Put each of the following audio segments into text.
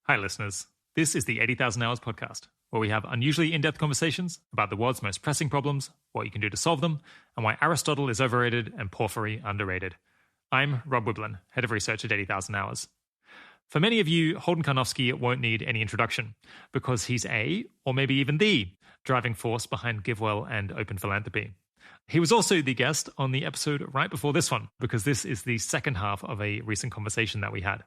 Hi, listeners. This is the 80,000 Hours podcast, where we have unusually in-depth conversations about the world's most pressing problems, what you can do to solve them, and why Aristotle is overrated and Porphyry underrated. I'm Rob Wiblin, head of research at 80,000 Hours. For many of you, Holden Karnofsky won't need any introduction, because he's or maybe even the, driving force behind GiveWell and Open Philanthropy. He was also the guest on the episode right before this one, because this is the second half of a recent conversation that we had.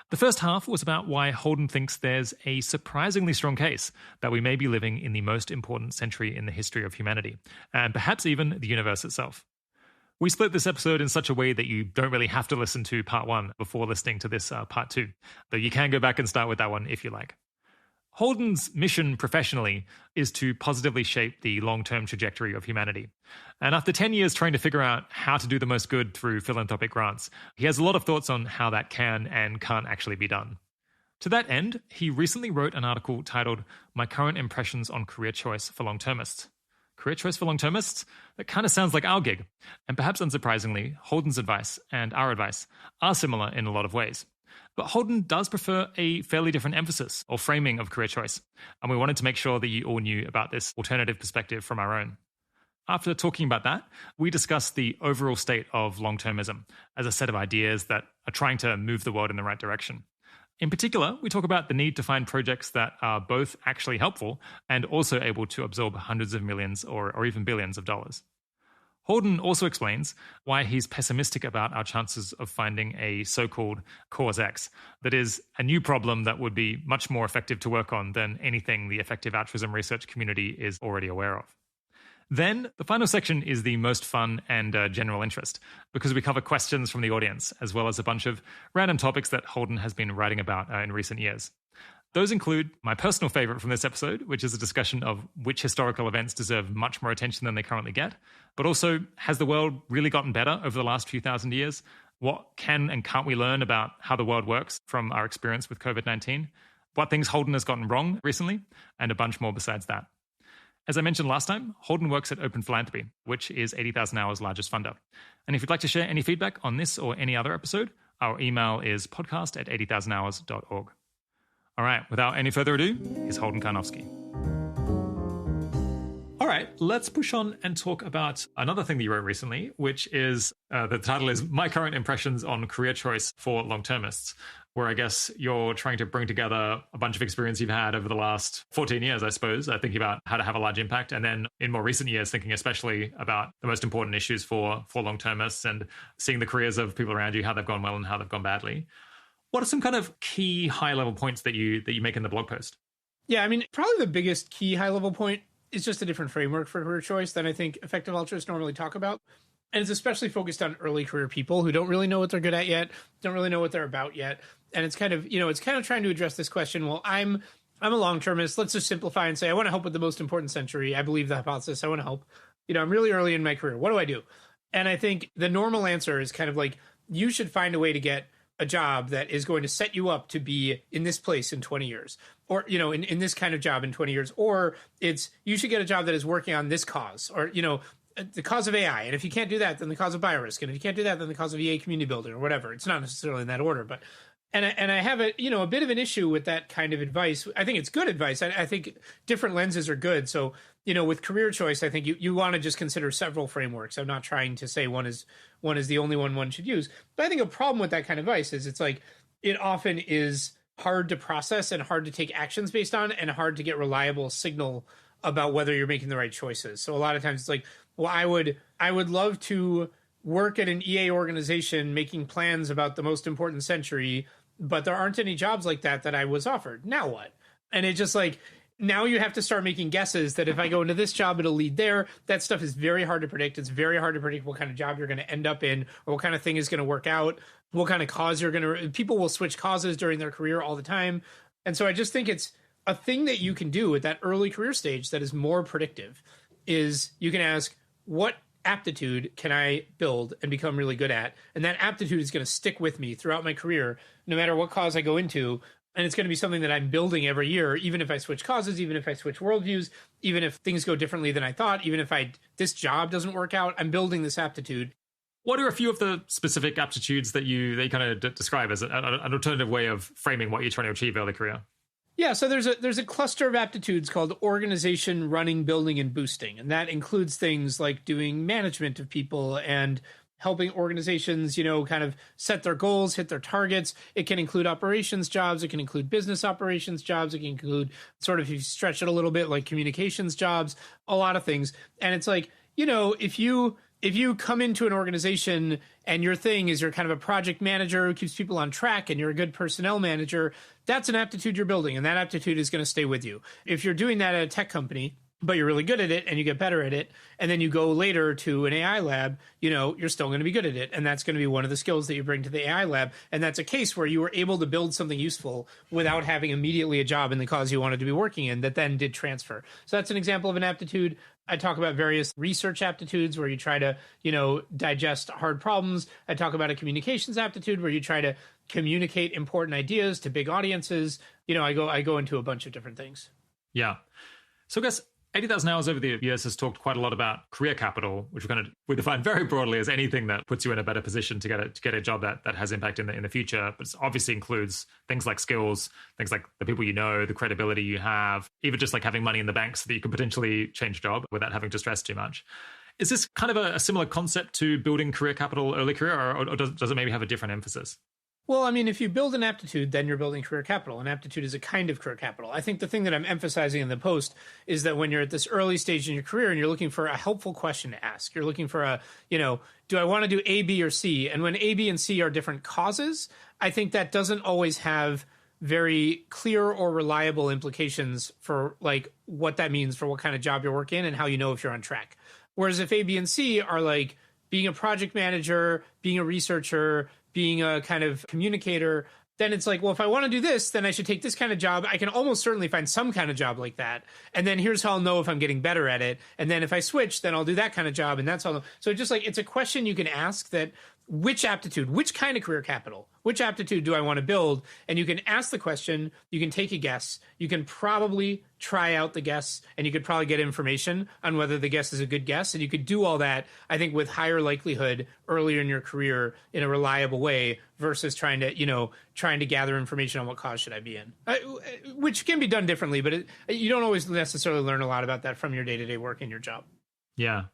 The first half was about why Holden thinks there's a surprisingly strong case that we may be living in the most important century in the history of humanity, and perhaps even the universe itself. We split this episode in such a way that you don't really have to listen to part one before listening to this part two, though you can go back and start with that one if you like. Holden's mission professionally is to positively shape the long-term trajectory of humanity. And after 10 years trying to figure out how to do the most good through philanthropic grants, he has a lot of thoughts on how that can and can't actually be done. To that end, he recently wrote an article titled My Current Impressions on Career Choice for Long-Termists. Career choice for long-termists? That kind of sounds like our gig. And perhaps unsurprisingly, Holden's advice and our advice are similar in a lot of ways. But Holden does prefer a fairly different emphasis or framing of career choice, and we wanted to make sure that you all knew about this alternative perspective from our own. After talking about that, we discussed the overall state of long-termism as a set of ideas that are trying to move the world in the right direction. In particular, we talk about the need to find projects that are both actually helpful and also able to absorb hundreds of millions or even billions of dollars. Holden also explains why he's pessimistic about our chances of finding a so-called cause X, that is, a new problem that would be much more effective to work on than anything the effective altruism research community is already aware of. Then, the final section is the most fun and general interest, because we cover questions from the audience, as well as a bunch of random topics that Holden has been writing about in recent years. Those include my personal favorite from this episode, which is a discussion of which historical events deserve much more attention than they currently get, but also, has the world really gotten better over the last few thousand years? What can and can't we learn about how the world works from our experience with COVID-19? What things Holden has gotten wrong recently? And a bunch more besides that. As I mentioned last time, Holden works at Open Philanthropy, which is 80,000 Hours' largest funder. And if you'd like to share any feedback on this or any other episode, our email is podcast@80,000hours.org. All right, without any further ado, here's Holden Karnofsky. All right, let's push on and talk about another thing that you wrote recently, which is, the title is My Current Impressions on Career Choice for Long-Termists, where I guess you're trying to bring together a bunch of experience you've had over the last 14 years, I suppose, thinking about how to have a large impact. And then in more recent years, thinking especially about the most important issues for long-termists and seeing the careers of people around you, how they've gone well and how they've gone badly. What are some kind of key high-level points that you make in the blog post? Yeah, I mean, probably the biggest key high-level point is just a different framework for career choice than I think effective altruists normally talk about. And it's especially focused on early career people who don't really know what they're good at yet, don't really know what they're about yet. And it's kind of, trying to address this question. Well, I'm a long-termist. Let's just simplify and say, I want to help with the most important century. I believe the hypothesis. I want to help. I'm really early in my career. What do I do? And I think the normal answer is kind of like, you should find a way to get a job that is going to set you up to be in this place in 20 years, or, in this kind of job in 20 years, or you should get a job that is working on this cause, or, the cause of AI. And if you can't do that, then the cause of biorisk. And if you can't do that, then the cause of EA community building or whatever. It's not necessarily in that order, but, and I have a bit of an issue with that kind of advice. I think it's good advice. I think different lenses are good. So, with career choice, I think you want to just consider several frameworks. I'm not trying to say one is the only one should use. But I think a problem with that kind of advice is it's like, it often is hard to process and hard to take actions based on, and hard to get reliable signal about whether you're making the right choices. So a lot of times it's like, well, I would love to work at an EA organization making plans about the most important century, but there aren't any jobs like that I was offered. Now what? And it's just like, now you have to start making guesses that if I go into this job, it'll lead there. That stuff is very hard to predict. It's very hard to predict what kind of job you're going to end up in, or what kind of thing is going to work out, what kind of cause people will switch causes during their career all the time. And so I just think it's a thing that you can do at that early career stage that is more predictive is you can ask, what aptitude can I build and become really good at? And that aptitude is going to stick with me throughout my career, no matter what cause I go into. And it's going to be something that I'm building every year, even if I switch causes, even if I switch worldviews, even if things go differently than I thought, even if this job doesn't work out, I'm building this aptitude. What are a few of the specific aptitudes that you kind of describe as an alternative way of framing what you're trying to achieve early career? Yeah, so there's a cluster of aptitudes called organization, running, building, and boosting. And that includes things like doing management of people and helping organizations, kind of set their goals, hit their targets. It can include operations jobs. It can include business operations jobs. It can include sort of, if you stretch it a little bit, like communications jobs, a lot of things. And it's like, if you come into an organization and your thing is you're kind of a project manager who keeps people on track and you're a good personnel manager, that's an aptitude you're building, and that aptitude is going to stay with you. If you're doing that at a tech company, but you're really good at it and you get better at it, and then you go later to an AI lab, you're still going to be good at it. And that's going to be one of the skills that you bring to the AI lab. And that's a case where you were able to build something useful without having immediately a job in the cause you wanted to be working in that then did transfer. So that's an example of an aptitude. I talk about various research aptitudes where you try to, digest hard problems. I talk about a communications aptitude where you try to communicate important ideas to big audiences. I go into a bunch of different things. Yeah. So I guess 80,000 Hours over the years has talked quite a lot about career capital, which we define very broadly as anything that puts you in a better position to get a job that has impact in the future. But it obviously includes things like skills, things like the people the credibility you have, even just like having money in the bank so that you can potentially change job without having to stress too much. Is this kind of a similar concept to building career capital early career, or does it maybe have a different emphasis? Well, I mean, if you build an aptitude, then you're building career capital. An aptitude is a kind of career capital. I think the thing that I'm emphasizing in the post is that when you're at this early stage in your career and you're looking for a helpful question to ask, you're looking for do I want to do A, B, or C? And when A, B, and C are different causes, I think that doesn't always have very clear or reliable implications for like what that means for what kind of job you're working in and how you know if you're on track. Whereas if A, B, and C are like being a project manager, being a researcher, being a kind of communicator, then it's like, well, if I want to do this, then I should take this kind of job. I can almost certainly find some kind of job like that. And then here's how I'll know if I'm getting better at it. And then if I switch, then I'll do that kind of job. And that's how. So just like, it's a question you can ask that which aptitude, which kind of career capital, which aptitude do I want to build? And you can ask the question, you can take a guess, you can probably try out the guess, and you could probably get information on whether the guess is a good guess. And you could do all that, I think, with higher likelihood earlier in your career in a reliable way versus trying to gather information on what cause should I be in, which can be done differently, but you don't always necessarily learn a lot about that from your day-to-day work in your job. Yeah.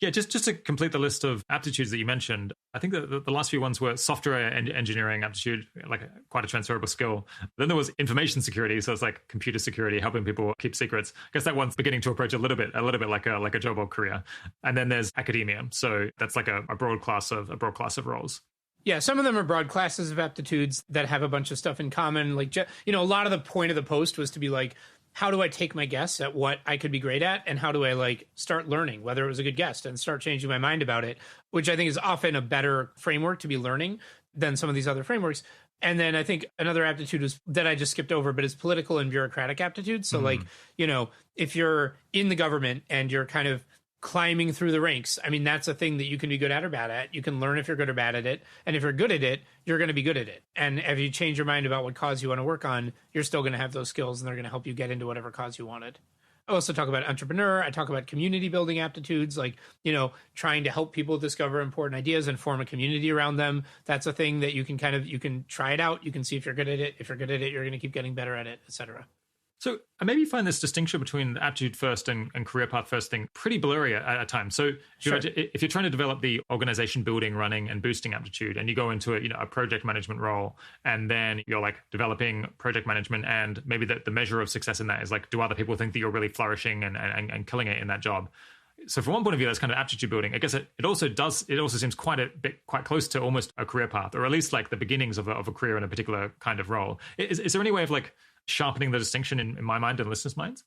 Yeah, just to complete the list of aptitudes that you mentioned, I think that the last few ones were software engineering aptitude, like quite a transferable skill. Then there was information security, so it's like computer security, helping people keep secrets. I guess that one's beginning to approach a little bit like a job or career. And then there's academia, so that's like a broad class of roles. Yeah, some of them are broad classes of aptitudes that have a bunch of stuff in common. Like, a lot of the point of the post was to be like, how do I take my guess at what I could be great at? And how do I like start learning whether it was a good guess and start changing my mind about it, which I think is often a better framework to be learning than some of these other frameworks. And then I think another aptitude was that I just skipped over, but is political and bureaucratic aptitudes. So like, if you're in the government and you're kind of climbing through the ranks, I mean, that's a thing that you can be good at or bad at. You can learn if you're good or bad at it. And if you're good at it, you're going to be good at it. And if you change your mind about what cause you want to work on, you're still going to have those skills and they're going to help you get into whatever cause you wanted. I also talk about entrepreneur. I talk about community building aptitudes, like, trying to help people discover important ideas and form a community around them. That's a thing that you can try it out. You can see if you're good at it. If you're good at it, you're going to keep getting better at it, et cetera. So I maybe find this distinction between the aptitude-first and career path-first thing pretty blurry at times. So if you're trying to develop the organization building, running, and boosting aptitude, and you go into a project management role, and then you're like developing project management, and maybe the measure of success in that is like, do other people think that you're really flourishing and killing it in that job? So from one point of view, that's kind of aptitude building. I guess it also seems quite close to almost a career path, or at least like the beginnings of a career in a particular kind of role. Is there any way of like sharpening the distinction in my mind and listeners' minds?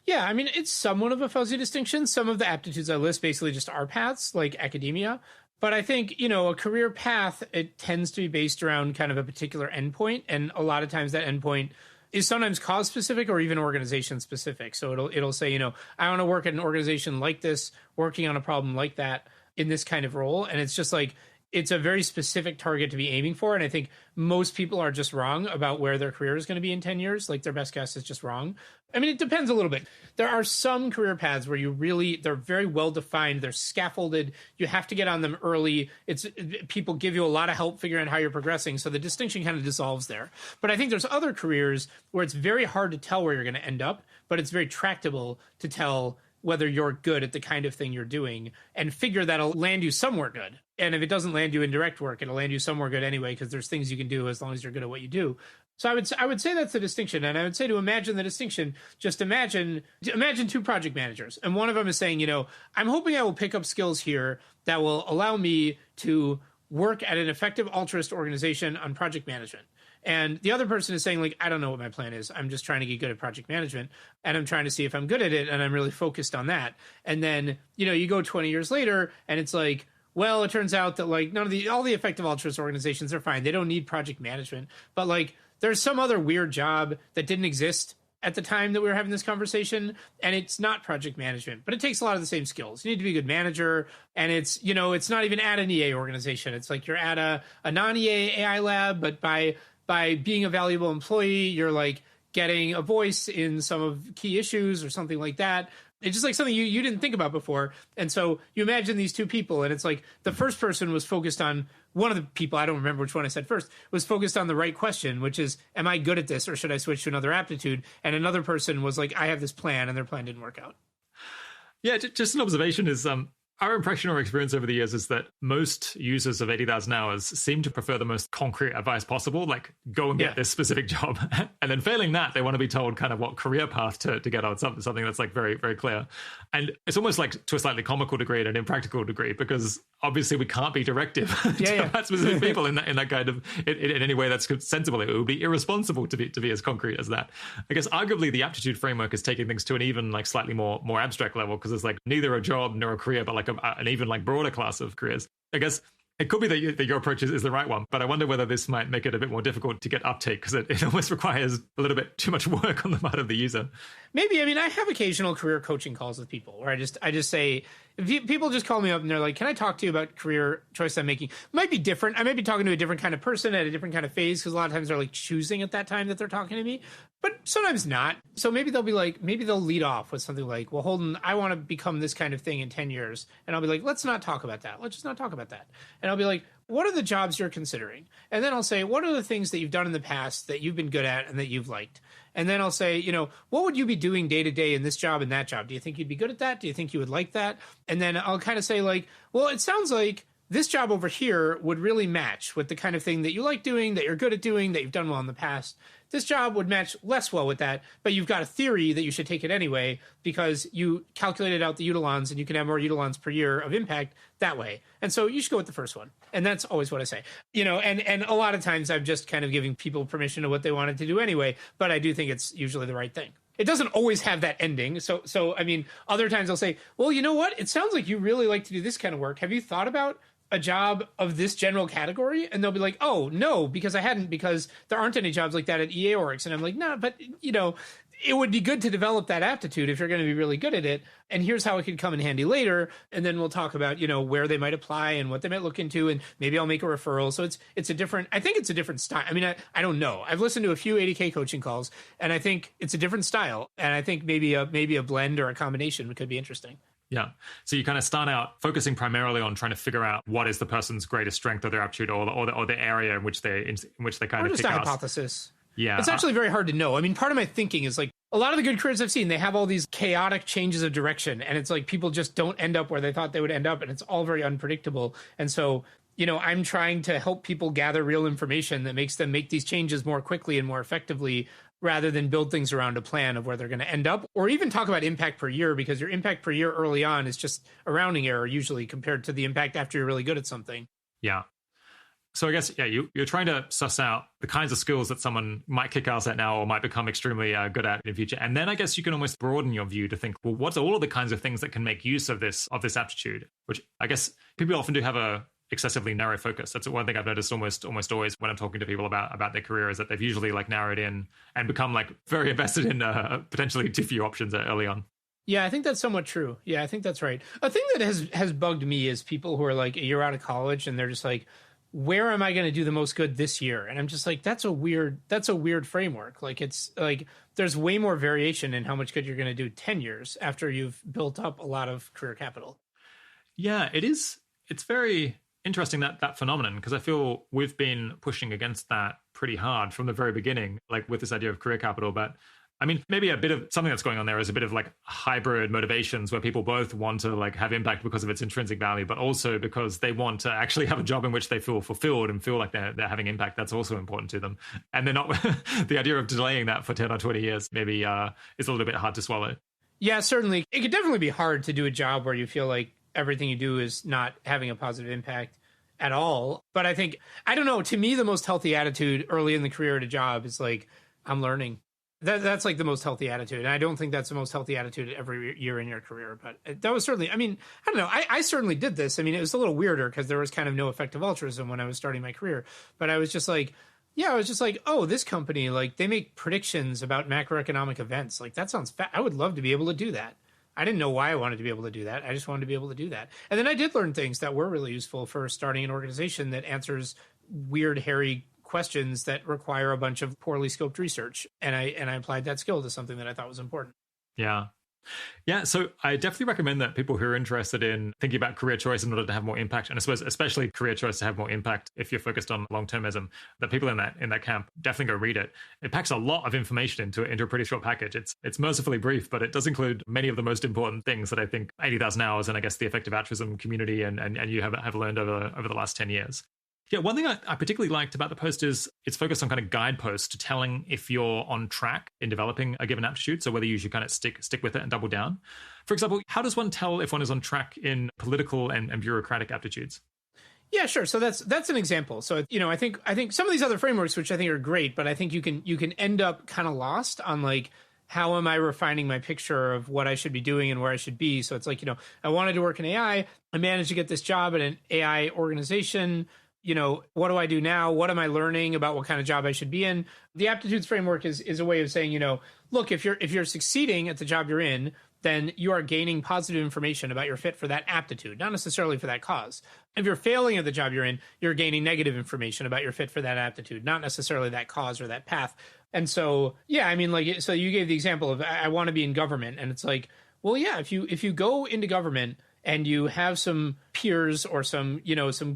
Yeah, I mean, it's somewhat of a fuzzy distinction. Some of the aptitudes I list basically just are paths, like academia. But I think, a career path, it tends to be based around kind of a particular endpoint. And a lot of times that endpoint is sometimes cause specific or even organization specific. So it'll say, I want to work at an organization like this, working on a problem like that in this kind of role. And it's just like, it's a very specific target to be aiming for. And I think most people are just wrong about where their career is going to be in 10 years. Like their best guess is just wrong. I mean, it depends a little bit. There are some career paths where they're very well defined. They're scaffolded. You have to get on them early. People give you a lot of help figuring out how you're progressing. So the distinction kind of dissolves there. But I think there's other careers where it's very hard to tell where you're going to end up, but it's very tractable to tell whether you're good at the kind of thing you're doing and figure that'll land you somewhere good. And if it doesn't land you in direct work, it'll land you somewhere good anyway, because there's things you can do as long as you're good at what you do. So I would say that's the distinction. And I would say to imagine the distinction, just imagine two project managers. And one of them is saying, I'm hoping I will pick up skills here that will allow me to work at an effective altruist organization on project management. And the other person is saying, like, I don't know what my plan is. I'm just trying to get good at project management, and I'm trying to see if I'm good at it, and I'm really focused on that. And then, you go 20 years later, and it's like, well, it turns out that, like, all the effective altruist organizations are fine. They don't need project management. But, like, there's some other weird job that didn't exist at the time that we were having this conversation, and it's not project management, but it takes a lot of the same skills. You need to be a good manager, and it's not even at an EA organization. It's like you're at a non-EA AI lab, but by being a valuable employee, you're like getting a voice in some of key issues or something like that. It's just like something you didn't think about before. And so you imagine these two people, and it's like the first person was focused on, one of the people, I don't remember which one I said first, was focused on the right question, which is, am I good at this, or should I switch to another aptitude? And another person was like, I have this plan, and their plan didn't work out. Yeah, just an observation is, our impression or experience over the years is that most users of 80,000 hours seem to prefer the most concrete advice possible, like go and get this specific job. And then failing that, they want to be told kind of what career path to get on, something that's like very, very clear. And it's almost like to a slightly comical degree and an impractical degree, because obviously we can't be directive about specific people in that kind of, in any way that's sensible. It would be irresponsible to be as concrete as that. I guess arguably the aptitude framework is taking things to an even like slightly more abstract level, because it's like neither a job nor a career, but like an even like broader class of careers. I guess it could be that your approach is the right one, but I wonder whether this might make it a bit more difficult to get uptake, because it almost requires a little bit too much work on the part of the user. Maybe. I mean, I have occasional career coaching calls with people where I just say, if people just call me up and they're like, can I talk to you about career choice I'm making? It might be different. I might be talking to a different kind of person at a different kind of phase, because a lot of times they're like choosing at that time that they're talking to me, but sometimes not. So maybe they'll lead off with something like, well, Holden, I want to become this kind of thing in 10 years. And I'll be like, let's not talk about that. Let's just not talk about that. And I'll be like, what are the jobs you're considering? And then I'll say, what are the things that you've done in the past that you've been good at and that you've liked? And then I'll say, what would you be doing day to day in this job and that job? Do you think you'd be good at that? Do you think you would like that? And then I'll kind of say like, well, it sounds like this job over here would really match with the kind of thing that you like doing, that you're good at doing, that you've done well in the past. This job would match less well with that, but you've got a theory that you should take it anyway because you calculated out the utilons and you can have more utilons per year of impact that way. And so you should go with the first one. And that's always what I say. And a lot of times I'm just kind of giving people permission to what they wanted to do anyway, but I do think it's usually the right thing. It doesn't always have that ending. So I mean, other times I'll say, well, you know what? It sounds like you really like to do this kind of work. Have you thought about a job of this general category? And they'll be like, oh, no, because I hadn't, because there aren't any jobs like that at EA orgs. And I'm like, no, but, it would be good to develop that aptitude if you're going to be really good at it. And here's how it could come in handy later. And then we'll talk about, where they might apply and what they might look into. And maybe I'll make a referral. So I think it's a different style. I mean, I don't know. I've listened to a few 80K coaching calls, and I think it's a different style. And I think maybe a blend or a combination could be interesting. Yeah. So you kind of start out focusing primarily on trying to figure out what is the person's greatest strength or their aptitude or the area in which they kind or of just kick a ass. hypothesis. Yeah. It's actually very hard to know. I mean, part of my thinking is like a lot of the good careers I've seen, they have all these chaotic changes of direction, and it's like people just don't end up where they thought they would end up, and it's all very unpredictable. And so, I'm trying to help people gather real information that makes them make these changes more quickly and more effectively, rather than build things around a plan of where they're going to end up, or even talk about impact per year, because your impact per year early on is just a rounding error usually compared to the impact after you're really good at something. Yeah. So I guess, you're trying to suss out the kinds of skills that someone might kick ass at now or might become extremely good at in the future. And then I guess you can almost broaden your view to think, well, what's all of the kinds of things that can make use of this aptitude, which I guess people often do have a excessively narrow focus. That's one thing I've noticed almost always when I'm talking to people about their career, is that they've usually like narrowed in and become like very invested in potentially too few options early on. Yeah, I think that's somewhat true. Yeah, I think that's right. A thing that has bugged me is people who are like a year out of college and they're just like, where am I going to do the most good this year? And I'm just like, that's a weird framework. Like, it's like there's way more variation in how much good you're going to do 10 years after you've built up a lot of career capital. Yeah, it is. It's very interesting, that phenomenon, because I feel we've been pushing against that pretty hard from the very beginning, like with this idea of career capital. But I mean, maybe a bit of something that's going on there is a bit of like hybrid motivations where people both want to like have impact because of its intrinsic value, but also because they want to actually have a job in which they feel fulfilled and feel like they're having impact. That's also important to them. And they're not, the idea of delaying that for 10 or 20 years maybe is a little bit hard to swallow. Yeah, certainly. It could definitely be hard to do a job where you feel like everything you do is not having a positive impact at all. But I think, I don't know, to me, the most healthy attitude early in the career at a job is like, I'm learning. That's like the most healthy attitude. And I don't think that's the most healthy attitude every year in your career. But that was certainly, I mean, I don't know. I certainly did this. I mean, it was a little weirder because there was kind of no effective altruism when I was starting my career. But I was just like, oh, this company, like they make predictions about macroeconomic events. Like that sounds I would love to be able to do that. I didn't know why I wanted to be able to do that. I just wanted to be able to do that. And then I did learn things that were really useful for starting an organization that answers weird, hairy questions that require a bunch of poorly scoped research. And I applied that skill to something that I thought was important. Yeah. Yeah, so I definitely recommend that people who are interested in thinking about career choice in order to have more impact, and I suppose especially career choice to have more impact if you're focused on long-termism, that people in that camp definitely go read it. It packs a lot of information into a pretty short package. It's mercifully brief, but it does include many of the most important things that I think 80,000 Hours and I guess the effective altruism community and you have learned over the last 10 years. Yeah, one thing I particularly liked about the post is it's focused on kind of guideposts to telling if you're on track in developing a given aptitude. So whether you should kind of stick with it and double down. For example, how does one tell if one is on track in political and bureaucratic aptitudes? Yeah, sure. So that's an example. So, I think some of these other frameworks, which I think are great, but I think you can end up kind of lost on like, how am I refining my picture of what I should be doing and where I should be? So it's like, I wanted to work in AI. I managed to get this job at an AI organization. What do I do now? What am I learning about what kind of job I should be in? The aptitudes framework is a way of saying, look, if you're succeeding at the job you're in, then you are gaining positive information about your fit for that aptitude, not necessarily for that cause. If you're failing at the job you're in, you're gaining negative information about your fit for that aptitude, not necessarily that cause or that path. And so, yeah, I mean, like, so you gave the example of I want to be in government, and it's like, well, yeah, if you go into government and you have some peers or some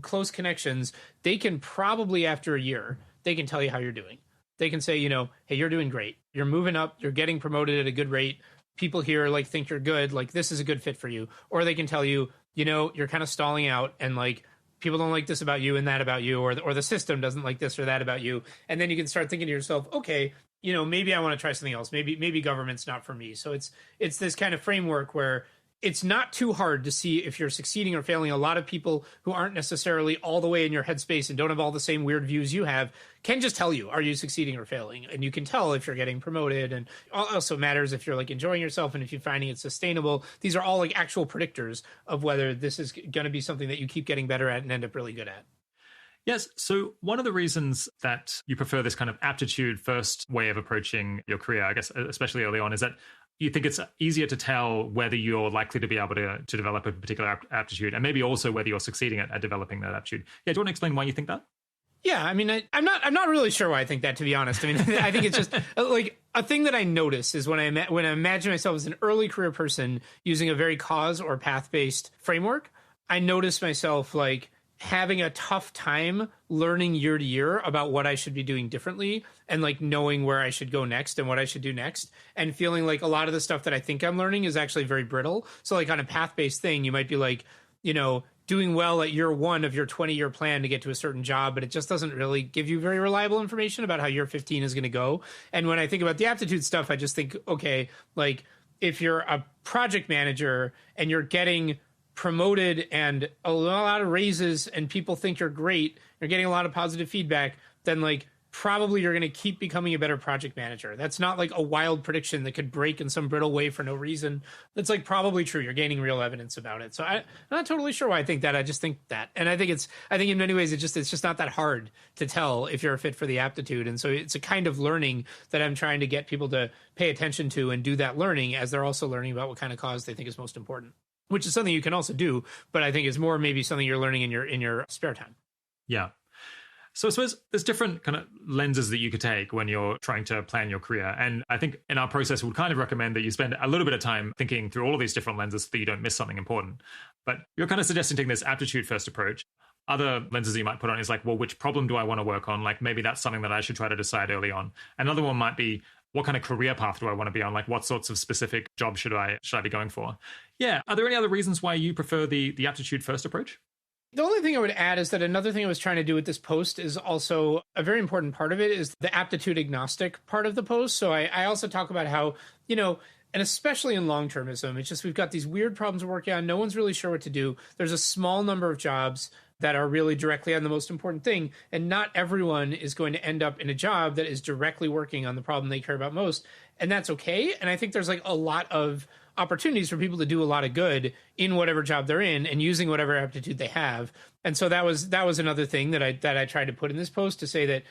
close connections, they can probably after a year, they can tell you how you're doing. They can say, hey, you're doing great. You're moving up. You're getting promoted at a good rate. People here like think you're good. Like this is a good fit for you. Or they can tell you, you're kind of stalling out and like people don't like this about you and that about you, or the system doesn't like this or that about you. And then you can start thinking to yourself, okay, maybe I want to try something else. Maybe government's not for me. So it's this kind of framework where it's not too hard to see if you're succeeding or failing. A lot of people who aren't necessarily all the way in your headspace and don't have all the same weird views you have can just tell you, are you succeeding or failing? And you can tell if you're getting promoted. And also matters if you're like enjoying yourself and if you're finding it sustainable. These are all like actual predictors of whether this is going to be something that you keep getting better at and end up really good at. Yes. So one of the reasons that you prefer this kind of aptitude-first way of approaching your career, I guess, especially early on, is that you think it's easier to tell whether you're likely to be able to develop a particular aptitude and maybe also whether you're succeeding at developing that aptitude. Yeah, do you want to explain why you think that? Yeah, I mean, I'm not really sure why I think that, to be honest. I mean, I think it's just like a thing that I notice is when I imagine myself as an early career person using a very cause or path-based framework, I notice myself like having a tough time learning year to year about what I should be doing differently and like knowing where I should go next and what I should do next, and feeling like a lot of the stuff that I think I'm learning is actually very brittle. So like on a path-based thing, you might be like, doing well at year one of your 20-year plan to get to a certain job, but it just doesn't really give you very reliable information about how year 15 is going to go. And when I think about the aptitude stuff, I just think, okay, like if you're a project manager and you're getting promoted and a lot of raises and people think you're great, you're getting a lot of positive feedback, then like probably you're going to keep becoming a better project manager. That's not like a wild prediction that could break in some brittle way for no reason. That's like probably true. You're gaining real evidence about it. So I'm not totally sure why I think that. I just think that. And I think in many ways, it's just not that hard to tell if you're a fit for the aptitude. And so it's a kind of learning that I'm trying to get people to pay attention to and do that learning as they're also learning about what kind of cause they think is most important, which is something you can also do. But I think is more maybe something you're learning in your spare time. Yeah. So I suppose there's different kind of lenses that you could take when you're trying to plan your career. And I think in our process, we would kind of recommend that you spend a little bit of time thinking through all of these different lenses so that you don't miss something important. But you're kind of suggesting taking this aptitude-first approach. Other lenses you might put on is like, well, which problem do I want to work on? Like maybe that's something that I should try to decide early on. Another one might be, what kind of career path do I want to be on? Like what sorts of specific jobs should I be going for? Yeah. Are there any other reasons why you prefer the aptitude-first approach? The only thing I would add is that another thing I was trying to do with this post is also a very important part of it is the aptitude agnostic part of the post. So I also talk about how, and especially in long-termism, it's just we've got these weird problems we're working on. No one's really sure what to do. There's a small number of jobs that are really directly on the most important thing. And not everyone is going to end up in a job that is directly working on the problem they care about most. And that's okay. And I think there's like a lot of opportunities for people to do a lot of good in whatever job they're in and using whatever aptitude they have. And so that was another thing that I tried to put in this post to say that,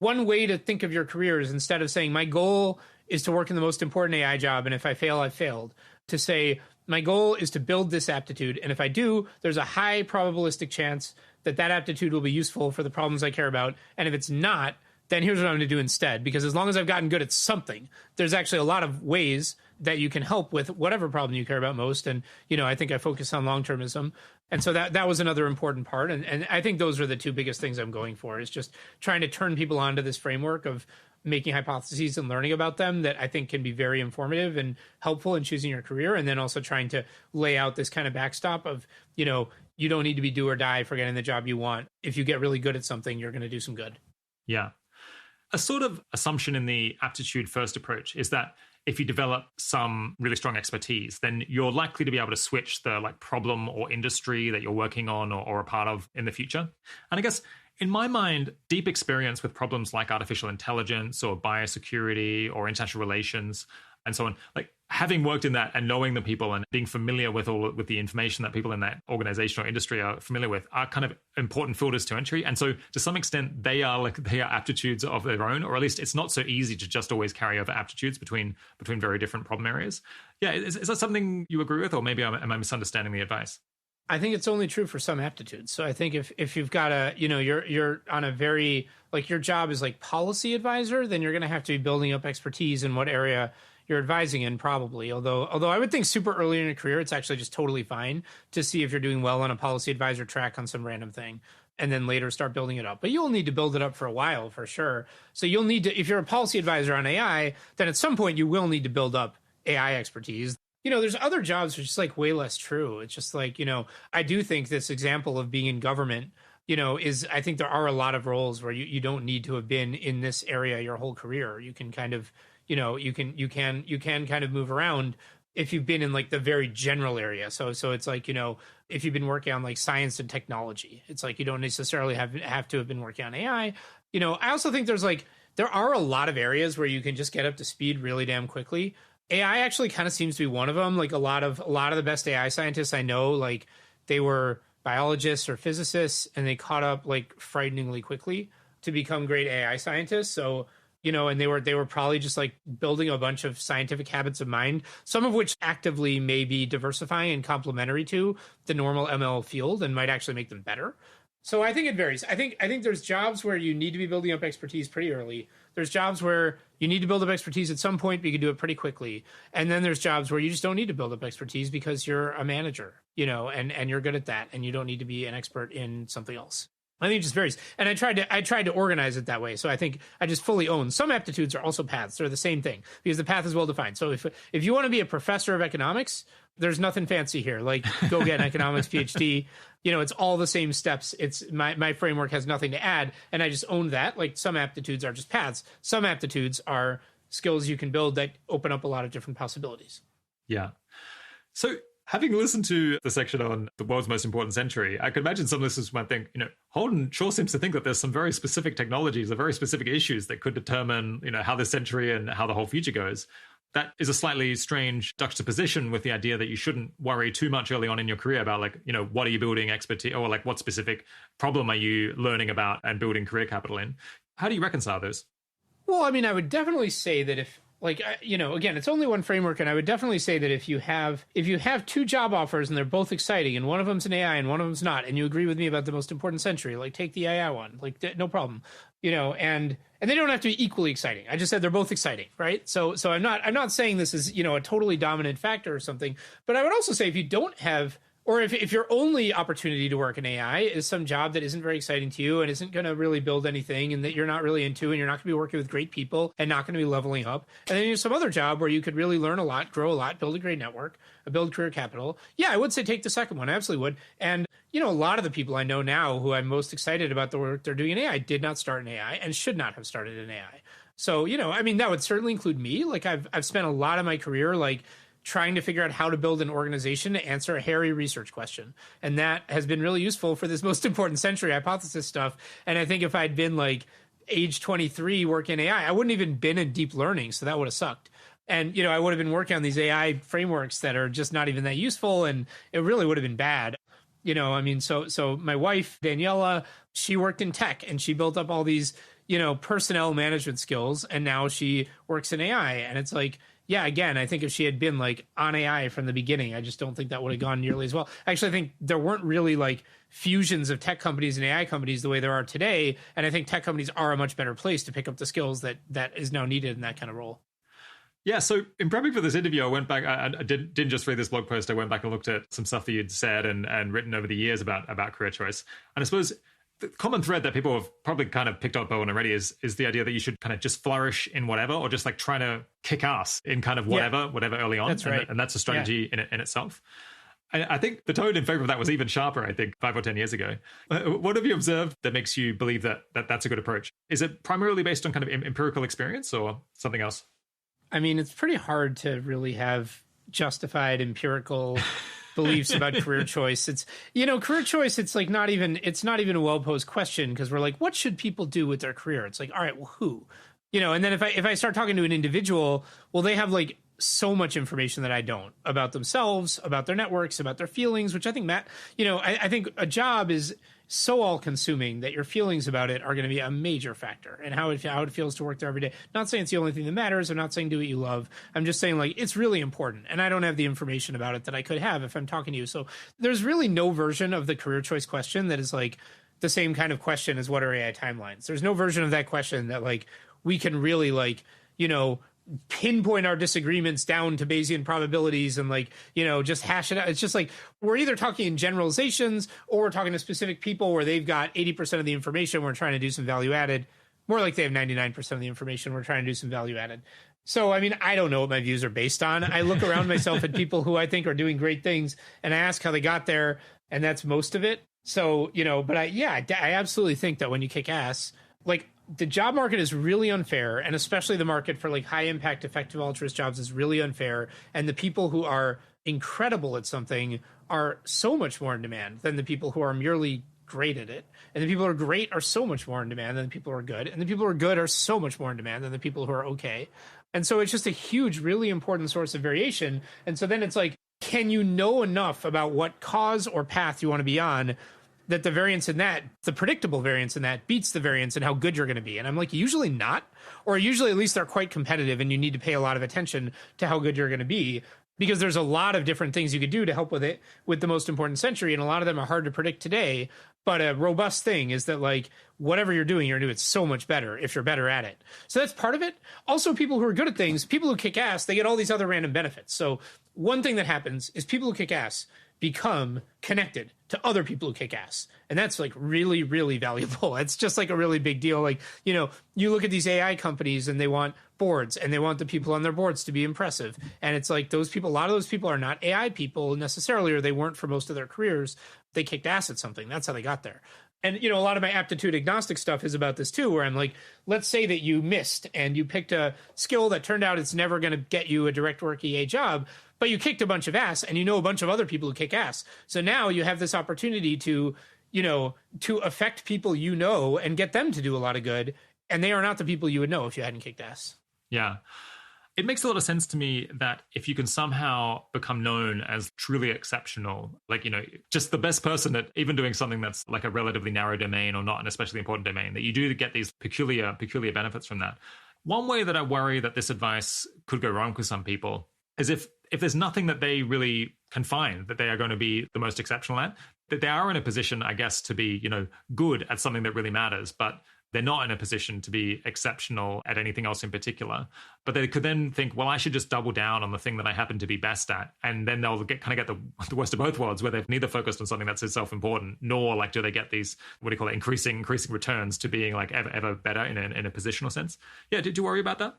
one way to think of your career is instead of saying my goal is to work in the most important AI job, and if I fail, I failed, to say my goal is to build this aptitude. And if I do, there's a high probabilistic chance that aptitude will be useful for the problems I care about. And if it's not, then here's what I'm going to do instead. Because as long as I've gotten good at something, there's actually a lot of ways that you can help with whatever problem you care about most. And, I think I focus on long-termism. And so that was another important part. And I think those are the two biggest things I'm going for, is just trying to turn people onto this framework of making hypotheses and learning about them that I think can be very informative and helpful in choosing your career. And then also trying to lay out this kind of backstop of, you don't need to be do or die for getting the job you want. If you get really good at something, you're going to do some good. Yeah. A sort of assumption in the aptitude-first approach is that if you develop some really strong expertise, then you're likely to be able to switch the problem or industry that you're working on or a part of in the future. And I guess in my mind, deep experience with problems like artificial intelligence or biosecurity or international relations and so on, like having worked in that and knowing the people and being familiar with the information that people in that organization or industry are familiar with are kind of important filters to entry. And so to some extent, they are aptitudes of their own, or at least it's not so easy to just always carry over aptitudes between very different problem areas. Yeah. Is that something you agree with, or maybe am I misunderstanding the advice? I think it's only true for some aptitudes. So I think if you've got you're on a very, your job is like policy advisor, then you're going to have to be building up expertise in what area you're advising in, probably. Although I would think super early in your career, it's actually just totally fine to see if you're doing well on a policy advisor track on some random thing, and then later start building it up. But you'll need to build it up for a while, for sure. So you'll need to, if you're a policy advisor on AI, then at some point you will need to build up AI expertise. There's other jobs which is way less true. It's just I do think this example of being in government, I think there are a lot of roles where you don't need to have been in this area your whole career. You can kind of, you can kind of move around if you've been in the very general area. So it's if you've been working on science and technology, it's you don't necessarily have to have been working on AI. I also think there are a lot of areas where you can just get up to speed really damn quickly. AI actually kind of seems to be one of them. A lot of the best AI scientists I know, they were biologists or physicists, and they caught up frighteningly quickly to become great AI scientists. So, and they were probably just building a bunch of scientific habits of mind, some of which actively may be diversifying and complementary to the normal ML field and might actually make them better. So I think it varies. I think there's jobs where you need to be building up expertise pretty early. There's jobs where you need to build up expertise at some point, but you can do it pretty quickly. And then there's jobs where you just don't need to build up expertise because you're a manager, and you're good at that, and you don't need to be an expert in something else. I think it just varies. And I tried to organize it that way. So I think I just fully own some aptitudes are also paths. They're the same thing because the path is well defined. So if you want to be a professor of economics, there's nothing fancy here. Go get an economics PhD. It's all the same steps. It's my framework has nothing to add. And I just own that. Some aptitudes are just paths. Some aptitudes are skills you can build that open up a lot of different possibilities. Yeah. So Having listened to the section on the world's most important century, I could imagine some listeners might think, Holden sure seems to think that there's some very specific technologies or very specific issues that could determine, how this century and how the whole future goes. That is a slightly strange juxtaposition with the idea that you shouldn't worry too much early on in your career about what are you building expertise or what specific problem are you learning about and building career capital in? How do you reconcile those? Well, I mean, I would definitely say that if, again, it's only one framework, and I would definitely say that if you have two job offers and they're both exciting, and one of them's an AI and one of them's not, and you agree with me about the most important century, take the AI one, no problem, and they don't have to be equally exciting. I just said they're both exciting, right? So I'm not saying this is a totally dominant factor or something, but I would also say if you don't have. Or if your only opportunity to work in AI is some job that isn't very exciting to you and isn't going to really build anything and that you're not really into and you're not going to be working with great people and not going to be leveling up, and then you have some other job where you could really learn a lot, grow a lot, build a great network, build career capital, yeah, I would say take the second one. I absolutely would. And a lot of the people I know now who I'm most excited about the work they're doing in AI did not start in AI and should not have started in AI. So, that would certainly include me. I've spent a lot of my career trying to figure out how to build an organization to answer a hairy research question. And that has been really useful for this most important century hypothesis stuff. And I think if I'd been age 23 working AI, I wouldn't even been in deep learning. So that would have sucked. And, I would have been working on these AI frameworks that are just not even that useful. And it really would have been bad. So my wife, Daniela, she worked in tech and she built up all these, personnel management skills. And now she works in AI. And it's yeah, again, I think if she had been on AI from the beginning, I just don't think that would have gone nearly as well. Actually, I think there weren't really fusions of tech companies and AI companies the way there are today. And I think tech companies are a much better place to pick up the skills that is now needed in that kind of role. Yeah, so in prepping for this interview, I went back, I didn't just read this blog post, I went back and looked at some stuff that you'd said and written over the years about career choice. And I suppose the common thread that people have probably kind of picked up on already is the idea that you should kind of just flourish in whatever, or just trying to kick ass in kind of whatever early on. That's right. And that's a strategy in itself. And I think the tone in favor of that was even sharper, I think, 5 or 10 years ago. What have you observed that makes you believe that that's a good approach? Is it primarily based on kind of empirical experience or something else? I mean, it's pretty hard to really have justified empirical beliefs about career choice. It's, career choice, it's not even a well-posed question, because we're what should people do with their career? It's all right, well, who? And then if I start talking to an individual, well, they have so much information that I don't about themselves, about their networks, about their feelings, which I think, Matt, I think a job is so all-consuming that your feelings about it are going to be a major factor, and how it feels to work there every day. Not saying it's the only thing that matters. I'm not saying do what you love. I'm just saying it's really important, and I don't have the information about it that I could have if I'm talking to you. So there's really no version of the career choice question that is the same kind of question as what are AI timelines. There's no version of that question that we can really pinpoint our disagreements down to Bayesian probabilities and just hash it out. It's just we're either talking in generalizations or we're talking to specific people where they've got 80% of the information. We're trying to do some value added. More like they have 99% of the information. We're trying to do some value added. So, I mean, I don't know what my views are based on. I look around myself at people who I think are doing great things and I ask how they got there. And that's most of it. So, but I absolutely think that when you kick ass, the job market is really unfair, and especially the market for high impact, effective altruist jobs is really unfair. And the people who are incredible at something are so much more in demand than the people who are merely great at it. And the people who are great are so much more in demand than the people who are good. And the people who are good are so much more in demand than the people who are okay. And so it's just a huge, really important source of variation. And so then it's can you know enough about what cause or path you want to be on that the variance in that, the predictable variance in that, beats the variance in how good you're going to be? And I'm usually not, or usually at least they're quite competitive and you need to pay a lot of attention to how good you're going to be, because there's a lot of different things you could do to help with it with the most important century. And a lot of them are hard to predict today. But a robust thing is that whatever you're doing it so much better if you're better at it. So that's part of it. Also, people who are good at things, people who kick ass, they get all these other random benefits. So one thing that happens is people who kick ass become connected to other people who kick ass. And that's really, really valuable. It's just a really big deal. You look at these AI companies and they want boards and they want the people on their boards to be impressive. And it's those people, a lot of those people are not AI people necessarily, or they weren't for most of their careers. They kicked ass at something. That's how they got there. And, a lot of my aptitude agnostic stuff is about this too, where I'm like, let's say that you missed and you picked a skill that turned out it's never going to get you a direct work EA job, but you kicked a bunch of ass and you know a bunch of other people who kick ass. So now you have this opportunity to affect people and get them to do a lot of good. And they are not the people you would know if you hadn't kicked ass. Yeah. It makes a lot of sense to me that if you can somehow become known as truly exceptional, like, just the best person at even doing something that's like a relatively narrow domain or not an especially important domain, that you do get these peculiar benefits from that. One way that I worry that this advice could go wrong with some people is if there's nothing that they really can find that they are going to be the most exceptional at, that they are in a position, I guess, to be, good at something that really matters, but they're not in a position to be exceptional at anything else in particular. But they could then think, well, I should just double down on the thing that I happen to be best at. And then they'll get the worst of both worlds, where they've neither focused on something that's self-important, nor do they get these, increasing returns to being ever better in a positional sense. Yeah, do you worry about that?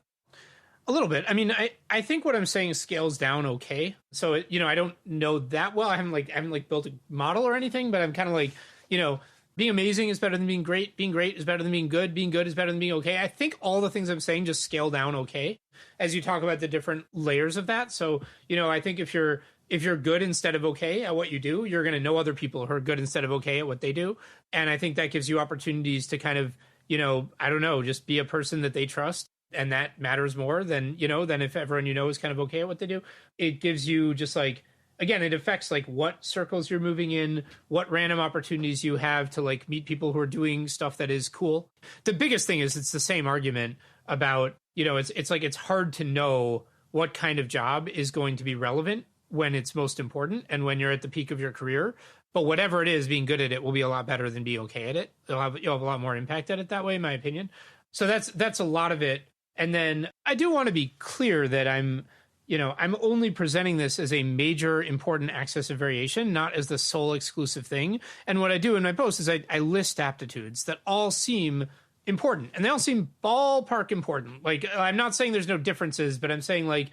A little bit. I mean, I think what I'm saying scales down okay. So, I don't know that well. I haven't built a model or anything, but I'm kind of being amazing is better than being great is better than being good is better than being okay. I think all the things I'm saying just scale down okay as you talk about the different layers of that. So, I think if you're good instead of okay at what you do, you're going to know other people who are good instead of okay at what they do. And I think that gives you opportunities to kind of, just be a person that they trust. And that matters more than if everyone is kind of okay at what they do. It gives you just again, it affects what circles you're moving in, what random opportunities you have to meet people who are doing stuff that is cool. The biggest thing is it's the same argument about, it's hard to know what kind of job is going to be relevant when it's most important and when you're at the peak of your career. But whatever it is, being good at it will be a lot better than being okay at it. You'll have a lot more impact at it that way, in my opinion. So that's a lot of it. And then I do want to be clear that I'm only presenting this as a major important axis of variation, not as the sole exclusive thing. And what I do in my post is I list aptitudes that all seem important, and they all seem ballpark important. I'm not saying there's no differences, but I'm saying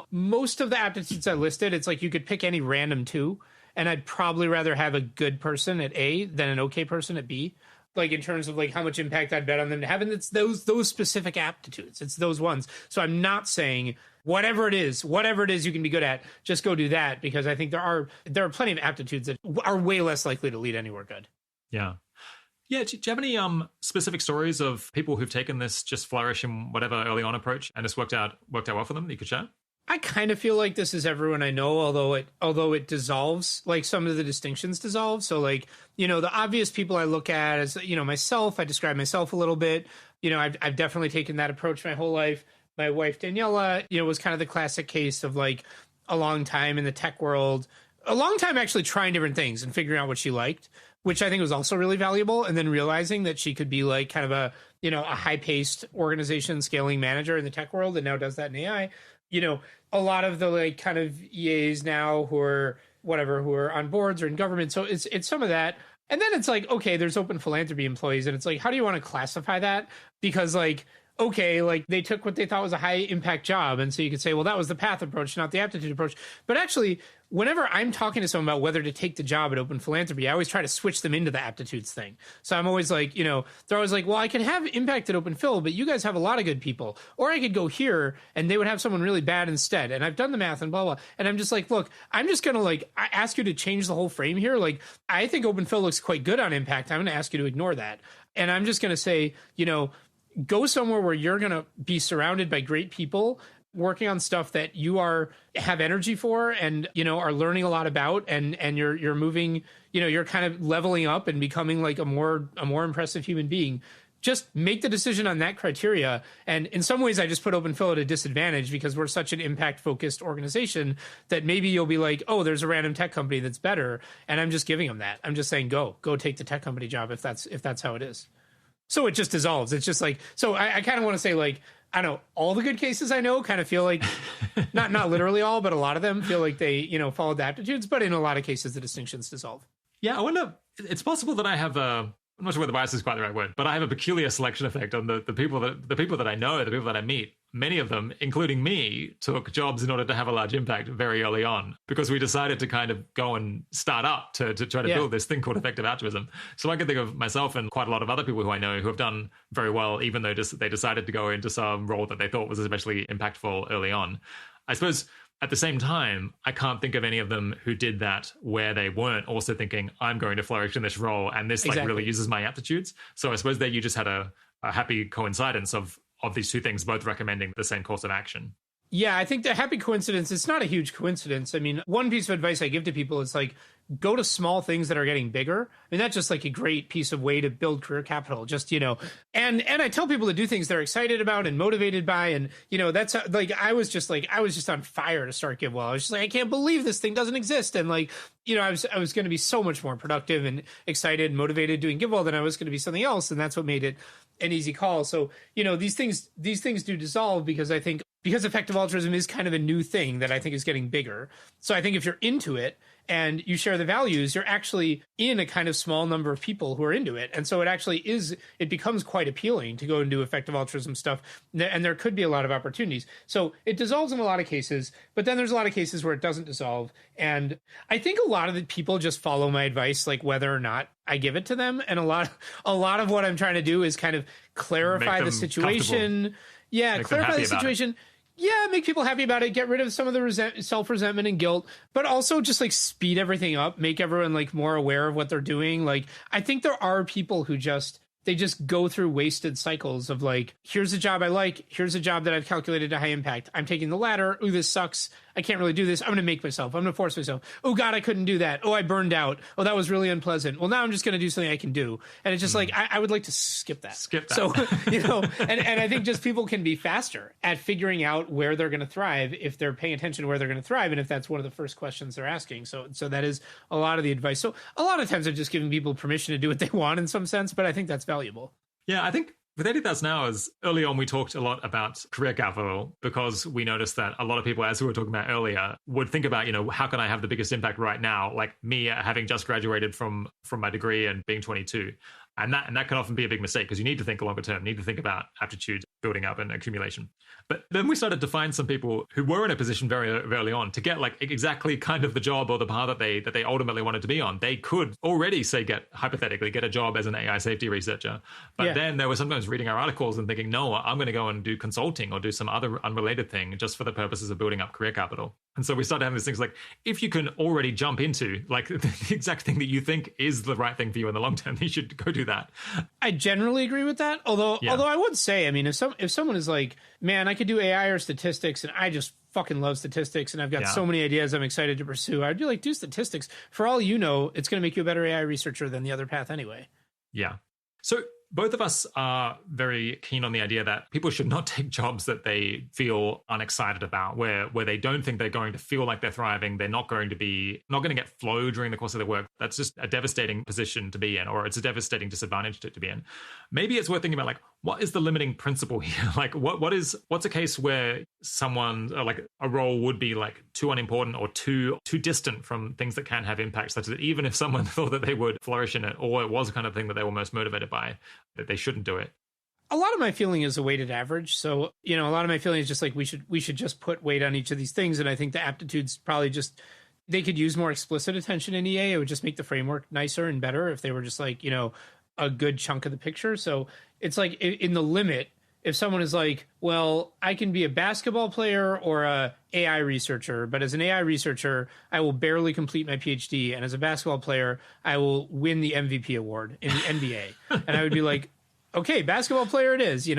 most of the aptitudes I listed, it's you could pick any random two, and I'd probably rather have a good person at A than an okay person at B. In terms of how much impact I'd bet on them to have. And it's those specific aptitudes. It's those ones. So I'm not saying whatever it is you can be good at, just go do that, because I think there are plenty of aptitudes that are way less likely to lead anywhere good. Yeah. Yeah. Do you have any specific stories of people who've taken this just flourish in whatever early on approach and it's worked out well for them that you could share? I kind of feel like this is everyone I know, although it dissolves, some of the distinctions dissolve. So the obvious people I look at is, myself, I describe myself a little bit. I've definitely taken that approach my whole life. My wife, Daniela, was kind of the classic case of a long time in the tech world, a long time actually trying different things and figuring out what she liked, which I think was also really valuable. And then realizing that she could be kind of a high paced organization scaling manager in the tech world and now does that in AI. A lot of the kind of EAs now who are on boards or in government. So it's some of that. And then it's okay, there's open philanthropy employees. And it's how do you want to classify that? Because okay, they took what they thought was a high impact job. And so you could say, well, that was the path approach, not the aptitude approach. But actually, whenever I'm talking to someone about whether to take the job at open philanthropy, I always try to switch them into the aptitudes thing. So I'm always they're always well, I can have impact at open phil, but you guys have a lot of good people. Or I could go here and they would have someone really bad instead. And I've done the math and blah, blah. And I'm just look, I'm just going to I ask you to change the whole frame here. I think open phil looks quite good on impact. I'm going to ask you to ignore that. And I'm just going to say, go somewhere where you're going to be surrounded by great people working on stuff that you have energy for and, are learning a lot about and you're moving, you're kind of leveling up and becoming a more impressive human being. Just make the decision on that criteria. And in some ways, I just put open phil at a disadvantage because we're such an impact focused organization that maybe you'll be oh, there's a random tech company that's better. And I'm just giving them that. I'm just saying, go take the tech company job if that's how it is. So it just dissolves. It's just so I kind of want to say I don't know, all the good cases I know kind of feel not literally all, but a lot of them feel they, followed the aptitudes, but in a lot of cases, the distinctions dissolve. Yeah. I wonder, it's possible that I have I'm not sure whether bias is quite the right word, but I have a peculiar selection effect on the people that I know, the people that I meet. Many of them, including me, took jobs in order to have a large impact very early on because we decided to kind of go and start up to try to build this thing called effective altruism. So I can think of myself and quite a lot of other people who I know who have done very well, even though they decided to go into some role that they thought was especially impactful early on. I suppose at the same time, I can't think of any of them who did that where they weren't also thinking, I'm going to flourish in this role and this like really uses my aptitudes. So I suppose that you just had a happy coincidence of these two things both recommending the same course of action. Yeah, I think the happy coincidence, it's not a huge coincidence. I mean, one piece of advice I give to people is like, go to small things that are getting bigger. I mean, that's just like a great piece of way to build career capital. Just, and I tell people to do things they're excited about and motivated by. And, that's like, I was just on fire to start GiveWell. I was just like, I can't believe this thing doesn't exist. And like, I was going to be so much more productive and excited and motivated doing GiveWell than I was going to be something else. And that's what made it an easy call. So, these things do dissolve because I think because effective altruism is kind of a new thing that I think is getting bigger. So I think if you're into it and you share the values, you're actually in a kind of small number of people who are into it. And so it becomes quite appealing to go and do effective altruism stuff. And there could be a lot of opportunities. So it dissolves in a lot of cases, but then there's a lot of cases where it doesn't dissolve. And I think a lot of the people just follow my advice, like whether or not I give it to them. And a lot of what I'm trying to do is kind of clarify the situation. Yeah, clarify the situation. Yeah, make people happy about it, get rid of some of the self-resentment and guilt, but also just like speed everything up, make everyone like more aware of what they're doing. Like, I think there are people who they just go through wasted cycles of like, here's a job I like, here's a job that I've calculated a high impact. I'm taking the latter. Ooh, this sucks. I can't really do this. I'm going to make myself. I'm going to force myself. Oh God, I couldn't do that. Oh, I burned out. Oh, that was really unpleasant. Well, now I'm just going to do something I can do. And it's just like, I would like to skip that. So, and I think just people can be faster at figuring out where they're going to thrive if they're paying attention to where they're going to thrive. And if that's one of the first questions they're asking. So that is a lot of the advice. So a lot of times I'm just giving people permission to do what they want in some sense, but I think that's valuable. Yeah, I think with 80,000 hours, early on, we talked a lot about career capital because we noticed that a lot of people, as we were talking about earlier, would think about, how can I have the biggest impact right now? Like me having just graduated from my degree and being 22. And that can often be a big mistake because you need to think longer term, you need to think about aptitude building up and accumulation. But then we started to find some people who were in a position very early on to get like exactly kind of the job or the path that they ultimately wanted to be on. They could already hypothetically get a job as an AI safety researcher. But then they were sometimes reading our articles and thinking, no, I'm going to go and do consulting or do some other unrelated thing just for the purposes of building up career capital. And so we started having these things like, if you can already jump into like the exact thing that you think is the right thing for you in the long term, you should go do that. I generally agree with that. Although I would say, I mean, if someone is like, man, I could do AI or statistics and I just fucking love statistics and I've got so many ideas I'm excited to pursue, I'd be like, do statistics. For all you know, it's going to make you a better AI researcher than the other path anyway. Yeah. So both of us are very keen on the idea that people should not take jobs that they feel unexcited about, where they don't think they're going to feel like they're thriving. They're not going to get flow during the course of their work. That's just a devastating position to be in, or it's a devastating disadvantage to be in. Maybe it's worth thinking about like, what is the limiting principle here? Like what's a case where someone like a role would be like too unimportant or too distant from things that can have impact, such that even if someone thought that they would flourish in it, or it was the kind of thing that they were most motivated by, that they shouldn't do it. A lot of my feeling is a weighted average. So, a lot of my feeling is just like we should just put weight on each of these things. And I think the aptitudes probably they could use more explicit attention in EA. It would just make the framework nicer and better if they were just like, a good chunk of the picture. So it's like in the limit, if someone is like, well, I can be a basketball player or a AI researcher, but as an AI researcher, I will barely complete my PhD. And as a basketball player, I will win the MVP award in the NBA. And I would be like, okay, basketball player it is,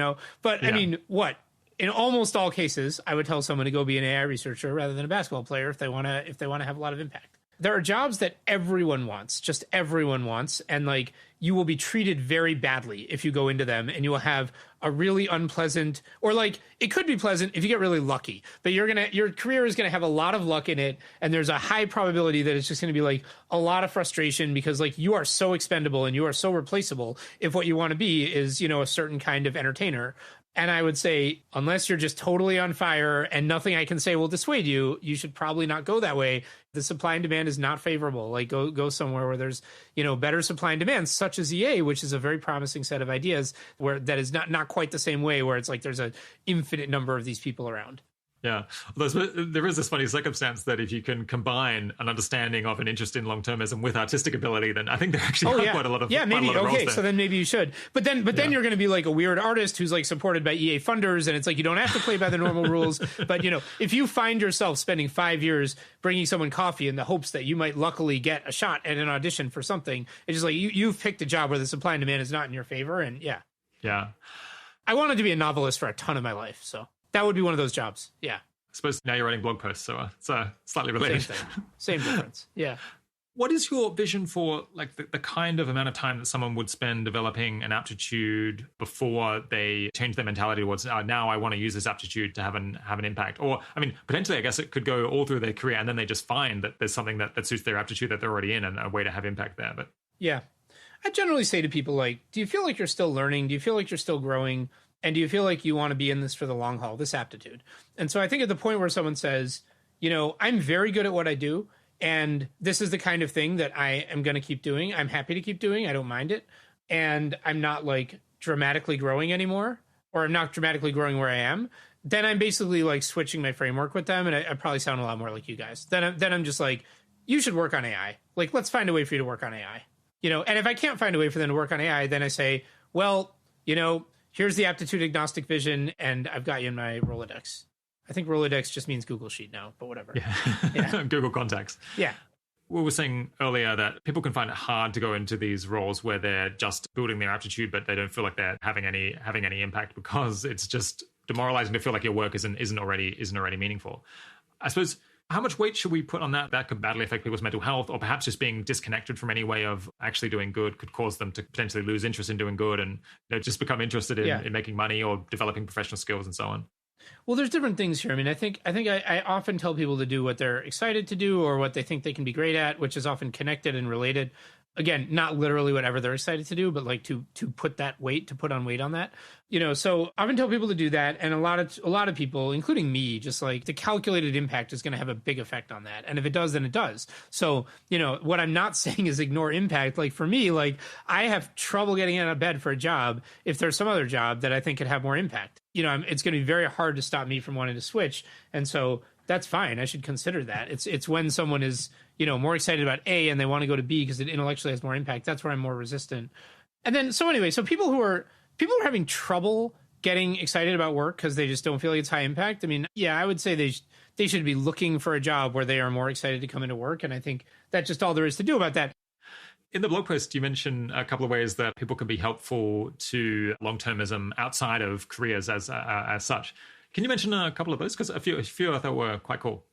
But I mean, what? In almost all cases, I would tell someone to go be an AI researcher rather than a basketball player if they want to have a lot of impact. There are jobs that everyone wants, just everyone wants, and like you will be treated very badly if you go into them, and you will have a really unpleasant, or like it could be pleasant if you get really lucky, but your career is gonna have a lot of luck in it, and there's a high probability that it's just gonna be like a lot of frustration because like you are so expendable and you are so replaceable if what you want to be is a certain kind of entertainer. And I would say, unless you're just totally on fire and nothing I can say will dissuade you, you should probably not go that way. The supply and demand is not favorable. Like go somewhere where there's, better supply and demand, such as EA, which is a very promising set of ideas where that is not quite the same way, where it's like there's an infinite number of these people around. Yeah. There is this funny circumstance that if you can combine an understanding of an interest in long-termism with artistic ability, then I think there actually are quite a lot of maybe. Quite a lot of okay, roles so then maybe you should. But then you're going to be like a weird artist who's like supported by EA funders, and it's like you don't have to play by the normal rules. But if you find yourself spending 5 years bringing someone coffee in the hopes that you might luckily get a shot at an audition for something, it's just like you've picked a job where the supply and demand is not in your favor, and yeah. I wanted to be a novelist for a ton of my life, so that would be one of those jobs. Yeah. I suppose now you're writing blog posts, so it's slightly related. Same thing. Same difference. Yeah. What is your vision for like the kind of amount of time that someone would spend developing an aptitude before they change their mentality towards now I want to use this aptitude to have an impact? Or I mean, potentially, I guess it could go all through their career and then they just find that there's something that suits their aptitude that they're already in and a way to have impact there. But yeah, I generally say to people like, do you feel like you're still learning? Do you feel like you're still growing? And do you feel like you want to be in this for the long haul, this aptitude? And so I think at the point where someone says, I'm very good at what I do, and this is the kind of thing that I am going to keep doing. I'm happy to keep doing. I don't mind it. And I'm not like dramatically growing anymore, or I'm not dramatically growing where I am. Then I'm basically like switching my framework with them. And I probably sound a lot more like you guys. Then I'm just like, you should work on AI. Like, let's find a way for you to work on AI. And if I can't find a way for them to work on AI, then I say, well, here's the aptitude agnostic vision, and I've got you in my Rolodex. I think Rolodex just means Google Sheet now, but whatever. Yeah. Google Contacts. Yeah. We were saying earlier that people can find it hard to go into these roles where they're just building their aptitude, but they don't feel like they're having any impact because it's just demoralizing to feel like your work isn't already meaningful. I suppose, how much weight should we put on that? That could badly affect people's mental health, or perhaps just being disconnected from any way of actually doing good could cause them to potentially lose interest in doing good and just become interested in making money or developing professional skills and so on. Well, there's different things here. I mean, I think I often tell people to do what they're excited to do or what they think they can be great at, which is often connected and related. Again, not literally whatever they're excited to do, but like to put on weight on that. So I often tell people to do that. And a lot of people, including me, just like the calculated impact is going to have a big effect on that. And if it does, then it does. So, what I'm not saying is ignore impact. Like for me, like I have trouble getting out of bed for a job if there's some other job that I think could have more impact. It's going to be very hard to stop me from wanting to switch. And so that's fine. I should consider that. It's when someone is, more excited about A and they want to go to B because it intellectually has more impact. That's where I'm more resistant. And then, so anyway, so people who are having trouble getting excited about work because they just don't feel like it's high impact. I mean, yeah, I would say they should be looking for a job where they are more excited to come into work. And I think that's just all there is to do about that. In the blog post, you mentioned a couple of ways that people can be helpful to long-termism outside of careers as such. Can you mention a couple of those? Because a few I thought were quite cool.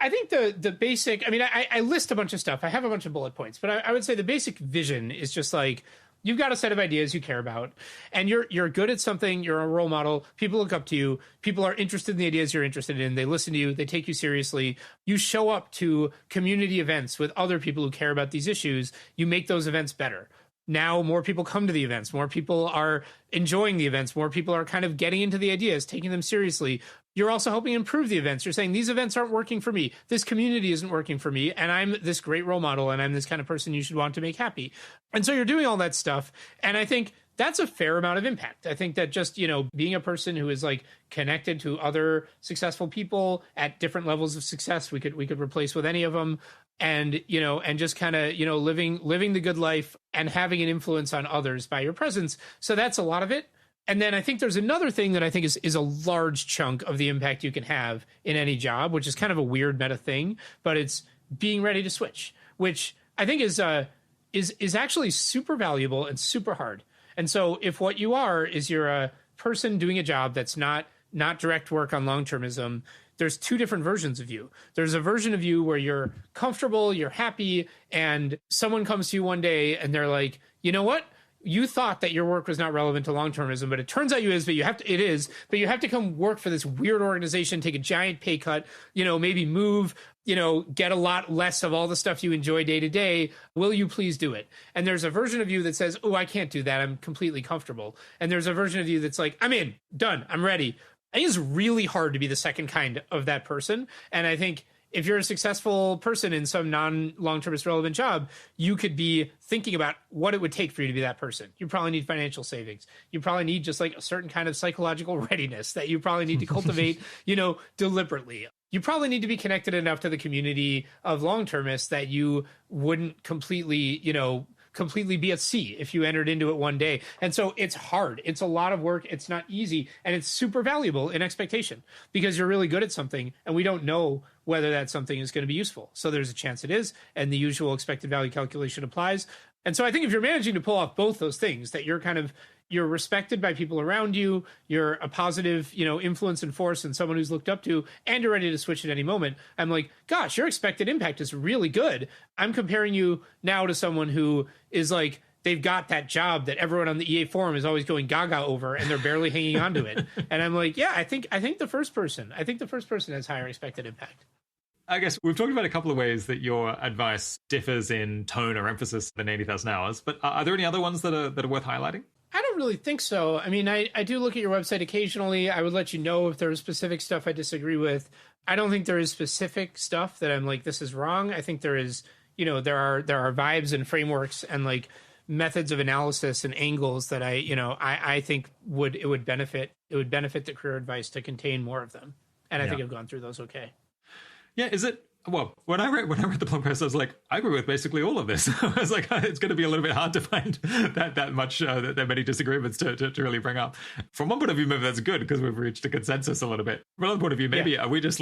I think the basic, I mean, I list a bunch of stuff. I have a bunch of bullet points, but I would say the basic vision is just like, you've got a set of ideas you care about, and you're good at something. You're a role model. People look up to you. People are interested in the ideas you're interested in. They listen to you. They take you seriously. You show up to community events with other people who care about these issues. You make those events better. Now more people come to the events. More people are enjoying the events. More people are kind of getting into the ideas, taking them seriously. You're also helping improve the events. You're saying these events aren't working for me. This community isn't working for me. And I'm this great role model. And I'm this kind of person you should want to make happy. And so you're doing all that stuff. And I think that's a fair amount of impact. I think that just, being a person who is like connected to other successful people at different levels of success, we could replace with any of them. And, and just kind of, living the good life and having an influence on others by your presence. So that's a lot of it. And then I think there's another thing that I think is a large chunk of the impact you can have in any job, which is kind of a weird meta thing, but it's being ready to switch, which I think is actually super valuable and super hard. And so if what you are is you're a person doing a job that's not direct work on long-termism, there's two different versions of you. There's a version of you where you're comfortable, you're happy, and someone comes to you one day and they're like, you know what? you thought that your work was not relevant to long-termism, but it turns out it is, but you have to come work for this weird organization, take a giant pay cut, maybe move, get a lot less of all the stuff you enjoy day to day. Will you please do it? And there's a version of you that says, oh, I can't do that. I'm completely comfortable. And there's a version of you that's like, I'm in, done, I'm ready. I think it's really hard to be the second kind of that person. And I think if you're a successful person in some non-long-termist relevant job, you could be thinking about what it would take for you to be that person. You probably need financial savings. You probably need just like a certain kind of psychological readiness that you probably need to cultivate, deliberately. You probably need to be connected enough to the community of long-termists that you wouldn't completely be at sea if you entered into it one day. And so it's hard. It's a lot of work. It's not easy. And it's super valuable in expectation because you're really good at something and we don't know whether that something is going to be useful. So there's a chance it is. And the usual expected value calculation applies. And so I think if you're managing to pull off both those things, that you're respected by people around you, you're a positive, influence and force and someone who's looked up to, and you're ready to switch at any moment, I'm like, gosh, your expected impact is really good. I'm comparing you now to someone who is like, they've got that job that everyone on the EA forum is always going gaga over and they're barely hanging on to it. And I'm like, yeah, I think the first person has higher expected impact. I guess we've talked about a couple of ways that your advice differs in tone or emphasis than 80,000 hours, but are there any other ones that are worth highlighting? I don't really think so. I mean, I do look at your website occasionally. I would let you know if there's specific stuff I disagree with. I don't think there is specific stuff that I'm like, this is wrong. I think there is, there are vibes and frameworks and like methods of analysis and angles that I think it would benefit the career advice to contain more of them. And I think I've gone through those okay. Yeah, is it? Well, when I read the blog post, I was like, I agree with basically all of this. I was like, it's going to be a little bit hard to find that many disagreements to really bring up. From one point of view, maybe that's good because we've reached a consensus a little bit. From another point of view, maybe are we just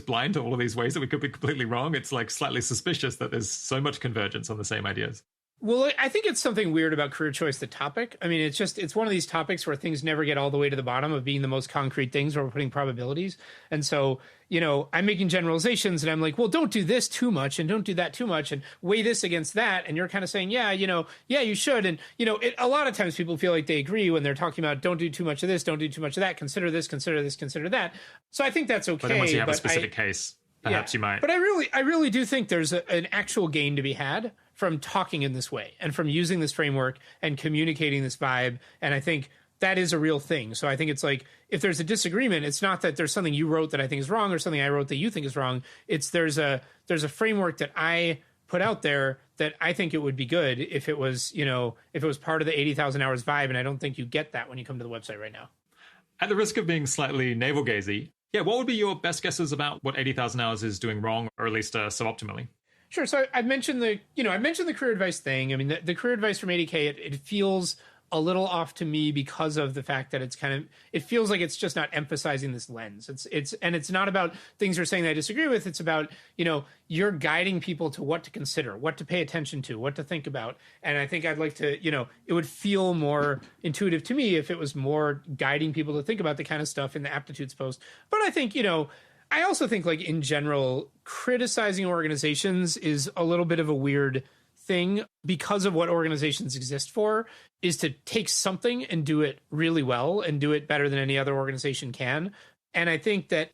blind to all of these ways that we could be completely wrong? It's like slightly suspicious that there's so much convergence on the same ideas. Well, I think it's something weird about career choice, the topic. I mean, it's one of these topics where things never get all the way to the bottom of being the most concrete things where we're putting probabilities. And so, I'm making generalizations and I'm like, well, don't do this too much and don't do that too much and weigh this against that. And you're kind of saying, yeah, you should. And, a lot of times people feel like they agree when they're talking about don't do too much of this, don't do too much of that, consider this, consider this, consider that. So I think that's okay. But then once you have a specific case, perhaps you might. But I really do think there's an actual gain to be had from talking in this way and from using this framework and communicating this vibe. And I think that is a real thing. So I think it's like, if there's a disagreement, it's not that there's something you wrote that I think is wrong or something I wrote that you think is wrong. It's there's a framework that I put out there that I think it would be good if it was, if it was part of the 80,000 hours vibe. And I don't think you get that when you come to the website right now. At the risk of being slightly navel-gazy, what would be your best guesses about what 80,000 hours is doing wrong, or at least suboptimally? Sure. So I've mentioned the career advice thing. I mean, the career advice from 80K, it feels a little off to me because of the fact that it feels like it's just not emphasizing this lens. It's not about things you're saying that I disagree with. It's about, you're guiding people to what to consider, what to pay attention to, what to think about. And I think I'd like to, it would feel more intuitive to me if it was more guiding people to think about the kind of stuff in the aptitudes post. But I think, I also think like in general, criticizing organizations is a little bit of a weird thing because of what organizations exist for, is to take something and do it really well and do it better than any other organization can. And I think that,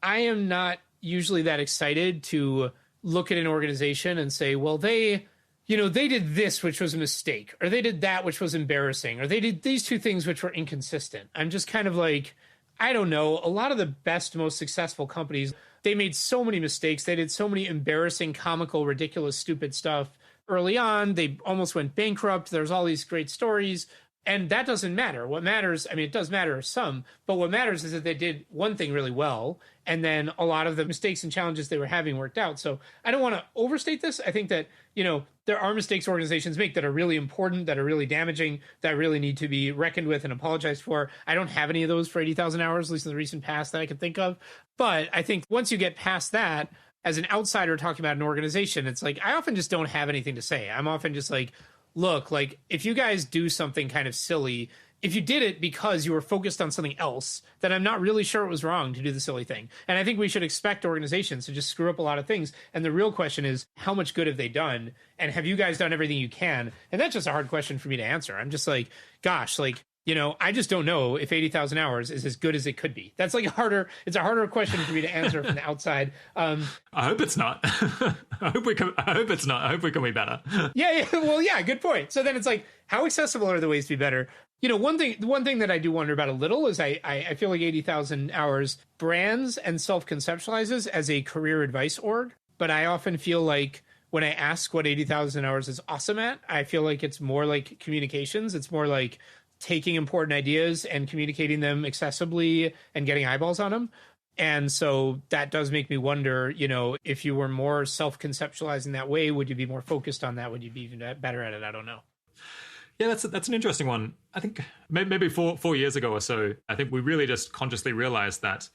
I am not usually that excited to look at an organization and say, well, they did this, which was a mistake, or they did that, which was embarrassing, or they did these two things, which were inconsistent. I'm just kind of like, I don't know, a lot of the best, most successful companies, they made so many mistakes. They did so many embarrassing, comical, ridiculous, stupid stuff early on. They almost went bankrupt. There's all these great stories. And that doesn't matter. What matters, I mean, it does matter some, but what matters is that they did one thing really well, and then a lot of the mistakes and challenges they were having worked out. So I don't want to overstate this. I think that, there are mistakes organizations make that are really important, that are really damaging, that really need to be reckoned with and apologized for. I don't have any of those for 80,000 hours, at least in the recent past that I can think of. But I think once you get past that, as an outsider talking about an organization, it's like, I often just don't have anything to say. I'm often just like, look, like if you guys do something kind of silly, if you did it because you were focused on something else, then I'm not really sure it was wrong to do the silly thing. And I think we should expect organizations to just screw up a lot of things. And the real question is, how much good have they done? And have you guys done everything you can? And that's just a hard question for me to answer. I'm just like, gosh, like, I just don't know if 80,000 hours is as good as it could be. That's like it's a harder question for me to answer from the outside. I hope it's not. I hope it's not. I hope we can be better. Yeah. Well, yeah, good point. So then it's like, how accessible are the ways to be better? One thing that I do wonder about a little is I feel like 80,000 hours brands and self-conceptualizes as a career advice org. But I often feel like when I ask what 80,000 hours is awesome at, I feel like it's more like communications. It's more like taking important ideas and communicating them accessibly and getting eyeballs on them. And so that does make me wonder, if you were more self-conceptualizing that way, would you be more focused on that? Would you be even better at it? I don't know. Yeah, that's an interesting one. I think maybe 4 years ago or so, I think we really just consciously realized that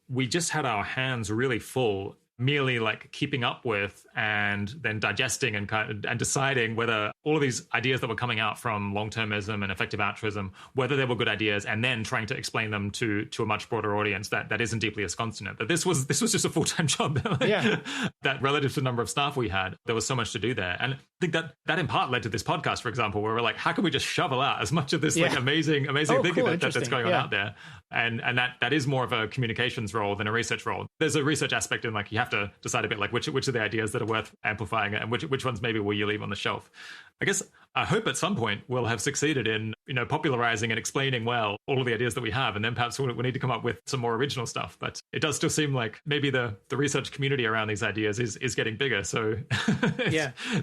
we just had our hands really full merely like keeping up with and then digesting and deciding whether all of these ideas that were coming out from long-termism and effective altruism, whether they were good ideas, and then trying to explain them to a much broader audience that isn't deeply as consonant. That this was just a full-time job. Yeah. That relative to the number of staff we had, there was so much to do there. And I think that in part led to this podcast, for example, where we're like, how can we just shovel out as much of this like amazing thinking cool, that's going on out there? And that is more of a communications role than a research role. There's a research aspect in like you have to decide a bit like which are the ideas that are worth amplifying and which ones maybe will you leave on the shelf. I guess I hope at some point we'll have succeeded in popularizing and explaining well all of the ideas that we have, and then perhaps we need to come up with some more original stuff. But it does still seem like maybe the research community around these ideas is getting bigger. So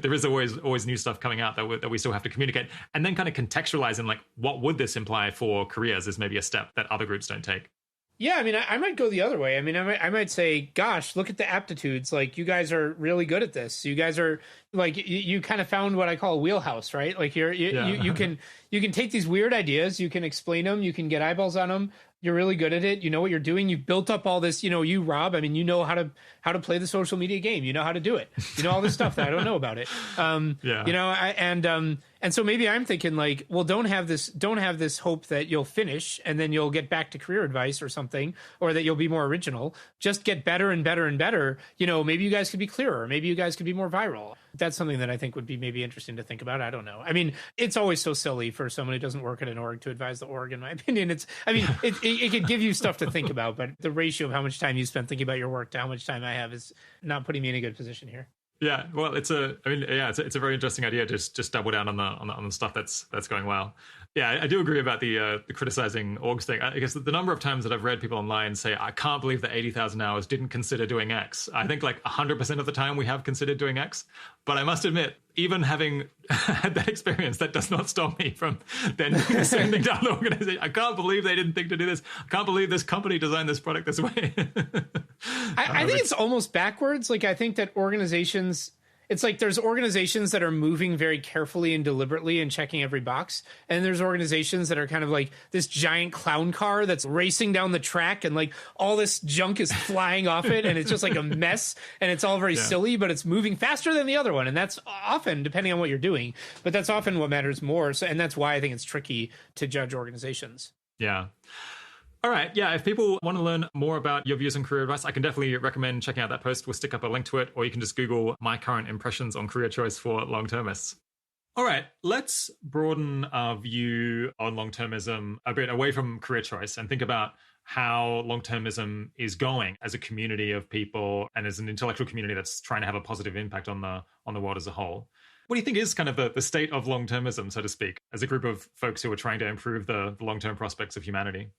there is always new stuff coming out that we still have to communicate, and then kind of contextualize in like what would this imply for careers is maybe a step that other groups don't take. Yeah, I mean, I might go the other way. I mean, I might say, gosh, look at the aptitudes. Like, you guys are really good at this. You guys are like, you kind of found what I call a wheelhouse, right? Like, you can take these weird ideas, you can explain them, you can get eyeballs on them. You're really good at it. You know what you're doing. You've built up all this. You, Rob. I mean, you know how to play the social media game. You know how to do it. You know all this stuff that I don't know about it. And so maybe I'm thinking like, well, don't have this hope that you'll finish and then you'll get back to career advice or something, or that you'll be more original. Just get better and better and better. Maybe you guys could be clearer. Maybe you guys could be more viral. That's something that I think would be maybe interesting to think about. I don't know. I mean, it's always so silly for someone who doesn't work at an org to advise the org, in my opinion. It could give you stuff to think about, but the ratio of how much time you spend thinking about your work to how much time I have is not putting me in a good position here. Yeah, well, it's a very interesting idea. Just double down on the stuff that's going well. Yeah, I do agree about the criticizing orgs thing. I guess the number of times that I've read people online say, I can't believe that 80,000 hours didn't consider doing X. I think like 100% of the time we have considered doing X. But I must admit, even having had that experience, that does not stop me from then doing the same thing down the organization. I can't believe they didn't think to do this. I can't believe this company designed this product this way. I think it's almost backwards. Like, I think that organizations... It's like there's organizations that are moving very carefully and deliberately and checking every box. And there's organizations that are kind of like this giant clown car that's racing down the track and like all this junk is flying off it. And it's just like a mess and it's all very silly, but it's moving faster than the other one. And that's often, depending on what you're doing, but that's often what matters more. So, and that's why I think it's tricky to judge organizations. Yeah. All right. Yeah. If people want to learn more about your views on career advice, I can definitely recommend checking out that post. We'll stick up a link to it, or you can just Google my current impressions on career choice for long-termists. All right. Let's broaden our view on long-termism a bit away from career choice and think about how long-termism is going as a community of people and as an intellectual community that's trying to have a positive impact on the world as a whole. What do you think is kind of the state of long-termism, so to speak, as a group of folks who are trying to improve the long-term prospects of humanity?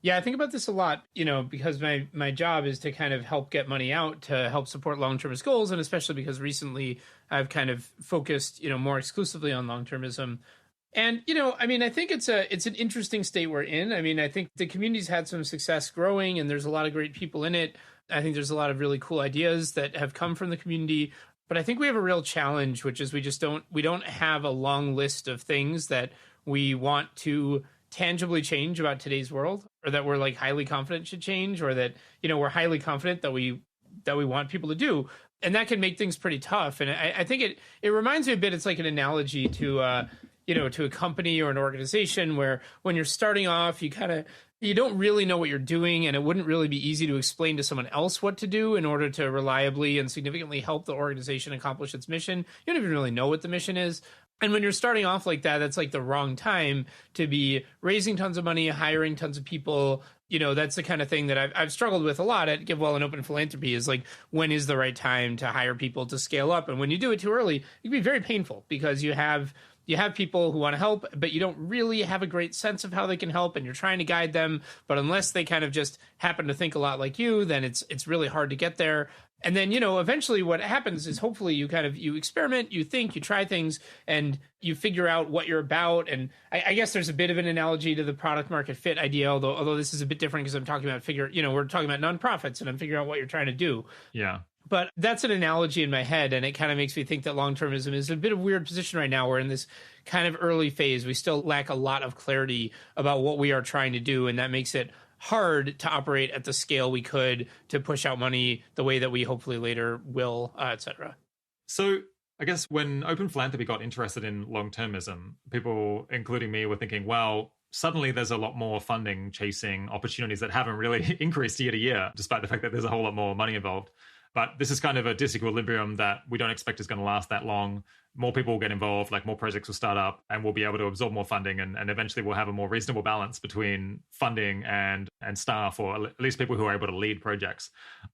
Yeah, I think about this a lot, because my job is to kind of help get money out to help support long-termist goals. And especially because recently I've kind of focused, more exclusively on long-termism. And, I think it's an interesting state we're in. I mean, I think the community's had some success growing and there's a lot of great people in it. I think there's a lot of really cool ideas that have come from the community. But I think we have a real challenge, which is we don't have a long list of things that we want to tangibly change about today's world, or that we're like highly confident should change, or that we're highly confident that we want people to do, and that can make things pretty tough. And I think it reminds me a bit. It's like an analogy to to a company or an organization where when you're starting off, you don't really know what you're doing, and it wouldn't really be easy to explain to someone else what to do in order to reliably and significantly help the organization accomplish its mission. You don't even really know what the mission is. And when you're starting off like that, that's like the wrong time to be raising tons of money, hiring tons of people. That's the kind of thing that I've struggled with a lot at GiveWell and Open Philanthropy is like, when is the right time to hire people to scale up? And when you do it too early, it can be very painful because you have people who want to help, but you don't really have a great sense of how they can help, and you're trying to guide them. But unless they kind of just happen to think a lot like you, then it's really hard to get there. And then, eventually what happens is hopefully you experiment, you think, you try things, and you figure out what you're about. And I guess there's a bit of an analogy to the product market fit idea, although this is a bit different because I'm talking about we're talking about nonprofits, and I'm figuring out what you're trying to do. Yeah. But that's an analogy in my head, and it kind of makes me think that long-termism is a bit of a weird position right now. We're in this kind of early phase. We still lack a lot of clarity about what we are trying to do, and that makes it hard to operate at the scale we could to push out money the way that we hopefully later will, et cetera. So I guess when Open Philanthropy got interested in long-termism, people, including me, were thinking, well, suddenly there's a lot more funding chasing opportunities that haven't really increased year to year, despite the fact that there's a whole lot more money involved. But this is kind of a disequilibrium that we don't expect is going to last that long. More people will get involved, like more projects will start up, and we'll be able to absorb more funding, and eventually we'll have a more reasonable balance between funding and staff, or at least people who are able to lead projects.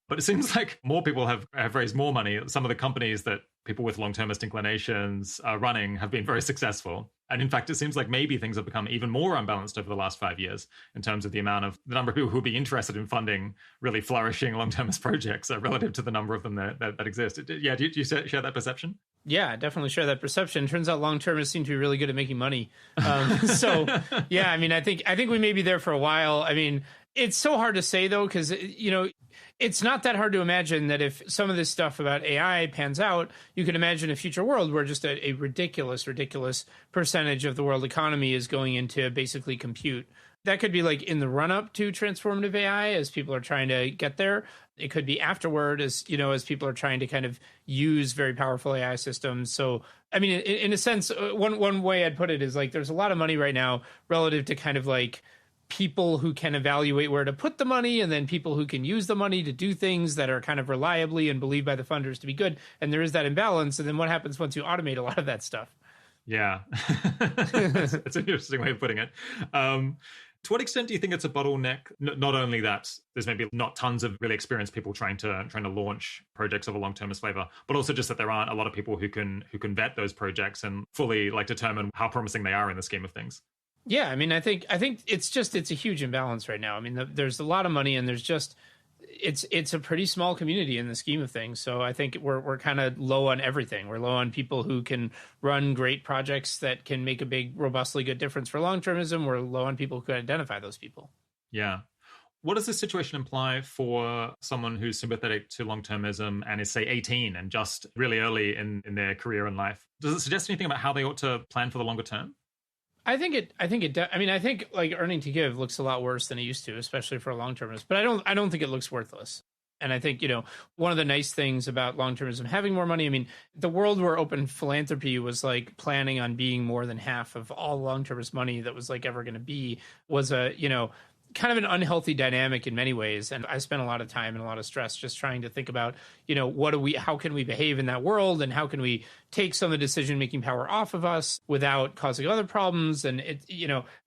But it seems like more people have raised more money. Some of the companies that people with long-termist inclinations are running have been very successful. And in fact, it seems like maybe things have become even more unbalanced over the last 5 years in terms of the number of people who would be interested in funding really flourishing long-termist projects relative to the number of them that exist. Yeah, do you share that perception? Yeah, I definitely share that perception. Turns out long-termists seem to be really good at making money. So, yeah, I mean, I think we may be there for a while. I mean, it's so hard to say, though, because, it's not that hard to imagine that if some of this stuff about AI pans out, you can imagine a future world where just a ridiculous percentage of the world economy is going into basically compute. That could be like in the run-up to transformative AI as people are trying to get there. It could be afterward as people are trying to kind of use very powerful AI systems. So, I mean, in a sense, one way I'd put it is like there's a lot of money right now relative to kind of like people who can evaluate where to put the money, and then people who can use the money to do things that are kind of reliably and believed by the funders to be good. And there is that imbalance. And then what happens once you automate a lot of that stuff? Yeah, it's an interesting way of putting it. To what extent do you think it's a bottleneck? Not only that there's maybe not tons of really experienced people trying to launch projects of a long-termist flavor, but also just that there aren't a lot of people who can vet those projects and fully like determine how promising they are in the scheme of things. Yeah, I mean, I think it's a huge imbalance right now. I mean, there's a lot of money, and there's just it's a pretty small community in the scheme of things. So I think we're kind of low on everything. We're low on people who can run great projects that can make a big, robustly good difference for long-termism. We're low on people who can identify those people. Yeah. What does this situation imply for someone who's sympathetic to long-termism and is, say, 18 and just really early in their career and life? Does it suggest anything about how they ought to plan for the longer term? I think like earning to give looks a lot worse than it used to, especially for a long-termist. But I don't think it looks worthless. And I think, one of the nice things about long-termism having more money, I mean, the world where Open Philanthropy was like planning on being more than half of all long-termist money that was like ever going to be was kind of an unhealthy dynamic in many ways. And I spent a lot of time and a lot of stress just trying to think about, how can we behave in that world, and how can we take some of the decision-making power off of us without causing other problems. And it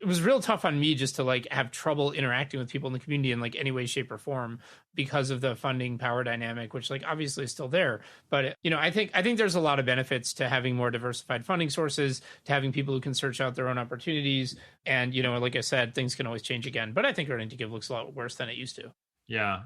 was real tough on me just to like have trouble interacting with people in the community in like any way, shape, or form because of the funding power dynamic, which like obviously is still there. But, I think there's a lot of benefits to having more diversified funding sources, to having people who can search out their own opportunities. And, like I said, things can always change again. But I think earning to give looks a lot worse than it used to. Yeah.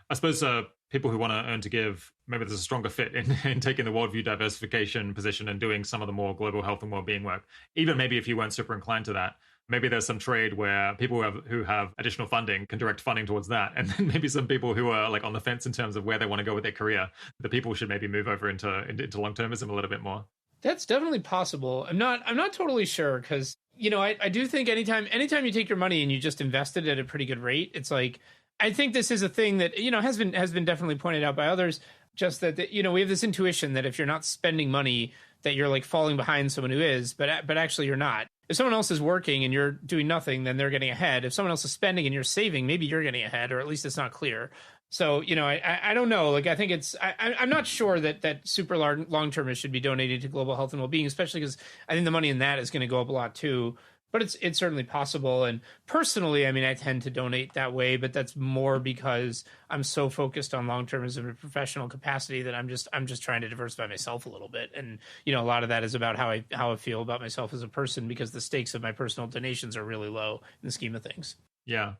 I suppose people who want to earn to give, maybe there's a stronger fit in taking the worldview diversification position and doing some of the more global health and well-being work. Even maybe if you weren't super inclined to that, maybe there's some trade where people who have additional funding can direct funding towards that. And then maybe some people who are like on the fence in terms of where they want to go with their career, the people should maybe move over into long-termism a little bit more. That's definitely possible. I'm not totally sure because, I do think anytime you take your money and you just invest it at a pretty good rate, it's like, I think this is a thing that, has been definitely pointed out by others, just that, we have this intuition that if you're not spending money, that you're like falling behind someone who is, but actually you're not. If someone else is working and you're doing nothing, then they're getting ahead. If someone else is spending and you're saving, maybe you're getting ahead, or at least it's not clear. So, I don't know. Like, I think I'm not sure that super long-termists should be donated to global health and well-being, especially because I think the money in that is going to go up a lot too. But it's certainly possible. And personally, I mean, I tend to donate that way, but that's more because I'm so focused on long-termism and professional capacity that I'm just trying to diversify myself a little bit. And, a lot of that is about how I feel about myself as a person, because the stakes of my personal donations are really low in the scheme of things. Yeah.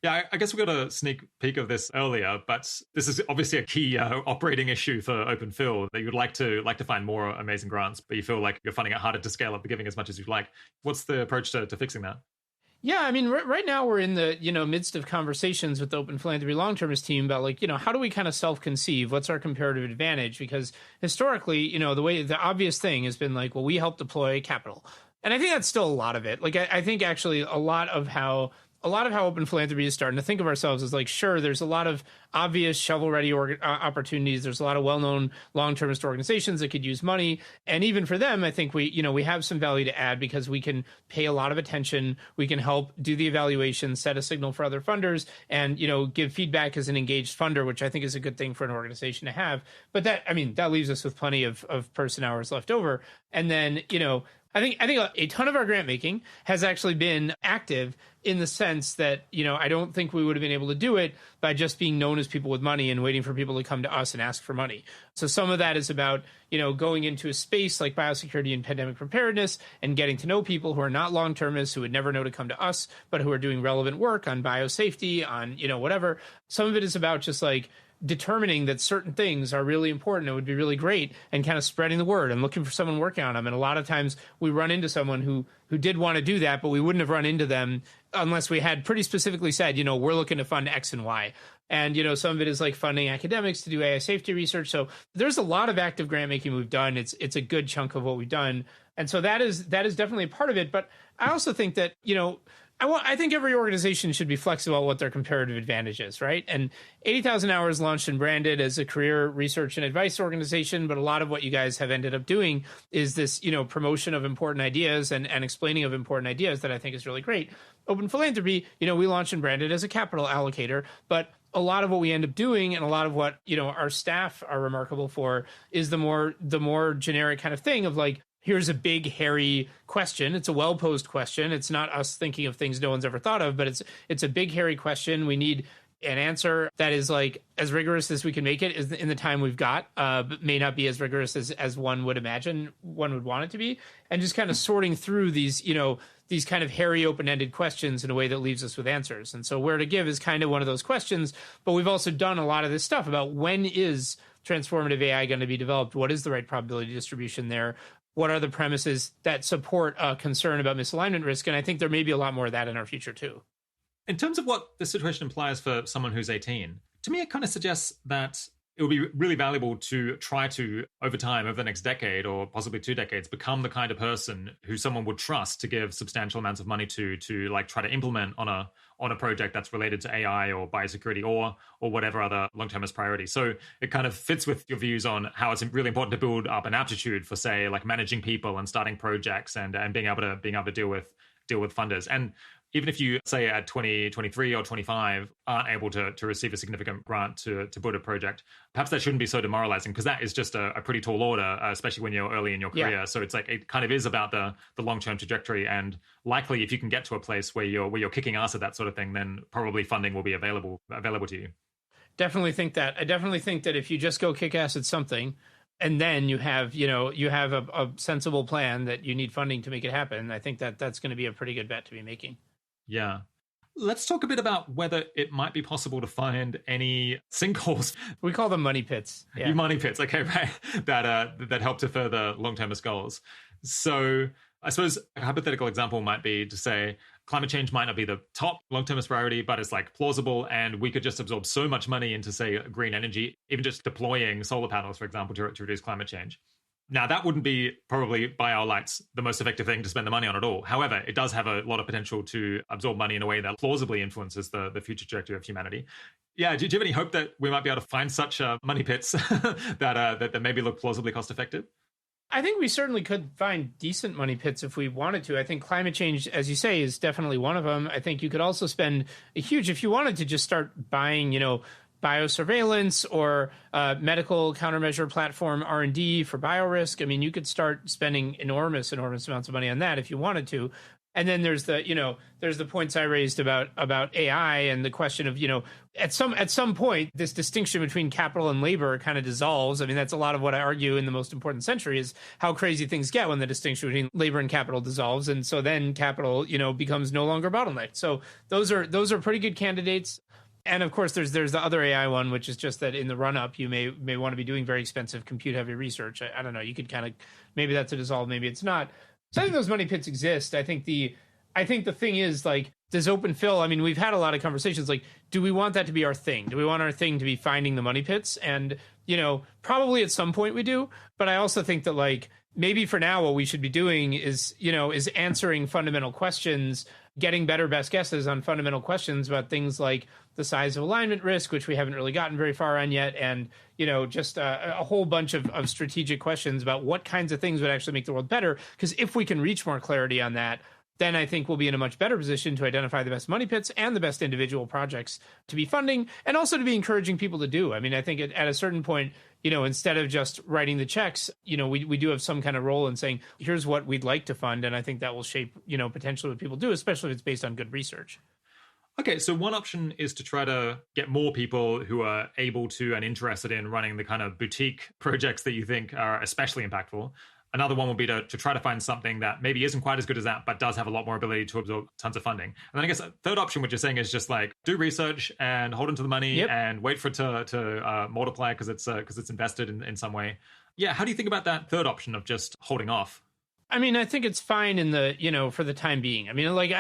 Yeah, I guess we got a sneak peek of this earlier, but this is obviously a key operating issue for Open Phil, that you'd like to find more amazing grants, but you feel like you're finding it harder to scale up the giving as much as you'd like. What's the approach to fixing that? Yeah, I mean, right now we're in the midst of conversations with the Open Philanthropy long-termist team about, like, how do we kind of self-conceive? What's our comparative advantage? Because historically, the obvious thing has been like, well, we help deploy capital, and I think that's still a lot of it. Like, I think actually a lot of how Open Philanthropy is starting to think of ourselves as like, sure, there's a lot of obvious shovel-ready opportunities. There's a lot of well-known long-termist organizations that could use money. And even for them, I think we have some value to add, because we can pay a lot of attention. We can help do the evaluation, set a signal for other funders, and, give feedback as an engaged funder, which I think is a good thing for an organization to have. But that leaves us with plenty of person hours left over. And then, I think a ton of our grant making has actually been active, in the sense that, I don't think we would have been able to do it by just being known as people with money and waiting for people to come to us and ask for money. So some of that is about, going into a space like biosecurity and pandemic preparedness and getting to know people who are not long-termists, who would never know to come to us, but who are doing relevant work on biosafety, on, whatever. Some of it is about just like determining that certain things are really important and would be really great, and kind of spreading the word and looking for someone working on them. And a lot of times we run into someone who did want to do that, but we wouldn't have run into them unless we had pretty specifically said, we're looking to fund X and Y. And, some of it is like funding academics to do AI safety research. So there's a lot of active grant making we've done. It's a good chunk of what we've done. And so that is definitely a part of it. But I also think that, I think every organization should be flexible about what their comparative advantage is, right? And 80,000 Hours launched and branded as a career research and advice organization, but a lot of what you guys have ended up doing is this, promotion of important ideas and explaining of important ideas that I think is really great. Open Philanthropy, we launched and branded as a capital allocator, but a lot of what we end up doing, and a lot of what, our staff are remarkable for, is the more generic kind of thing of like, here's a big, hairy question. It's a well-posed question. It's not us thinking of things no one's ever thought of, but it's a big, hairy question. We need an answer that is like as rigorous as we can make it is in the time we've got, but may not be as rigorous as one would imagine one would want it to be. And just kind of sorting through these, these kind of hairy, open-ended questions in a way that leaves us with answers. And so Where to Give is kind of one of those questions, but we've also done a lot of this stuff about when is transformative AI going to be developed? What is the right probability distribution there? What are the premises that support a concern about misalignment risk? And I think there may be a lot more of that in our future too. In terms of what the situation implies for someone who's 18, to me, it kind of suggests that it would be really valuable to try to, over time, over the next decade or possibly 2 decades, become the kind of person who someone would trust to give substantial amounts of money to like try to implement on a project that's related to AI or biosecurity or whatever other long-termist priority. So it kind of fits with your views on how it's really important to build up an aptitude for, say, like managing people and starting projects and being able to deal with funders. And even if you, say, at 20, 23 or 25 aren't able to receive a significant grant to build a project, perhaps that shouldn't be so demoralizing, because that is just a pretty tall order, especially when you're early in your career. Yeah. So it's like it kind of is about the long-term trajectory, and likely if you can get to a place where you're kicking ass at that sort of thing, then probably funding will be available to you. Definitely think that. I definitely think that if you just go kick ass at something, and then you have a sensible plan that you need funding to make it happen, I think that's going to be a pretty good bet to be making. Yeah. Let's talk a bit about whether it might be possible to find any sinkholes. We call them money pits. Yeah. Money pits, okay, right. That help to further long-termist goals. So I suppose a hypothetical example might be to say climate change might not be the top long-termist priority, but it's like plausible, and we could just absorb so much money into, say, green energy, even just deploying solar panels, for example, to reduce climate change. Now, that wouldn't be probably by our lights the most effective thing to spend the money on at all. However, it does have a lot of potential to absorb money in a way that plausibly influences the future trajectory of humanity. Yeah, do you have any hope that we might be able to find such money pits that maybe look plausibly cost effective? I think we certainly could find decent money pits if we wanted to. I think climate change, as you say, is definitely one of them. I think you could also spend a huge, if you wanted to just start buying, biosurveillance or medical countermeasure platform R&D for biorisk. I mean, you could start spending enormous amounts of money on that if you wanted to. And then there's the points I raised about AI and the question of, at some point, this distinction between capital and labor kind of dissolves. I mean, that's a lot of what I argue in The Most Important Century is how crazy things get when the distinction between labor and capital dissolves. And so then capital, becomes no longer bottlenecked. So those are pretty good candidates. And of course, there's the other AI one, which is just that in the run up, you may want to be doing very expensive compute heavy research. I don't know. You could kind of, maybe that's a dissolve, maybe it's not. So I think those money pits exist. I think the thing is, like, does open fill? I mean, we've had a lot of conversations. Like, do we want that to be our thing? Do we want our thing to be finding the money pits? And probably at some point we do. But I also think that, like, maybe for now, what we should be doing is answering fundamental questions, getting better best guesses on fundamental questions about things like the size of alignment risk, which we haven't really gotten very far on yet, and just a whole bunch of strategic questions about what kinds of things would actually make the world better. Because if we can reach more clarity on that, then I think we'll be in a much better position to identify the best money pits and the best individual projects to be funding, and also to be encouraging people to do. I mean, I think at a certain point, instead of just writing the checks, we do have some kind of role in saying, here's what we'd like to fund. And I think that will shape, potentially what people do, especially if it's based on good research. Okay, so one option is to try to get more people who are able to and interested in running the kind of boutique projects that you think are especially impactful. Another one would be to try to find something that maybe isn't quite as good as that, but does have a lot more ability to absorb tons of funding. And then I guess a third option, what you're saying, is just like do research and hold onto the money and wait for it to multiply because it's invested in some way. Yeah, how do you think about that third option of just holding off? I mean, I think it's fine in the, for the time being. I mean, like,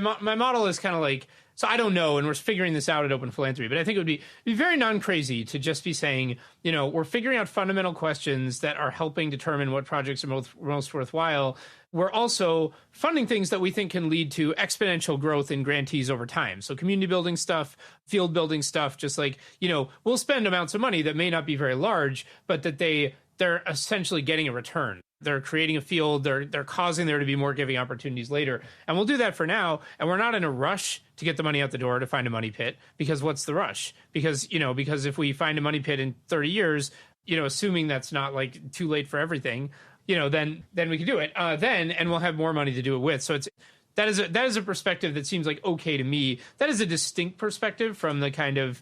my model is kind of like, so I don't know, and we're figuring this out at Open Philanthropy, but I think it would be very non-crazy to just be saying, we're figuring out fundamental questions that are helping determine what projects are most worthwhile. We're also funding things that we think can lead to exponential growth in grantees over time. So community building stuff, field building stuff, just like, we'll spend amounts of money that may not be very large, but that they're essentially getting a return. They're creating a field. They're causing there to be more giving opportunities later. And we'll do that for now. And we're not in a rush to get the money out the door to find a money pit, because what's the rush? Because if we find a money pit in 30 years, assuming that's not like too late for everything, then we can do it and we'll have more money to do it with. So that is a perspective that seems like okay to me. That is a distinct perspective from the kind of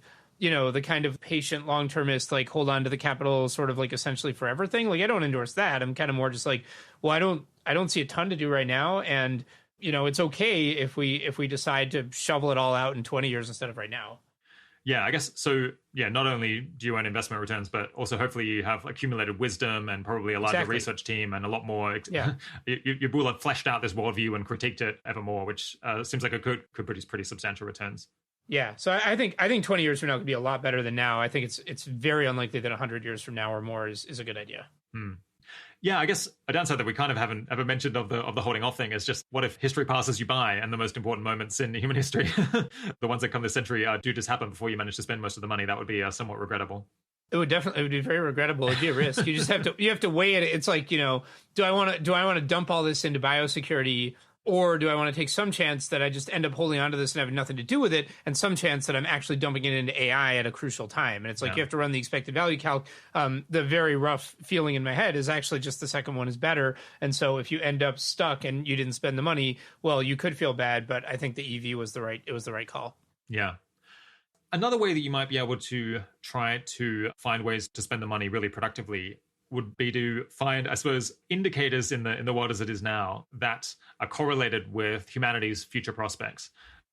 patient long-termist, like hold on to the capital sort of like essentially forever thing. Like, I don't endorse that. I'm kind of more just like, well, I don't see a ton to do right now. And, it's okay if we decide to shovel it all out in 20 years instead of right now. Yeah, I guess so. Yeah, not only do you earn investment returns, but also hopefully you have accumulated wisdom and probably a larger research team and a lot more. Yeah. You will have fleshed out this worldview and critiqued it ever more, which seems like it could produce pretty substantial returns. Yeah, so I think 20 years from now could be a lot better than now. I think it's very unlikely that 100 years from now or more is a good idea. Yeah, I guess a downside that we kind of haven't ever mentioned of the holding off thing is just, what if history passes you by and the most important moments in human history, the ones that come this century, do just happen before you manage to spend most of the money? That would be somewhat regrettable. It would be very regrettable. It'd be a risk. You just have to weigh it. It's like, do I want to dump all this into biosecurity, or do I want to take some chance that I just end up holding onto this and have nothing to do with it, and some chance that I'm actually dumping it into AI at a crucial time? And it's like, you have to run the expected value calc. The very rough feeling in my head is actually just the second one is better. And so if you end up stuck and you didn't spend the money, well, you could feel bad, but I think the EV was the right call. Yeah. Another way that you might be able to try to find ways to spend the money really productively would be to find, I suppose, indicators in the world as it is now that are correlated with humanity's future prospects.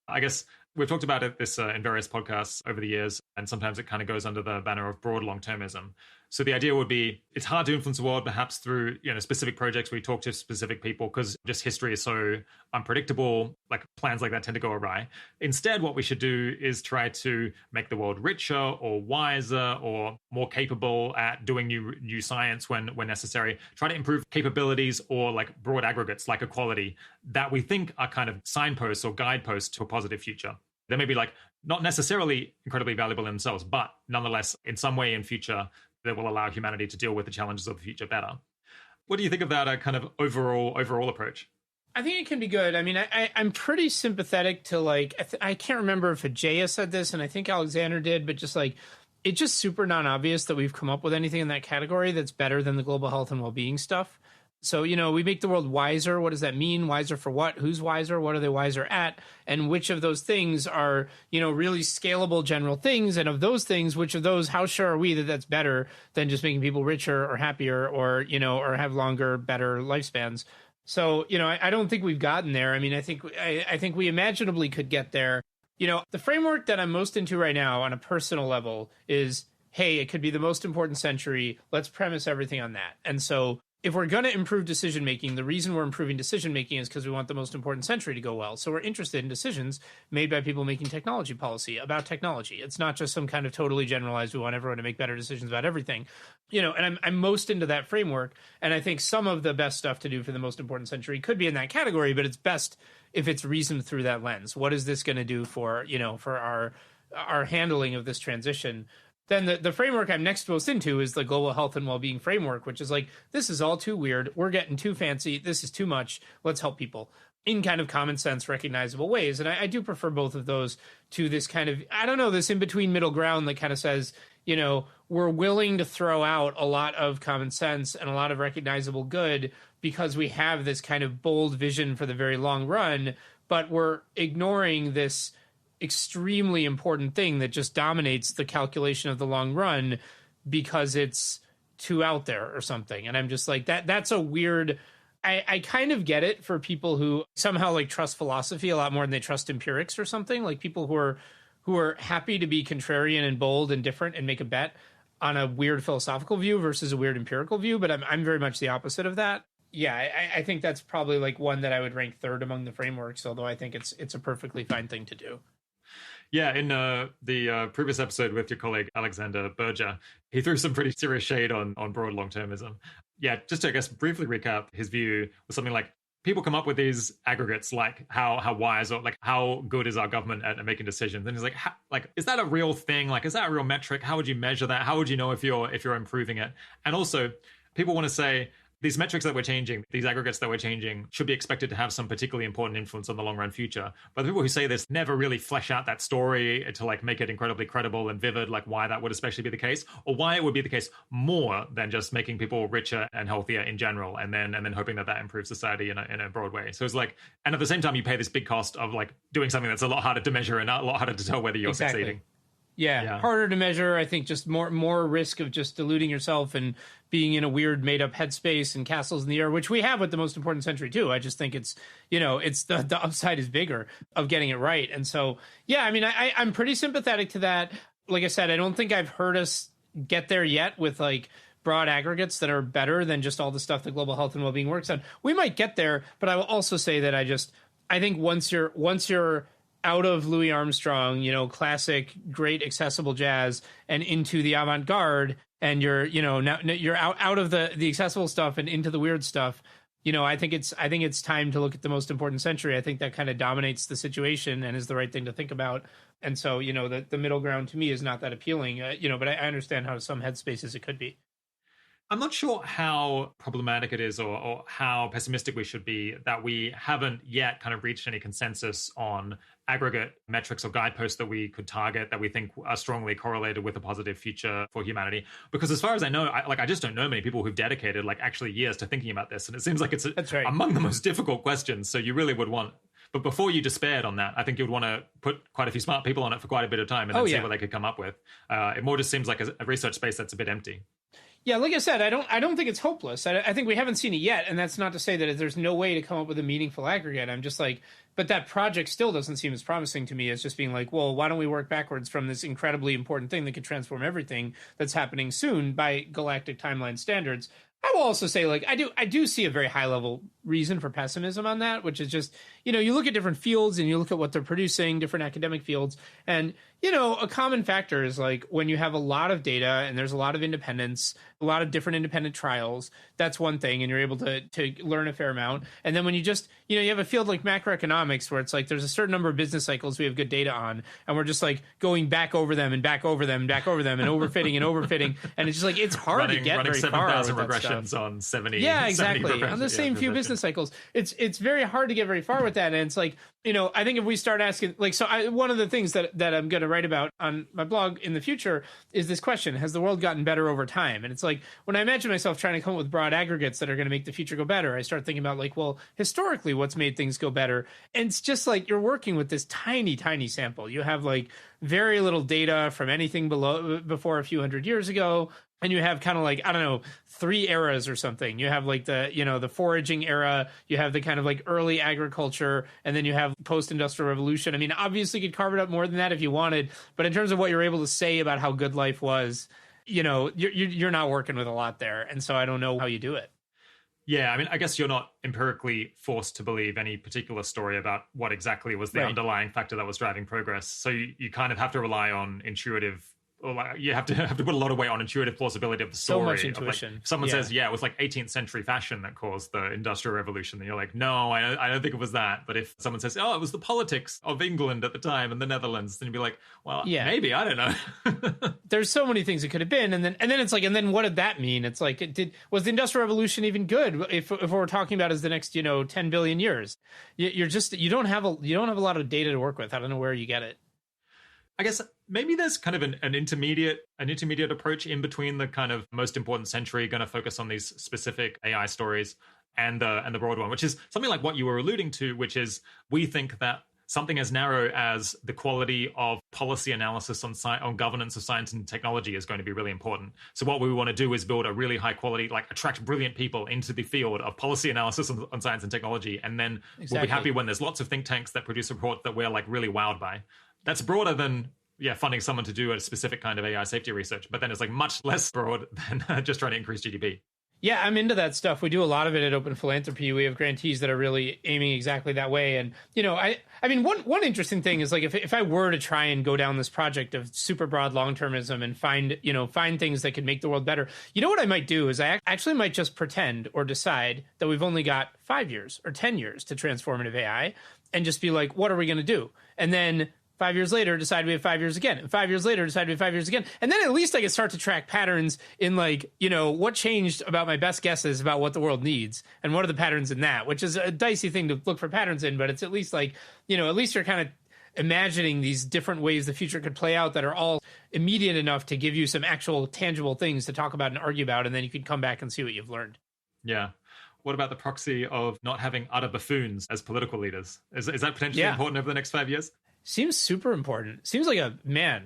I guess We've talked about this in various podcasts over the years, and sometimes it kind of goes under the banner of broad long-termism. So the idea would be it's hard to influence the world perhaps through specific projects where you talk to specific people because just history is so unpredictable, like plans like that tend to go awry. Instead, what we should do is try to make the world richer or wiser or more capable at doing new science when necessary. Try to improve capabilities or like broad aggregates like equality that we think are kind of signposts or guideposts to a positive future. They may be like not necessarily incredibly valuable in themselves, but nonetheless, in some way in future, that will allow humanity to deal with the challenges of the future better. What do you think of that kind of overall approach? I think it can be good. I mean, I'm pretty sympathetic to like, I can't remember if Ajaya said this, and I think Alexander did, but just like, it's just super non-obvious that we've come up with anything in that category that's better than the global health and well-being stuff. So, we make the world wiser. What does that mean? Wiser for what? Who's wiser? What are they wiser at? And which of those things are, really scalable general things? And of those things, which of those, how sure are we that that's better than just making people richer or happier or, or have longer, better lifespans? So, I don't think we've gotten there. I mean, I think we imaginably could get there. The framework that I'm most into right now on a personal level is, hey, it could be the most important century. Let's premise everything on that. And so if we're going to improve decision-making, the reason we're improving decision-making is because we want the most important century to go well. So we're interested in decisions made by people making technology policy about technology. It's not just some kind of totally generalized, we want everyone to make better decisions about everything. And I'm most into that framework. And I think some of the best stuff to do for the most important century could be in that category, but it's best if it's reasoned through that lens. What is this going to do for our handling of this transition? Then the framework I'm next most into is the global health and well-being framework, which is like, this is all too weird. We're getting too fancy. This is too much. Let's help people in kind of common sense, recognizable ways. And I do prefer both of those to this kind of, this in-between middle ground that kind of says, we're willing to throw out a lot of common sense and a lot of recognizable good because we have this kind of bold vision for the very long run, but we're ignoring this extremely important thing that just dominates the calculation of the long run because it's too out there or something. And I'm just like, that's a weird, I kind of get it for people who somehow like trust philosophy a lot more than they trust empirics or something, like people who are happy to be contrarian and bold and different and make a bet on a weird philosophical view versus a weird empirical view. But I'm very much the opposite of that. Yeah, I think that's probably like one that I would rank third among the frameworks, although I think it's a perfectly fine thing to do. Yeah, in the previous episode with your colleague Alexander Berger, he threw some pretty serious shade on broad long-termism. Yeah, just to, I guess, briefly recap, his view was something like, people come up with these aggregates like how wise or like how good is our government at making decisions, and he's like, is that a real thing? Like, is that a real metric? How would you measure that? How would you know if you're improving it? And also, people want to say, these metrics that we're changing, these aggregates that we're changing, should be expected to have some particularly important influence on the long run future. But the people who say this never really flesh out that story to like make it incredibly credible and vivid, like why that would especially be the case, or why it would be the case more than just making people richer and healthier in general, and then hoping that improves society in a broad way. So it's like, and at the same time, you pay this big cost of like doing something that's a lot harder to measure and a lot harder to tell whether you're succeeding. Yeah, harder to measure. I think just more risk of just deluding yourself and being in a weird made up headspace and castles in the air, which we have with the most important century too. I just think it's, it's the upside is bigger of getting it right. And so, yeah, I mean, I'm pretty sympathetic to that. Like I said, I don't think I've heard us get there yet with like broad aggregates that are better than just all the stuff that global health and well-being works on. We might get there, but I will also say that I think once you're out of Louis Armstrong, classic, great, accessible jazz, and into the avant-garde, and you're, now you're out of the accessible stuff and into the weird stuff. I think it's time to look at the most important century. I think that kind of dominates the situation and is the right thing to think about. And so, the middle ground to me is not that appealing, but I understand how some headspaces it could be. I'm not sure how problematic it is or how pessimistic we should be that we haven't yet kind of reached any consensus on aggregate metrics or guideposts that we could target that we think are strongly correlated with a positive future for humanity. Because as far as I know, I just don't know many people who've dedicated like actually years to thinking about this. And it seems like it's among the most difficult questions. So you really would want, but before you despaired on that, I think you would want to put quite a few smart people on it for quite a bit of time and then see what they could come up with. It more just seems like a research space that's a bit empty. Yeah, like I said, I don't think it's hopeless. I think we haven't seen it yet, and that's not to say that there's no way to come up with a meaningful aggregate. I'm just like, But that project still doesn't seem as promising to me as just being like, well, why don't we work backwards from this incredibly important thing that could transform everything that's happening soon by galactic timeline standards? I will also say, like, I do see a very high level reason for pessimism on that, which is just, you look at different fields and you look at what they're producing, different academic fields. And, a common factor is like when you have a lot of data and there's a lot of independence, a lot of different independent trials, that's one thing. And you're able to learn a fair amount. And then when you just, you have a field like macroeconomics where it's like there's a certain number of business cycles we have good data on. And we're just like going back over them and back over them and back over them and overfitting and overfitting. And it's just like, it's hard to get very far with 7,000 regressions on 70. Yeah, exactly. 70 on the same few business cycles. It's very hard to get very far with that. And it's like, I think if we start asking, like, one of the things that I'm going to write about on my blog in the future is this question: has the world gotten better over time? And it's like, when I imagine myself trying to come up with broad aggregates that are going to make the future go better, I start thinking about like, well, historically, what's made things go better? And it's just like you're working with this tiny, tiny sample. You have like very little data from anything before a few hundred years ago. And you have kind of like, I don't know, 3 eras or something. You have like the foraging era, you have the kind of like early agriculture, and then you have post-industrial revolution. I mean, obviously you could carve it up more than that if you wanted, but in terms of what you're able to say about how good life was, you're not working with a lot there. And so I don't know how you do it. Yeah, I mean, I guess you're not empirically forced to believe any particular story about what exactly was the underlying factor that was driving progress. So you kind of have to rely on intuitive. You have to put a lot of weight on intuitive plausibility of the story. So much intuition. Like, if someone says, it was like 18th century fashion that caused the Industrial Revolution, then you're like, no, I don't think it was that. But if someone says, oh, it was the politics of England at the time and the Netherlands, then you'd be like, well, maybe, I don't know. There's so many things it could have been, and then it's like, and then what did that mean? It's like, was the Industrial Revolution even good? If what we're talking about is the next 10 billion years, you don't have a lot of data to work with. I don't know where you get it. I guess maybe there's kind of an intermediate approach in between the kind of most important century, going to focus on these specific AI stories, and the broad one, which is something like what you were alluding to, which is we think that something as narrow as the quality of policy analysis on governance of science and technology is going to be really important. So what we want to do is build a really high quality, like attract brilliant people into the field of policy analysis on science and technology, and then we'll be happy when there's lots of think tanks that produce reports that we're like really wowed by. That's broader than funding someone to do a specific kind of AI safety research, but then it's like much less broad than just trying to increase GDP. Yeah, I'm into that stuff. We do a lot of it at Open Philanthropy. We have grantees that are really aiming exactly that way. And, I mean, one interesting thing is like if I were to try and go down this project of super broad long-termism and find things that could make the world better, what I might do is I actually might just pretend or decide that we've only got 5 years or 10 years to transformative AI and just be like, what are we going to do? And then 5 years later, decide we have 5 years again. And 5 years later, decide we have 5 years again. And then at least I can start to track patterns in like, what changed about my best guesses about what the world needs. And what are the patterns in that, which is a dicey thing to look for patterns in. But it's at least like, at least you're kind of imagining these different ways the future could play out that are all immediate enough to give you some actual tangible things to talk about and argue about. And then you can come back and see what you've learned. Yeah. What about the proxy of not having utter buffoons as political leaders? Is that potentially important over the next 5 years? Seems super important. Seems like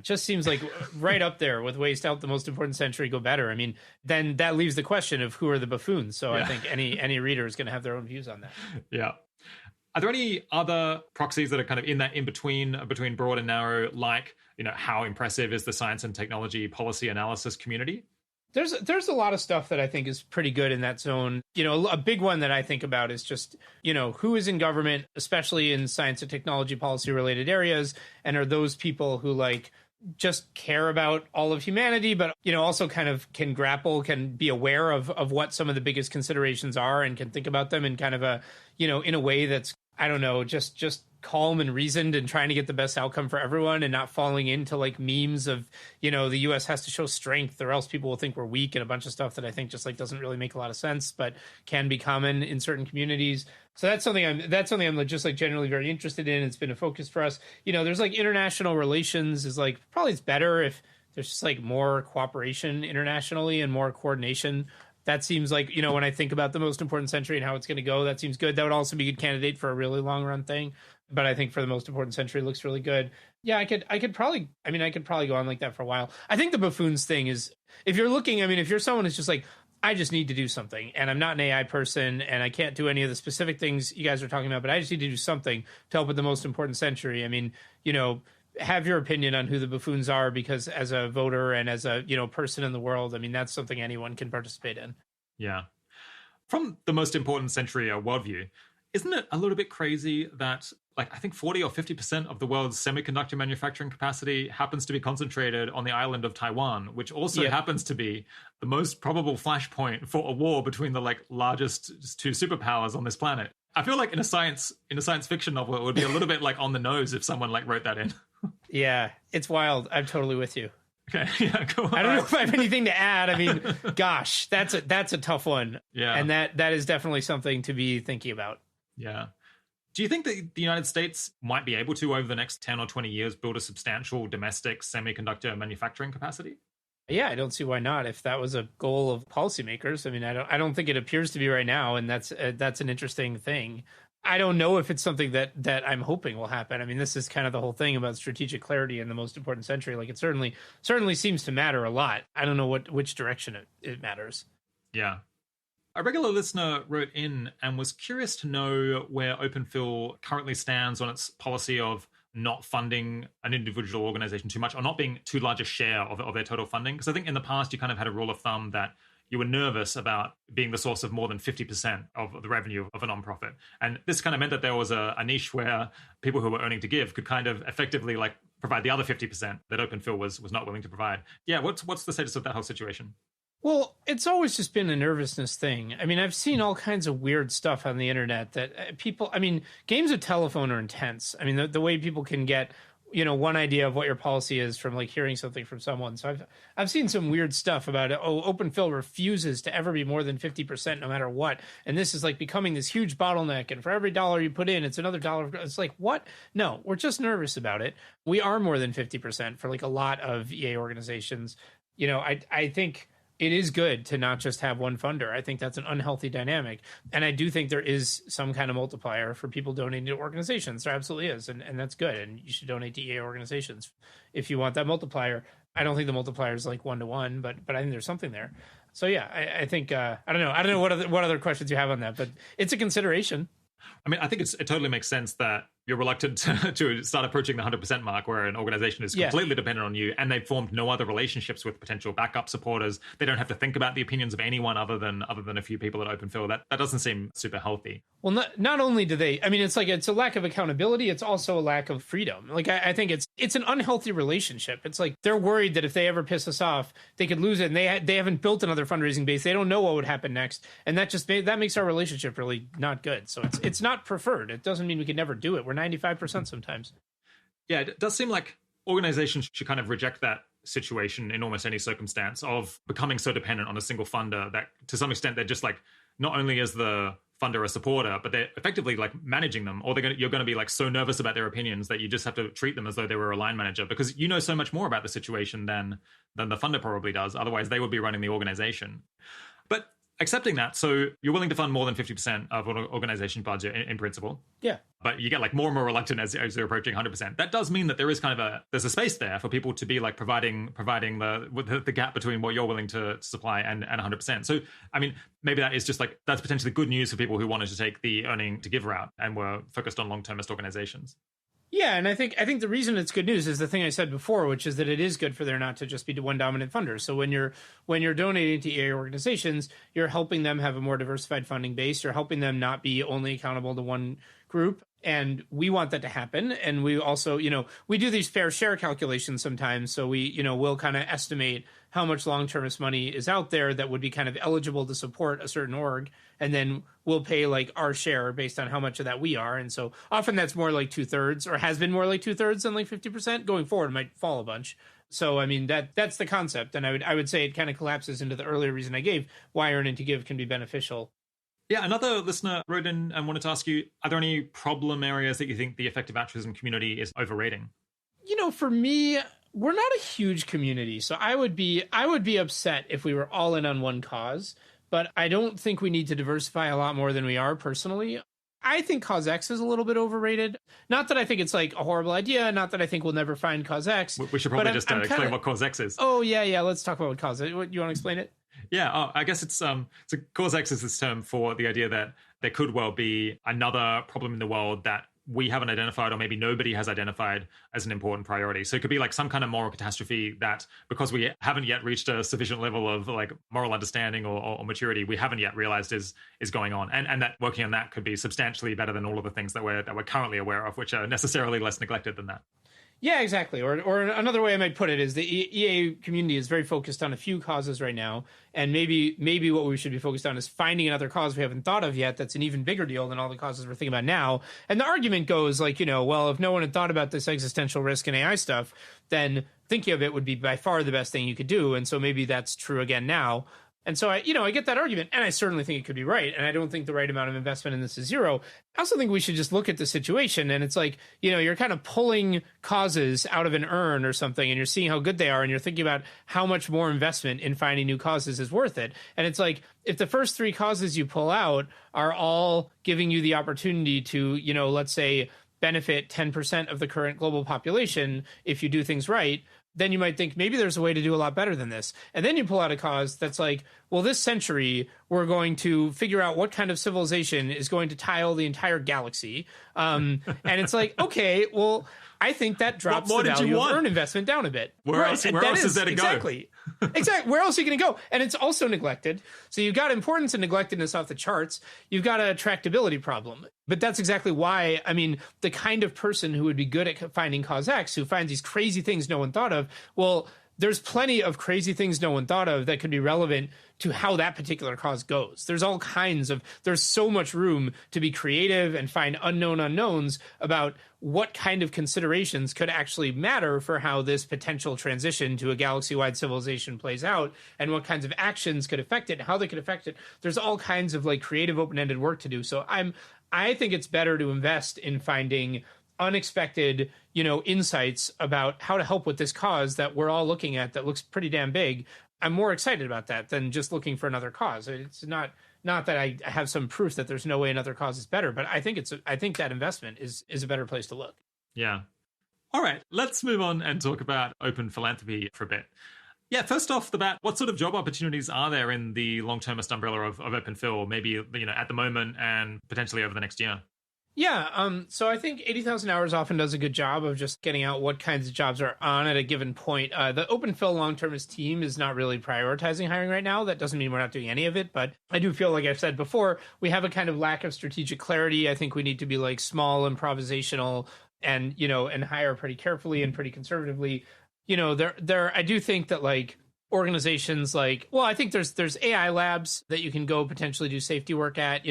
just seems like right up there with ways to help the most important century go better. I mean, then that leaves the question of who are the buffoons. So I think any reader is going to have their own views on that. Yeah. Are there any other proxies that are kind of in that between broad and narrow, like, how impressive is the science and technology policy analysis community? There's a lot of stuff that I think is pretty good in that zone. A big one that I think about is just, who is in government, especially in science and technology policy related areas, and are those people who like just care about all of humanity, but, also kind of can be aware of what some of the biggest considerations are and can think about them in kind of a, in a way that's, I don't know, just calm and reasoned and trying to get the best outcome for everyone and not falling into like memes of, the US has to show strength or else people will think we're weak and a bunch of stuff that I think just like doesn't really make a lot of sense, but can be common in certain communities. So that's something I'm just like generally very interested in. It's been a focus for us. There's like international relations is like probably it's better if there's just like more cooperation internationally and more coordination. That seems like, when I think about the most important century and how it's going to go, that seems good. That would also be a good candidate for a really long run thing. But I think for the most important century, it looks really good. Yeah, I could probably go on like that for a while. I think the buffoons thing is, if you're someone who's just like, I just need to do something. And I'm not an AI person, and I can't do any of the specific things you guys are talking about, but I just need to do something to help with the most important century. I mean, have your opinion on who the buffoons are, because as a voter and as a, person in the world, I mean, that's something anyone can participate in. Yeah. From the most important century worldview, isn't it a little bit crazy that I think 40 or 50% of the world's semiconductor manufacturing capacity happens to be concentrated on the island of Taiwan, which also happens to be the most probable flashpoint for a war between the largest two superpowers on this planet. I feel like in a science fiction novel, it would be a little bit on the nose if someone wrote that in. Yeah, it's wild. I'm totally with you. Okay, yeah, go on. I don't know if I have anything to add. I mean, gosh, that's a tough one. Yeah. And that is definitely something to be thinking about. Yeah. Do you think that the United States might be able to, over the next 10 or 20 years, build a substantial domestic semiconductor manufacturing capacity? Yeah, I don't see why not. If that was a goal of policymakers, I mean, I don't think it appears to be right now, and that's an interesting thing. I don't know if it's something that I'm hoping will happen. I mean, this is kind of the whole thing about strategic clarity in the most important century. It certainly seems to matter a lot. I don't know which direction it matters. Yeah. A regular listener wrote in and was curious to know where OpenPhil currently stands on its policy of not funding an individual organization too much, or not being too large a share of their total funding. Because I think in the past, you kind of had a rule of thumb that you were nervous about being the source of more than 50% of the revenue of a nonprofit. And this kind of meant that there was a niche where people who were earning to give could kind of effectively provide the other 50% that OpenPhil was not willing to provide. Yeah, what's the status of that whole situation? Well, it's always just been a nervousness thing. I mean, I've seen all kinds of weird stuff on the internet that games of telephone are intense. I mean, the way people can get, one idea of what your policy is from hearing something from someone. So I've seen some weird stuff about it. Oh, OpenPhil refuses to ever be more than 50% no matter what. And this is becoming this huge bottleneck. And for every dollar you put in, it's another dollar. It's what? No, we're just nervous about it. We are more than 50% for a lot of EA organizations. I think it is good to not just have one funder. I think that's an unhealthy dynamic. And I do think there is some kind of multiplier for people donating to organizations. There absolutely is. And that's good. And you should donate to EA organizations if you want that multiplier. I don't think the multiplier is 1-to-1, but I think there's something there. So yeah, I think, I don't know what other questions you have on that, but it's a consideration. I mean, I think it totally makes sense that you're reluctant to start approaching the 100% mark where an organization is completely dependent on you and they've formed no other relationships with potential backup supporters. They don't have to think about the opinions of anyone other than a few people at OpenPhil. That doesn't seem super healthy. Well, not only do they, I mean, it's a lack of accountability. It's also a lack of freedom. I think it's an unhealthy relationship. It's they're worried that if they ever piss us off, they could lose it. And they haven't built another fundraising base. They don't know what would happen next. And that makes our relationship really not good. So it's not preferred. It doesn't mean we could never do it. We're 95% sometimes. Yeah, it does seem like organizations should kind of reject that situation in almost any circumstance of becoming so dependent on a single funder that to some extent they're just not only is the funder a supporter, but they're effectively managing them, or you're going to be so nervous about their opinions that you just have to treat them as though they were a line manager because you know so much more about the situation than the funder probably does. Otherwise, they would be running the organization. But accepting that, so you're willing to fund more than 50% of an organization budget in principle. Yeah. But you get more and more reluctant as you're approaching 100%. That does mean that there is kind of there's a space there for people to be providing the gap between what you're willing to supply and 100%. So, I mean, maybe that is just that's potentially good news for people who wanted to take the earning to give route and were focused on long-termist organizations. Yeah, and I think the reason it's good news is the thing I said before, which is that it is good for there not to just be one dominant funder. So when you're donating to EA organizations, you're helping them have a more diversified funding base. You're helping them not be only accountable to one group. And we want that to happen. And we also, we do these fair share calculations sometimes. So we'll kind of estimate how much long-termist money is out there that would be kind of eligible to support a certain org. And then we'll pay our share based on how much of that we are. And so often that's more 2/3 or has been more 2/3 than 50%. Going forward, it might fall a bunch. So, I mean, that's the concept. And I would say it kind of collapses into the earlier reason I gave, why earning to give can be beneficial. Yeah, another listener wrote in and wanted to ask you, are there any problem areas that you think the effective altruism community is overrating? For me, we're not a huge community. So I would be upset if we were all in on one cause, but I don't think we need to diversify a lot more than we are personally. I think Cause X is a little bit overrated. Not that I think it's a horrible idea, not that I think we'll never find Cause X. We should probably explain what Cause X is. Oh, yeah, let's talk about what Cause X. You want to explain it? Yeah, I guess it's so cause X is this term for the idea that there could well be another problem in the world that we haven't identified, or maybe nobody has identified as an important priority. So it could be like some kind of moral catastrophe that, because we haven't yet reached a sufficient level of like moral understanding or maturity, we haven't yet realized is going on, and that working on that could be substantially better than all of the things that we're currently aware of, which are necessarily less neglected than that. Yeah, exactly. Or another way I might put it is the EA community is very focused on a few causes right now, and maybe what we should be focused on is finding another cause we haven't thought of yet that's an even bigger deal than all the causes we're thinking about now. And the argument goes like, well, if no one had thought about this existential risk and AI stuff, then thinking of it would be by far the best thing you could do. And so maybe that's true again now. And so I get that argument, and I certainly think it could be right. And I don't think the right amount of investment in this is zero. I also think we should just look at the situation, and it's like, you're kind of pulling causes out of an urn or something, and you're seeing how good they are, and you're thinking about how much more investment in finding new causes is worth it. And it's like, if the first three causes you pull out are all giving you the opportunity to, let's say, benefit 10% of the current global population if you do things right, then you might think maybe there's a way to do a lot better than this. And then you pull out a cause that's like, well, this century, we're going to figure out what kind of civilization is going to tile the entire galaxy. And it's like, okay, well, I think that drops the value of earned investment down a bit. Where else is that to go? Exactly. Where else are you going to go? And it's also neglected. So you've got importance and neglectedness off the charts. You've got a tractability problem. But that's exactly why, the kind of person who would be good at finding cause X, who finds these crazy things no one thought of, well, there's plenty of crazy things no one thought of that could be relevant to how that particular cause goes. There's so much room to be creative and find unknown unknowns about what kind of considerations could actually matter for how this potential transition to a galaxy-wide civilization plays out, and what kinds of actions could affect it and how they could affect it. There's all kinds of like creative open-ended work to do. So I think it's better to invest in finding unexpected, insights about how to help with this cause that we're all looking at that looks pretty damn big. I'm more excited about that than just looking for another cause. It's not that I have some proof that there's no way another cause is better, but I think that investment is a better place to look. Yeah. All right, let's move on and talk about open philanthropy for a bit. Yeah, first off the bat, what sort of job opportunities are there in the long-termist umbrella of open phil, maybe, at the moment and potentially over the next year? Yeah, so I think 80,000 Hours often does a good job of just getting out what kinds of jobs are on at a given point. The open phil long-termist team is not really prioritizing hiring right now. That doesn't mean we're not doing any of it, but I do feel, like I've said before, we have a kind of lack of strategic clarity. I think we need to be like small, improvisational, and hire pretty carefully and pretty conservatively. I do think that like organizations like, well, I think there's AI labs that you can go potentially do safety work at,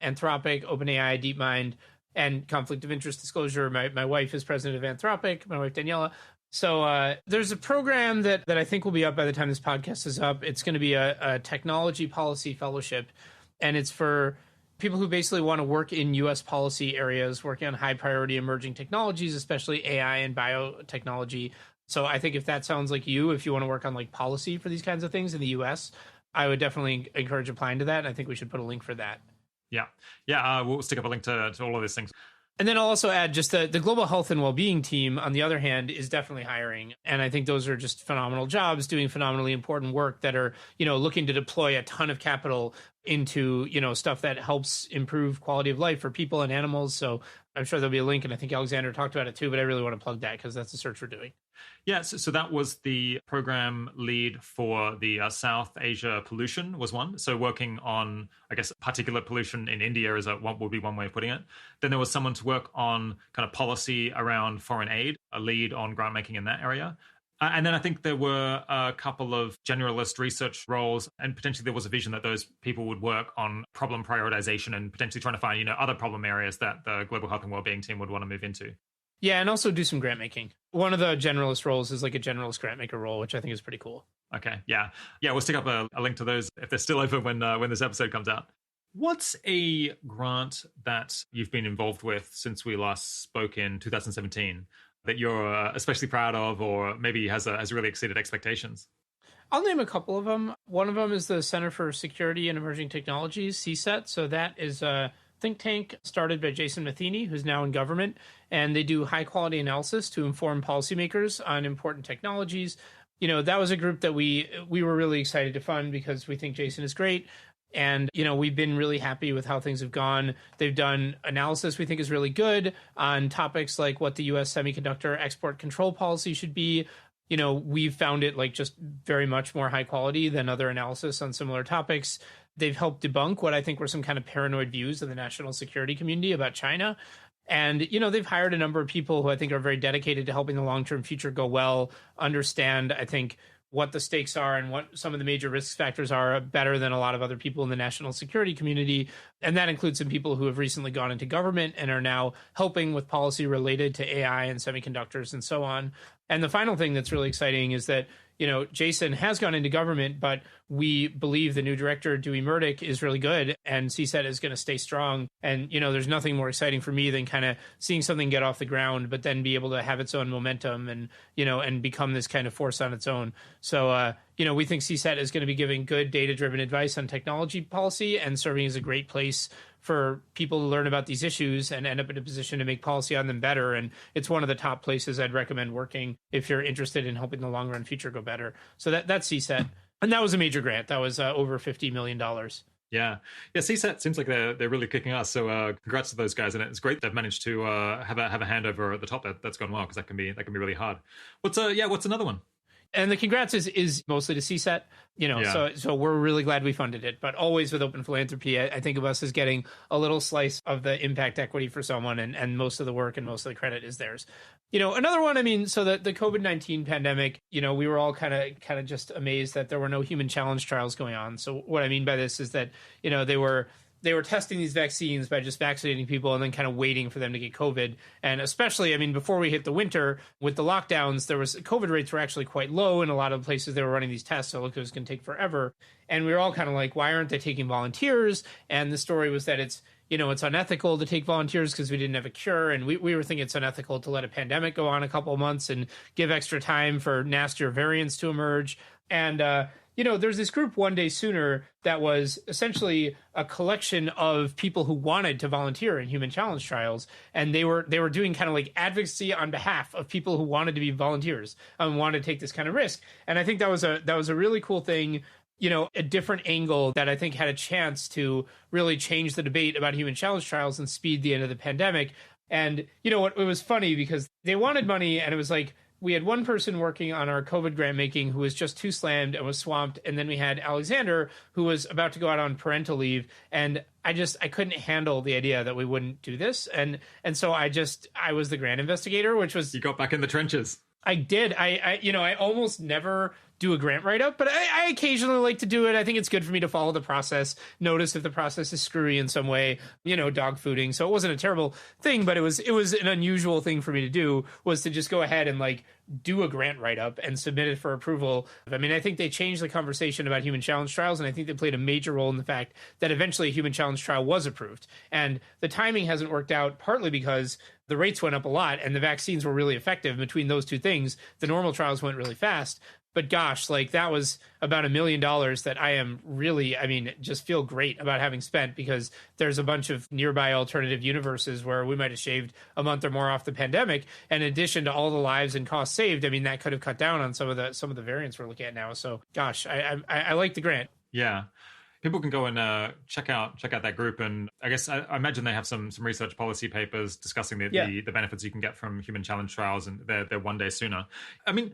Anthropic, OpenAI, DeepMind, and conflict of interest disclosure. My wife is president of Anthropic, my wife Daniela. So there's a program that I think will be up by the time this podcast is up. It's going to be a technology policy fellowship, and it's for people who basically want to work in U.S. policy areas, working on high priority emerging technologies, especially AI and biotechnology. So I think if that sounds like if you want to work on like policy for these kinds of things in the U.S., I would definitely encourage applying to that. And I think we should put a link for that. Yeah. We'll stick up a link to all of these things. And then I'll also add just the global health and well-being team, on the other hand, is definitely hiring. And I think those are just phenomenal jobs doing phenomenally important work that are, looking to deploy a ton of capital into, stuff that helps improve quality of life for people and animals. So I'm sure there'll be a link, and I think Alexander talked about it too, but I really want to plug that because that's the search we're doing. Yeah, so that was the program lead for the South Asia pollution was one. So working on, I guess, particulate pollution in India would be one way of putting it. Then there was someone to work on kind of policy around foreign aid, a lead on grant making in that area. And then I think there were a couple of generalist research roles, and potentially there was a vision that those people would work on problem prioritization and potentially trying to find, other problem areas that the global health and well-being team would want to move into. Yeah, and also do some grant making. One of the generalist roles is like a generalist grant maker role, which I think is pretty cool. Okay, yeah. We'll stick up a link to those if they're still open when this episode comes out. What's a grant that you've been involved with since we last spoke in 2017 that you're especially proud of, or maybe has really exceeded expectations? I'll name a couple of them. One of them is the Center for Security and Emerging Technologies, CSET. So that is a think tank started by Jason Matheny, who's now in government, and they do high quality analysis to inform policymakers on important technologies. that was a group that we were really excited to fund because we think Jason is great. And, we've been really happy with how things have gone. They've done analysis we think is really good on topics like what the U.S. semiconductor export control policy should be. We've found it like just very much more high quality than other analysis on similar topics. They've helped debunk what I think were some kind of paranoid views of the national security community about China. And, they've hired a number of people who I think are very dedicated to helping the long-term future go well, understand, I think, what the stakes are and what some of the major risk factors are better than a lot of other people in the national security community. And that includes some people who have recently gone into government and are now helping with policy related to AI and semiconductors and so on. And the final thing that's really exciting is that, Jason has gone into government, but we believe the new director, Dewey Murdoch, is really good and CSET is going to stay strong. And, there's nothing more exciting for me than kind of seeing something get off the ground, but then be able to have its own momentum and, and become this kind of force on its own. So, we think CSET is going to be giving good data-driven advice on technology policy and serving as a great place for people to learn about these issues and end up in a position to make policy on them better. And it's one of the top places I'd recommend working if you're interested in helping the long-run future go better. So that's CSET. And that was a major grant. That was over $50 million. Yeah. CSET seems like they're really kicking ass. So congrats to those guys. And it's great they've managed to have a handover at the top. That's gone well because that can be really hard. What's another one? And the congrats is mostly to CSET, so we're really glad we funded it. But always with open philanthropy, I think of us as getting a little slice of the impact equity for someone, and most of the work and most of the credit is theirs. Another one, so the COVID-19 pandemic, we were all kind of just amazed that there were no human challenge trials going on. So what I mean by this is that, they were testing these vaccines by just vaccinating people and then kind of waiting for them to get COVID. And especially, before we hit the winter with the lockdowns, COVID rates were actually quite low in a lot of places they were running these tests. So it was going to take forever. And we were all kind of like, why aren't they taking volunteers? And the story was that it's unethical to take volunteers because we didn't have a cure. And we were thinking it's unethical to let a pandemic go on a couple of months and give extra time for nastier variants to emerge. And, there's this group One Day Sooner that was essentially a collection of people who wanted to volunteer in human challenge trials. And they were doing kind of like advocacy on behalf of people who wanted to be volunteers and wanted to take this kind of risk. And I think that was a really cool thing, a different angle that I think had a chance to really change the debate about human challenge trials and speed the end of the pandemic. And, it was funny because they wanted money and it was like, we had one person working on our COVID grant making who was just too slammed and was swamped. And then we had Alexander, who was about to go out on parental leave. And I couldn't handle the idea that we wouldn't do this. And so I was the grant investigator, which was... You got back in the trenches. I did. I almost never do a grant write-up, but I occasionally like to do it. I think it's good for me to follow the process, notice if the process is screwy in some way, dog fooding. So it wasn't a terrible thing, but it was an unusual thing for me to do, was to just go ahead and like do a grant write-up and submit it for approval. I think they changed the conversation about human challenge trials, and I think they played a major role in the fact that eventually a human challenge trial was approved. And the timing hasn't worked out, partly because the rates went up a lot and the vaccines were really effective. Between those two things, the normal trials went really fast. But gosh, that was about $1 million that I am really, just feel great about having spent, because there's a bunch of nearby alternative universes where we might have shaved a month or more off the pandemic. And in addition to all the lives and costs saved, that could have cut down on some of the variants we're looking at now. So gosh, I like the grant. Yeah. People can go and check out that group, and I guess I imagine they have some research policy papers discussing the benefits you can get from human challenge trials, and they're One Day Sooner.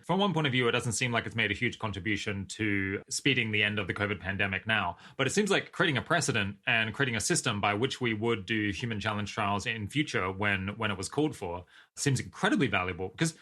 From one point of view, it doesn't seem like it's made a huge contribution to speeding the end of the COVID pandemic now, but it seems like creating a precedent and creating a system by which we would do human challenge trials in future when it was called for seems incredibly valuable. Because,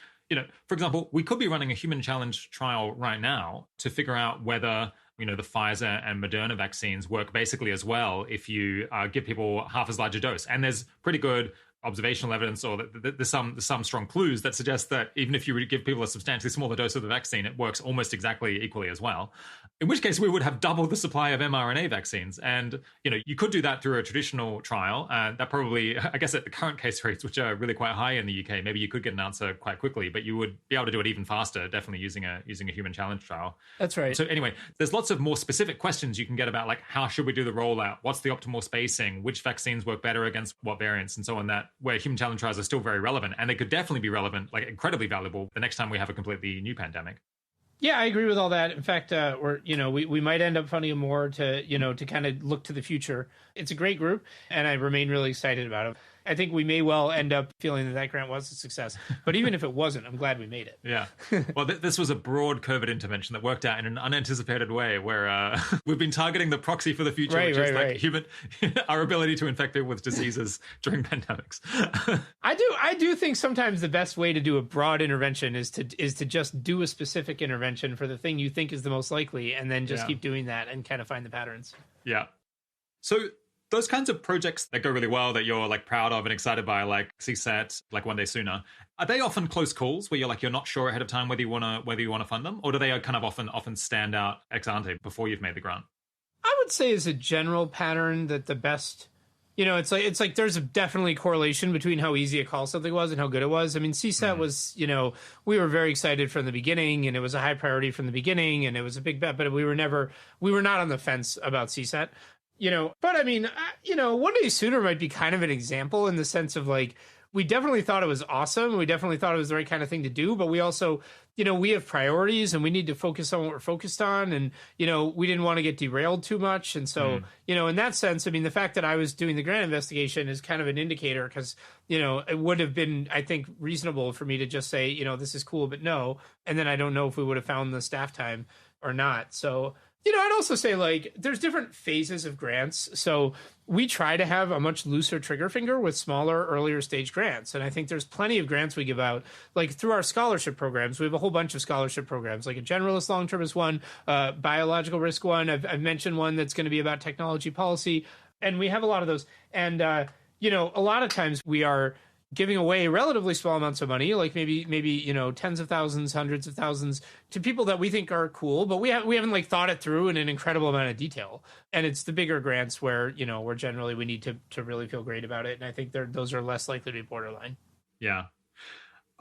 for example, we could be running a human challenge trial right now to figure out whether the Pfizer and Moderna vaccines work basically as well if you give people half as large a dose. And there's pretty good observational evidence, or there's some strong clues that suggest that even if you give people a substantially smaller dose of the vaccine, it works almost exactly equally as well. In which case, we would have doubled the supply of mRNA vaccines. And, you could do that through a traditional trial. That probably, I guess at the current case rates, which are really quite high in the UK, maybe you could get an answer quite quickly, but you would be able to do it even faster, definitely using a human challenge trial. That's right. So anyway, there's lots of more specific questions you can get about, like, how should we do the rollout? What's the optimal spacing? Which vaccines work better against what variants? And so on, that where human challenge trials are still very relevant. And they could definitely be relevant, like incredibly valuable, the next time we have a completely new pandemic. Yeah, I agree with all that. In fact, we might end up funding more to kind of look to the future. It's a great group, and I remain really excited about it. I think we may well end up feeling that grant was a success. But even if it wasn't, I'm glad we made it. Yeah. Well, this was a broad COVID intervention that worked out in an unanticipated way where we've been targeting the proxy for the future, which is like human, our ability to infect people with diseases during pandemics. I do think sometimes the best way to do a broad intervention is to just do a specific intervention for the thing you think is the most likely, and then just keep doing that and kind of find the patterns. Yeah. So those kinds of projects that go really well that you're like proud of and excited by, like CSET, like One Day Sooner, are they often close calls where you're not sure ahead of time whether you want to fund them, or do they kind of often stand out ex ante before you've made the grant? I would say as a general pattern that the best, it's like there's definitely correlation between how easy a call something was and how good it was. I mean, CSET was, we were very excited from the beginning, and it was a high priority from the beginning, and it was a big bet, but we were not on the fence about CSET. But I mean, One Day Sooner might be kind of an example in the sense of like, we definitely thought it was awesome. We definitely thought it was the right kind of thing to do, but we also, we have priorities and we need to focus on what we're focused on. And, we didn't want to get derailed too much. And so, in that sense, I mean, the fact that I was doing the grant investigation is kind of an indicator because, it would have been, I think, reasonable for me to just say, this is cool, but no. And then I don't know if we would have found the staff time or not. So, I'd also say, like, there's different phases of grants. So we try to have a much looser trigger finger with smaller, earlier stage grants. And I think there's plenty of grants we give out, like through our scholarship programs. We have a whole bunch of scholarship programs, like a generalist long-termist one, biological risk one. I've mentioned one that's going to be about technology policy. And we have a lot of those. And, a lot of times we are giving away relatively small amounts of money, like maybe tens of thousands, hundreds of thousands, to people that we think are cool, but we haven't like thought it through in an incredible amount of detail. And it's the bigger grants where where generally we need to really feel great about it. And I think those are less likely to be borderline. Yeah.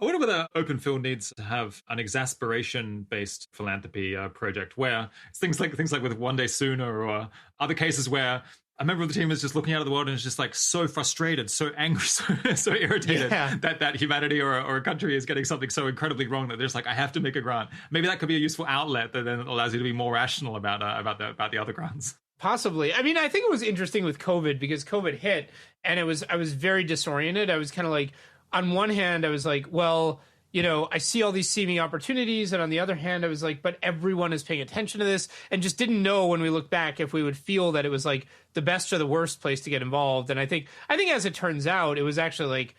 I wonder whether Open Phil needs to have an exasperation-based philanthropy project where it's things like with One Day Sooner or other cases where a member of the team is just looking out at the world and is just like so frustrated, so angry, so irritated that humanity or a country is getting something so incredibly wrong that they're just like, I have to make a grant. Maybe that could be a useful outlet that then allows you to be more rational about the other grants. Possibly. I mean, I think it was interesting with COVID because COVID hit and I was very disoriented. I was kind of like, on one hand, I was like, well, I see all these seeming opportunities. And on the other hand, I was like, but everyone is paying attention to this, and just didn't know when we look back if we would feel that it was like the best or the worst place to get involved. And I think as it turns out, it was actually like,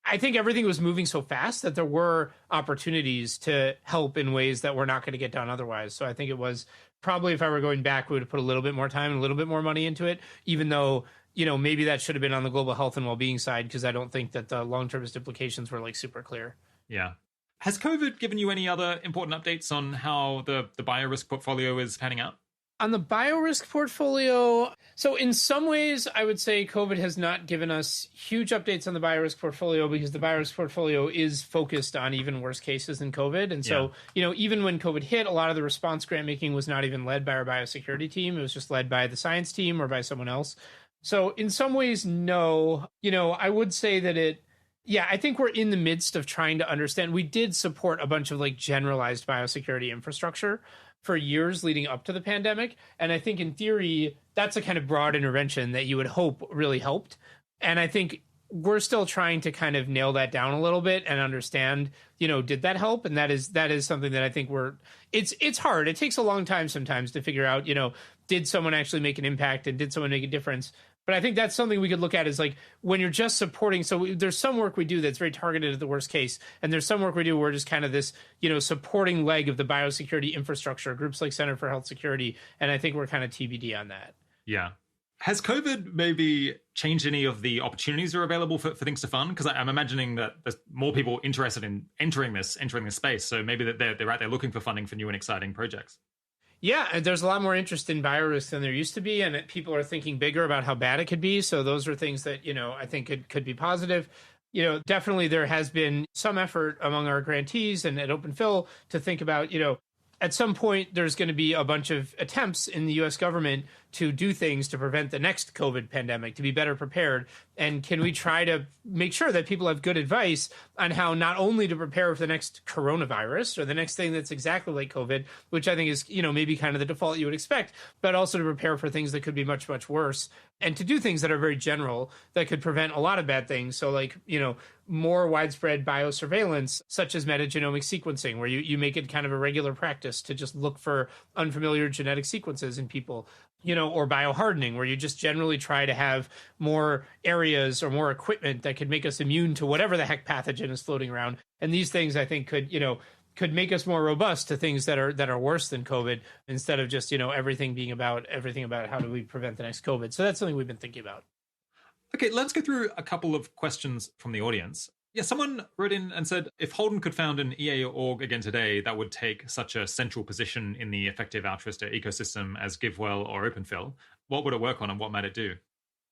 I think everything was moving so fast that there were opportunities to help in ways that were not going to get done otherwise. So I think it was probably, if I were going back, we would have put a little bit more time and a little bit more money into it, even though, maybe that should have been on the global health and well-being side, because I don't think that the long-termist implications were like super clear. Yeah. Has COVID given you any other important updates on how the biorisk portfolio is panning out? On the biorisk portfolio, so in some ways, I would say COVID has not given us huge updates on the biorisk portfolio because the biorisk portfolio is focused on even worse cases than COVID. And so, even when COVID hit, a lot of the response grant making was not even led by our biosecurity team. It was just led by the science team or by someone else. So in some ways, no. I would say that I think we're in the midst of trying to understand. We did support a bunch of like generalized biosecurity infrastructure for years leading up to the pandemic. And I think in theory, that's a kind of broad intervention that you would hope really helped. And I think we're still trying to kind of nail that down a little bit and understand, did that help? And that is something that I think it's hard. It takes a long time sometimes to figure out, did someone actually make an impact and did someone make a difference? But I think that's something we could look at is like when you're just supporting. So there's some work we do that's very targeted at the worst case. And there's some work we do where we're just kind of this, supporting leg of the biosecurity infrastructure, groups like Center for Health Security. And I think we're kind of TBD on that. Yeah. Has COVID maybe changed any of the opportunities that are available for things to fund? Because I'm imagining that there's more people interested in entering this space. So maybe that they're out there looking for funding for new and exciting projects. Yeah, and there's a lot more interest in biorisk than there used to be, and people are thinking bigger about how bad it could be. So those are things that, I think could be positive. Definitely there has been some effort among our grantees and at Open Phil to think about, at some point, there's going to be a bunch of attempts in the US government to do things to prevent the next COVID pandemic, to be better prepared. And can we try to make sure that people have good advice on how not only to prepare for the next coronavirus or the next thing that's exactly like COVID, which I think is, maybe kind of the default you would expect, but also to prepare for things that could be much, much worse, and to do things that are very general that could prevent a lot of bad things. So like, more widespread biosurveillance, such as metagenomic sequencing, where you make it kind of a regular practice to just look for unfamiliar genetic sequences in people, or biohardening, where you just generally try to have more areas or more equipment that could make us immune to whatever the heck pathogen is floating around. And these things, I think, could make us more robust to things that are worse than COVID, instead of just, everything about how do we prevent the next COVID. So that's something we've been thinking about. Okay, let's go through a couple of questions from the audience. Yeah, someone wrote in and said, if Holden could found an EA org again today that would take such a central position in the effective altruist ecosystem as GiveWell or OpenPhil, what would it work on and what might it do?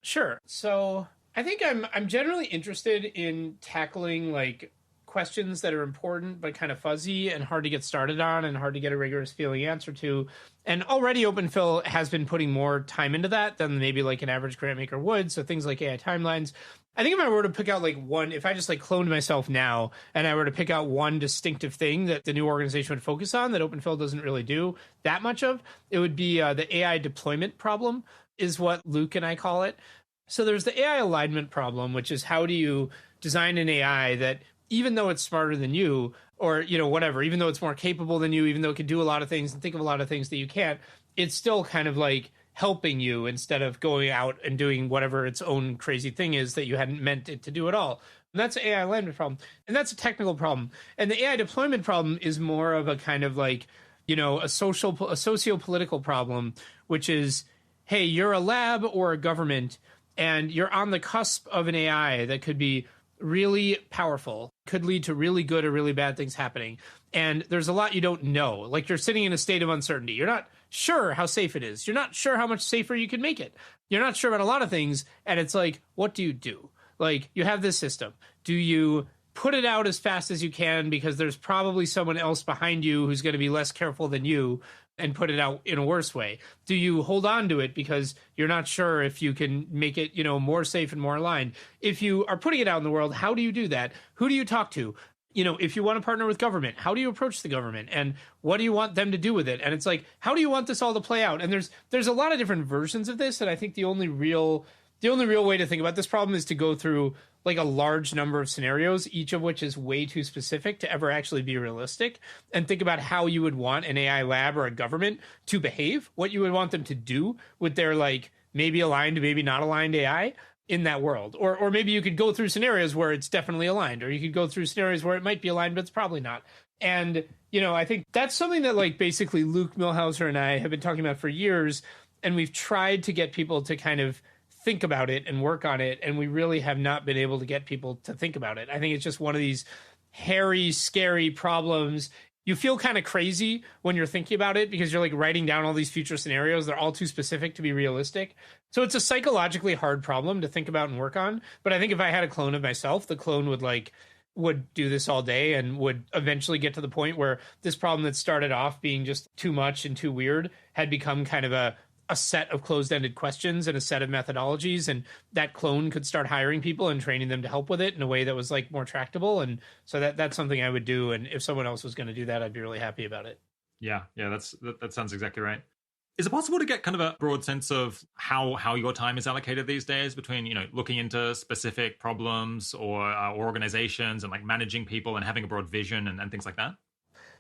Sure. So I think I'm generally interested in tackling like questions that are important but kind of fuzzy and hard to get started on and hard to get a rigorous feeling answer to. And already OpenPhil has been putting more time into that than maybe like an average grant maker would. So things like AI timelines. I think if I were to pick out like one, if I just like cloned myself now and I were to pick out one distinctive thing that the new organization would focus on that OpenPhil doesn't really do that much of, it would be the AI deployment problem, is what Luke and I call it. So there's the AI alignment problem, which is how do you design an AI that, even though it's smarter than you, or, whatever, even though it's more capable than you, even though it can do a lot of things and think of a lot of things that you can't, it's still kind of like helping you instead of going out and doing whatever its own crazy thing is that you hadn't meant it to do at all. And that's an AI alignment problem. And that's a technical problem. And the AI deployment problem is more of a kind of like, a socio-political problem, which is, hey, you're a lab or a government, and you're on the cusp of an AI that could be really powerful, could lead to really good or really bad things happening. And there's a lot you don't know. Like, you're sitting in a state of uncertainty. You're not sure how safe it is. You're not sure how much safer you can make it. You're not sure about a lot of things. And it's like, what do you do? Like, you have this system. Do you put it out as fast as you can because there's probably someone else behind you who's going to be less careful than you and put it out in a worse way? Do you hold on to it because you're not sure if you can make it, more safe and more aligned? If you are putting it out in the world, how do you do that? Who do you talk to? If you want to partner with government, how do you approach the government? And what do you want them to do with it? And it's like, how do you want this all to play out? And there's a lot of different versions of this. And I think the only real way to think about this problem is to go through like a large number of scenarios, each of which is way too specific to ever actually be realistic, and think about how you would want an AI lab or a government to behave, what you would want them to do with their like maybe aligned, maybe not aligned AI in that world. Or maybe you could go through scenarios where it's definitely aligned, or you could go through scenarios where it might be aligned, but it's probably not. And, I think that's something that like basically Luke Milhauser and I have been talking about for years, and we've tried to get people to kind of think about it and work on it, and we really have not been able to get people to think about it. I think it's just one of these hairy, scary problems. You feel kind of crazy when you're thinking about it because you're like writing down all these future scenarios. They're all too specific to be realistic. So it's a psychologically hard problem to think about and work on. But I think if I had a clone of myself, the clone would do this all day and would eventually get to the point where this problem that started off being just too much and too weird had become kind of a set of closed-ended questions and a set of methodologies, and that clone could start hiring people and training them to help with it in a way that was like more tractable. And so that's something I would do. And if someone else was going to do that, I'd be really happy about it. Yeah, that sounds exactly right. Is it possible to get kind of a broad sense of how your time is allocated these days between, looking into specific problems or organizations and like managing people and having a broad vision and things like that?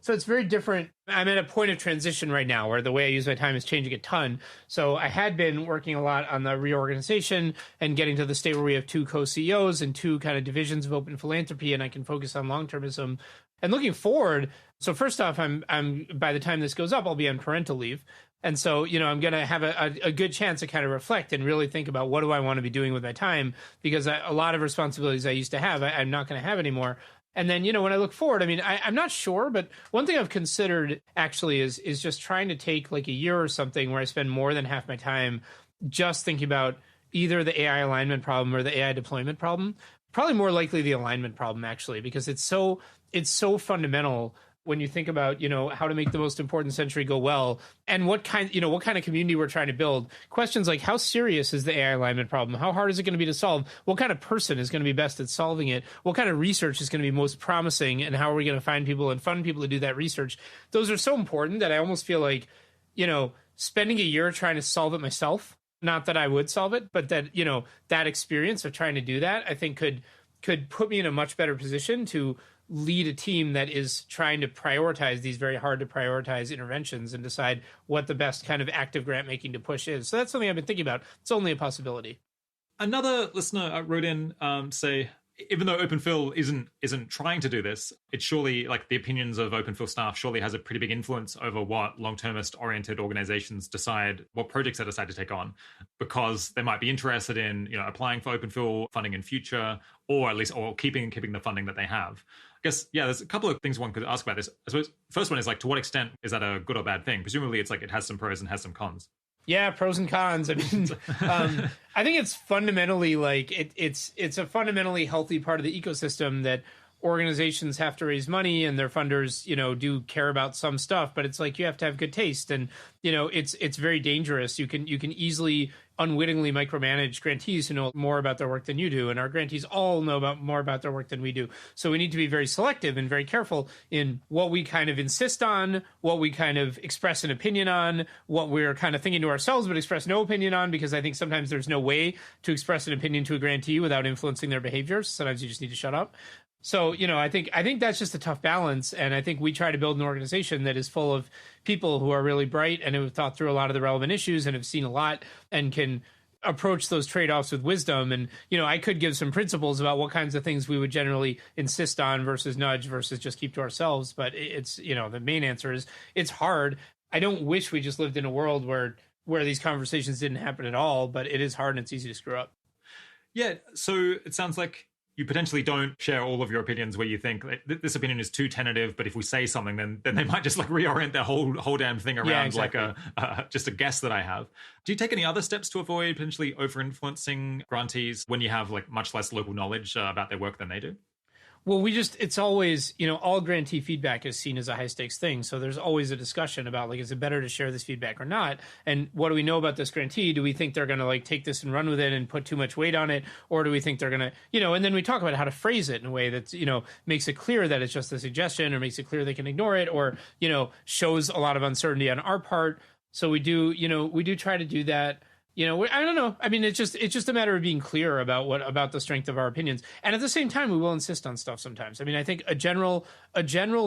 So it's very different. I'm at a point of transition right now where the way I use my time is changing a ton. So I had been working a lot on the reorganization and getting to the state where we have 2 co-CEOs and 2 kind of divisions of open philanthropy, and I can focus on long-termism. And looking forward, so first off, I'm by the time this goes up, I'll be on parental leave. And so, I'm going to have a good chance to kind of reflect and really think about what do I want to be doing with my time, because a lot of responsibilities I used to have, I'm not going to have anymore. And then, when I look forward, I'm not sure, but one thing I've considered actually is just trying to take like a year or something where I spend more than half my time just thinking about either the AI alignment problem or the AI deployment problem. Probably more likely the alignment problem, actually, because it's so fundamental when you think about, how to make the most important century go well and what kind of community we're trying to build. Questions like, how serious is the AI alignment problem? How hard is it going to be to solve? What kind of person is going to be best at solving it? What kind of research is going to be most promising? And how are we going to find people and fund people to do that research? Those are so important that I almost feel like, spending a year trying to solve it myself, not that I would solve it, but that, that experience of trying to do that, I think could put me in a much better position to lead a team that is trying to prioritize these very hard to prioritize interventions and decide what the best kind of active grant making to push is. So that's something I've been thinking about. It's only a possibility. Another listener wrote in, say, even though OpenPhil isn't trying to do this, it surely, like the opinions of OpenPhil staff surely has a pretty big influence over what long-termist oriented organizations decide, what projects they decide to take on, because they might be interested in, applying for OpenPhil funding in future, or at least, or keeping the funding that they have. I guess, there's a couple of things one could ask about this. I suppose first one is like, to what extent is that a good or bad thing? Presumably it's like it has some pros and has some cons. Yeah, pros and cons. I mean, I think it's fundamentally like it's a fundamentally healthy part of the ecosystem that organizations have to raise money and their funders, do care about some stuff, but it's like you have to have good taste, and it's very dangerous. You can easily unwittingly micromanage grantees who know more about their work than you do, and our grantees all know more about their work than we do. So we need to be very selective and very careful in what we kind of insist on, what we kind of express an opinion on, what we're kind of thinking to ourselves but express no opinion on, because I think sometimes there's no way to express an opinion to a grantee without influencing their behaviors. Sometimes you just need to shut up. So, I think that's just a tough balance. And I think we try to build an organization that is full of people who are really bright and who have thought through a lot of the relevant issues and have seen a lot and can approach those trade-offs with wisdom. And, I could give some principles about what kinds of things we would generally insist on versus nudge versus just keep to ourselves. But it's, the main answer is it's hard. I don't wish we just lived in a world where these conversations didn't happen at all, but it is hard and it's easy to screw up. Yeah. So it sounds like you potentially don't share all of your opinions where you think this opinion is too tentative, but if we say something, then they might just like reorient their whole damn thing around exactly. Like just a guess that I have. Do you take any other steps to avoid potentially over-influencing grantees when you have like much less local knowledge about their work than they do? Well, it's always, all grantee feedback is seen as a high stakes thing. So there's always a discussion about like, is it better to share this feedback or not? And what do we know about this grantee? Do we think they're going to like take this and run with it and put too much weight on it? Or do we think they're going to, and then we talk about how to phrase it in a way that's, makes it clear that it's just a suggestion, or makes it clear they can ignore it, or, shows a lot of uncertainty on our part. So we do try to do that. I don't know. I mean, it's just a matter of being clear about the strength of our opinions. And at the same time, we will insist on stuff sometimes. I mean, I think a general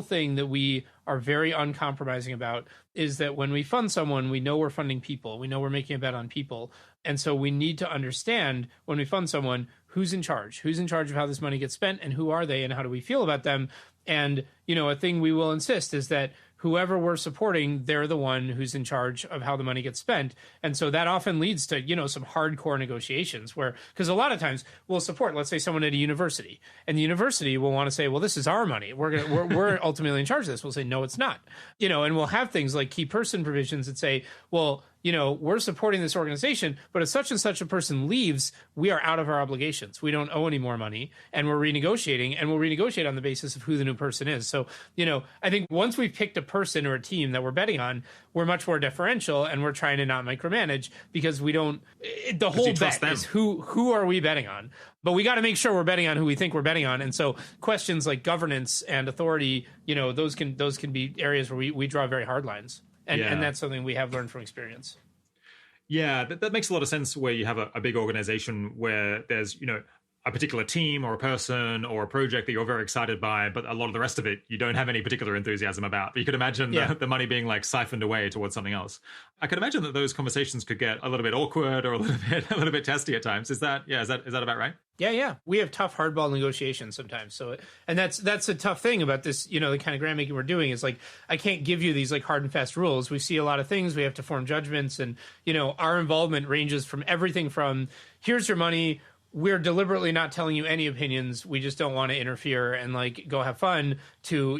thing that we are very uncompromising about is that when we fund someone, we know we're funding people. We know we're making a bet on people. And so we need to understand when we fund someone, who's in charge of how this money gets spent, and who are they and how do we feel about them? And, a thing we will insist is that whoever we're supporting, they're the one who's in charge of how the money gets spent. And so that often leads to, some hardcore negotiations because a lot of times we'll support, let's say, someone at a university, and the university will want to say, well, this is our money. We're ultimately in charge of this. We'll say, no, it's not, and we'll have things like key person provisions that say, well, we're supporting this organization, but if such and such a person leaves, we are out of our obligations. We don't owe any more money, and we're renegotiating, and we'll renegotiate on the basis of who the new person is. So, I think once we've picked a person or a team that we're betting on, we're much more deferential, and we're trying to not micromanage, because we don't, the whole bet is who are we betting on? But we got to make sure we're betting on who we think we're betting on. And so questions like governance and authority, those can be areas where we draw very hard lines. And that's something we have learned from experience. Yeah, that makes a lot of sense where you have a big organization where there's, a particular team or a person or a project that you're very excited by, but a lot of the rest of it, you don't have any particular enthusiasm about. But you could imagine the money being like siphoned away towards something else. I could imagine that those conversations could get a little bit awkward or a little bit testy at times. Is that about right? Yeah. We have tough hardball negotiations sometimes. So, and that's a tough thing about this, the kind of grant making we're doing is like, I can't give you these like hard and fast rules. We see a lot of things. We have to form judgments, and, our involvement ranges from everything from here's your money. We're deliberately not telling you any opinions. We just don't want to interfere and like go have fun to,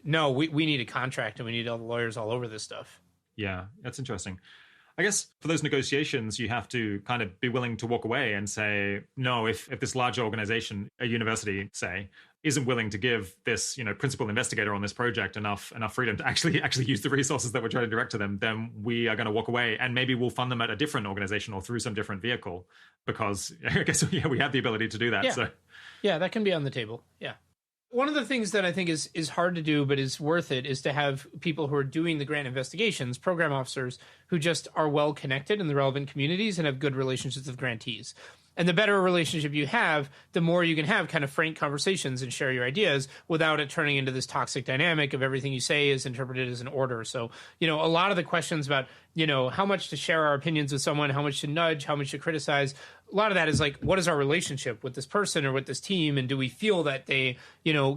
no, we need a contract, and we need all the lawyers all over this stuff. Yeah, that's interesting. I guess for those negotiations, you have to kind of be willing to walk away and say, no, if this larger organization, a university, say, isn't willing to give this, principal investigator on this project enough freedom to actually use the resources that we're trying to direct to them, then we are going to walk away, and maybe we'll fund them at a different organization or through some different vehicle, because I guess we have the ability to do that. Yeah. So yeah, that can be on the table. Yeah. One of the things that I think is hard to do, but is worth it, is to have people who are doing the grant investigations, program officers, who just are well connected in the relevant communities and have good relationships with grantees. And the better a relationship you have, the more you can have kind of frank conversations and share your ideas without it turning into this toxic dynamic of everything you say is interpreted as an order. So, a lot of the questions about, how much to share our opinions with someone, how much to nudge, how much to criticize, a lot of that is like, what is our relationship with this person or with this team? And do we feel that they,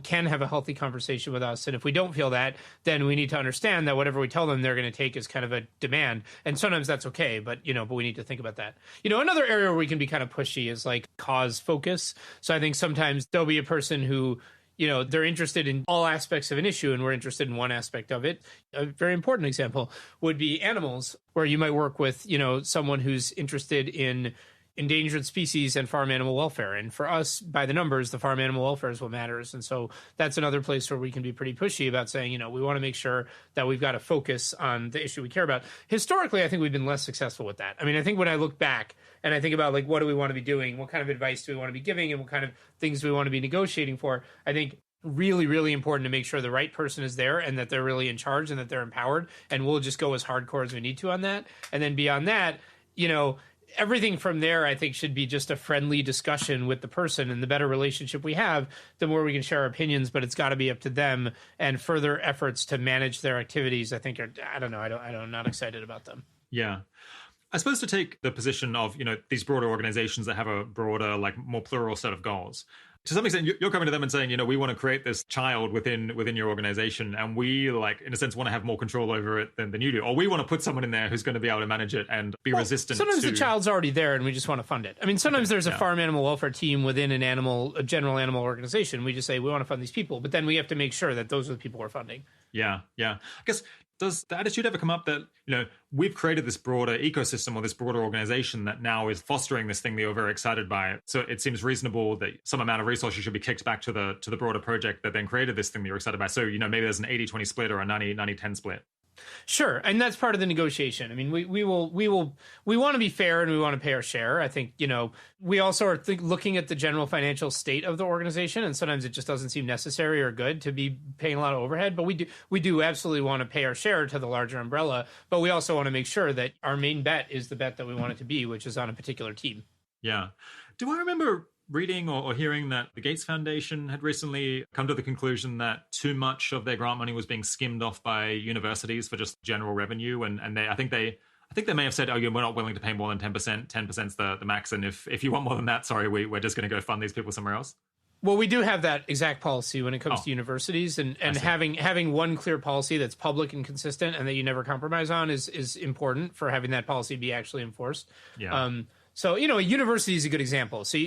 can have a healthy conversation with us? And if we don't feel that, then we need to understand that whatever we tell them they're going to take is kind of a demand. And sometimes that's okay, but we need to think about that. Another area where we can be kind of pushy is like cause focus. So I think sometimes there'll be a person who, they're interested in all aspects of an issue and we're interested in one aspect of it. A very important example would be animals, where you might work with, someone who's interested in endangered species and farm animal welfare. And for us, by the numbers, the farm animal welfare is what matters. And so that's another place where we can be pretty pushy about saying, we want to make sure that we've got to focus on the issue we care about. Historically, I think we've been less successful with that. I mean, I think when I look back and I think about like, what do we want to be doing? What kind of advice do we want to be giving? And what kind of things do we want to be negotiating for? I think really, really important to make sure the right person is there and that they're really in charge and that they're empowered. And we'll just go as hardcore as we need to on that. And then beyond that, everything from there, I think, should be just a friendly discussion with the person. And the better relationship we have, the more we can share our opinions, but it's got to be up to them. And further efforts to manage their activities, I think, I'm not excited about them. Yeah. I suppose to take the position of, these broader organizations that have a broader, like more plural set of goals, to some extent, you're coming to them and saying, we want to create this child within your organization, and we, like, in a sense, want to have more control over it than you do. Or we want to put someone in there who's going to be able to manage it and be resistant sometimes the child's already there and we just want to fund it. I mean, sometimes there's a farm animal welfare team within a general animal organization. We just say, we want to fund these people, but then we have to make sure that those are the people we're funding. Yeah. I guess, does the attitude ever come up that, we've created this broader ecosystem or this broader organization that now is fostering this thing that you're very excited by? So it seems reasonable that some amount of resources should be kicked back to the broader project that then created this thing that you're excited by. So, maybe there's an 80-20 split or a 90-10 split. Sure, and that's part of the negotiation. I mean, we want to be fair and we want to pay our share. I think we also are looking at the general financial state of the organization, and sometimes it just doesn't seem necessary or good to be paying a lot of overhead. But we do absolutely want to pay our share to the larger umbrella. But we also want to make sure that our main bet is the bet that we want it to be, which is on a particular team. Yeah. Do I remember reading or hearing that the Gates Foundation had recently come to the conclusion that too much of their grant money was being skimmed off by universities for just general revenue, and I think they may have said, we're not willing to pay more than 10%. 10%'s the max, and if you want more than that, sorry, we're just going to go fund these people somewhere else. Well, we do have that exact policy when it comes to universities, and having one clear policy that's public and consistent and that you never compromise on is important for having that policy be actually enforced. Yeah. So, a university is a good example. So,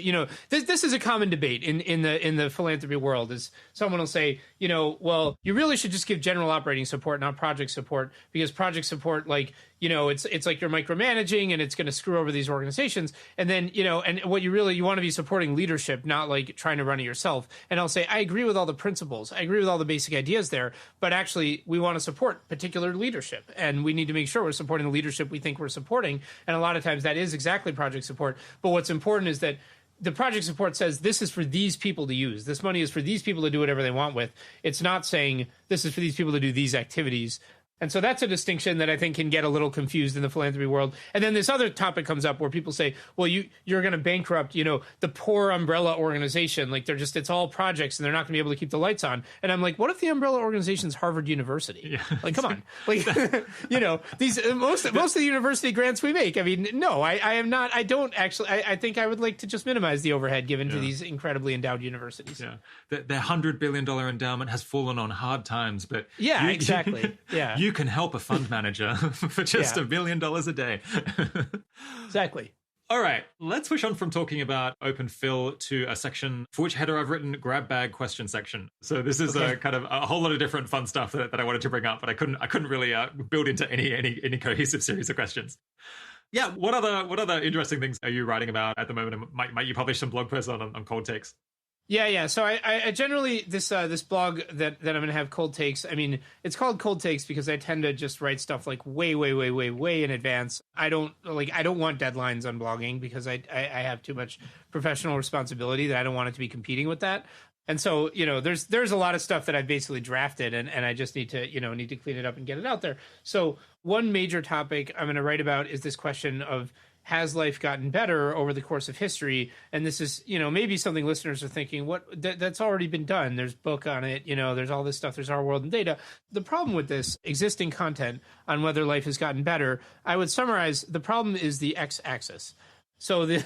this is a common debate in the philanthropy world is someone will say, well, you really should just give general operating support, not project support, because project support, like, it's like you're micromanaging and it's going to screw over these organizations. And then, and what you want to be supporting leadership, not like trying to run it yourself. And I'll say, I agree with all the principles. I agree with all the basic ideas there, but actually we want to support particular leadership, and we need to make sure we're supporting the leadership we think we're supporting. And a lot of times that is exactly project support. But what's important is that the project support says this is for these people to use. This money is for these people to do whatever they want with. It's not saying this is for these people to do these activities. And so that's a distinction that I think can get a little confused in the philanthropy world. And then this other topic comes up where people say, well, you're going to bankrupt, the poor umbrella organization. Like it's all projects and they're not going to be able to keep the lights on. And I'm like, what if the umbrella organization's Harvard University? Yeah. Like, come on. Like, these most of the university grants we make. I mean, no, I am not. I don't actually. I think I would like to just minimize the overhead given to these incredibly endowed universities. Yeah. Their $100 billion endowment has fallen on hard times, but exactly. Yeah. You can help a fund manager for just $1 million a day. Exactly. All right, let's push on from talking about Open Phil to a section for which header I've written grab bag question section. So this is a kind of a whole lot of different fun stuff that I wanted to bring up, but I couldn't really build into any cohesive series of questions. Yeah, what other interesting things are you writing about at the moment? And might you publish some blog posts on cold takes? Yeah. So I generally this blog that I'm going to have cold takes. I mean, it's called cold takes because I tend to just write stuff like way in advance. I don't want deadlines on blogging because I have too much professional responsibility that I don't want it to be competing with that. And so, there's a lot of stuff that I've basically drafted and I just need to clean it up and get it out there. So one major topic I'm going to write about is this question of, has life gotten better over the course of history? And this is, maybe something listeners are thinking, that's already been done. There's book on it, there's all this stuff, there's Our World in Data. The problem with this existing content on whether life has gotten better, I would summarize, the problem is the x-axis. So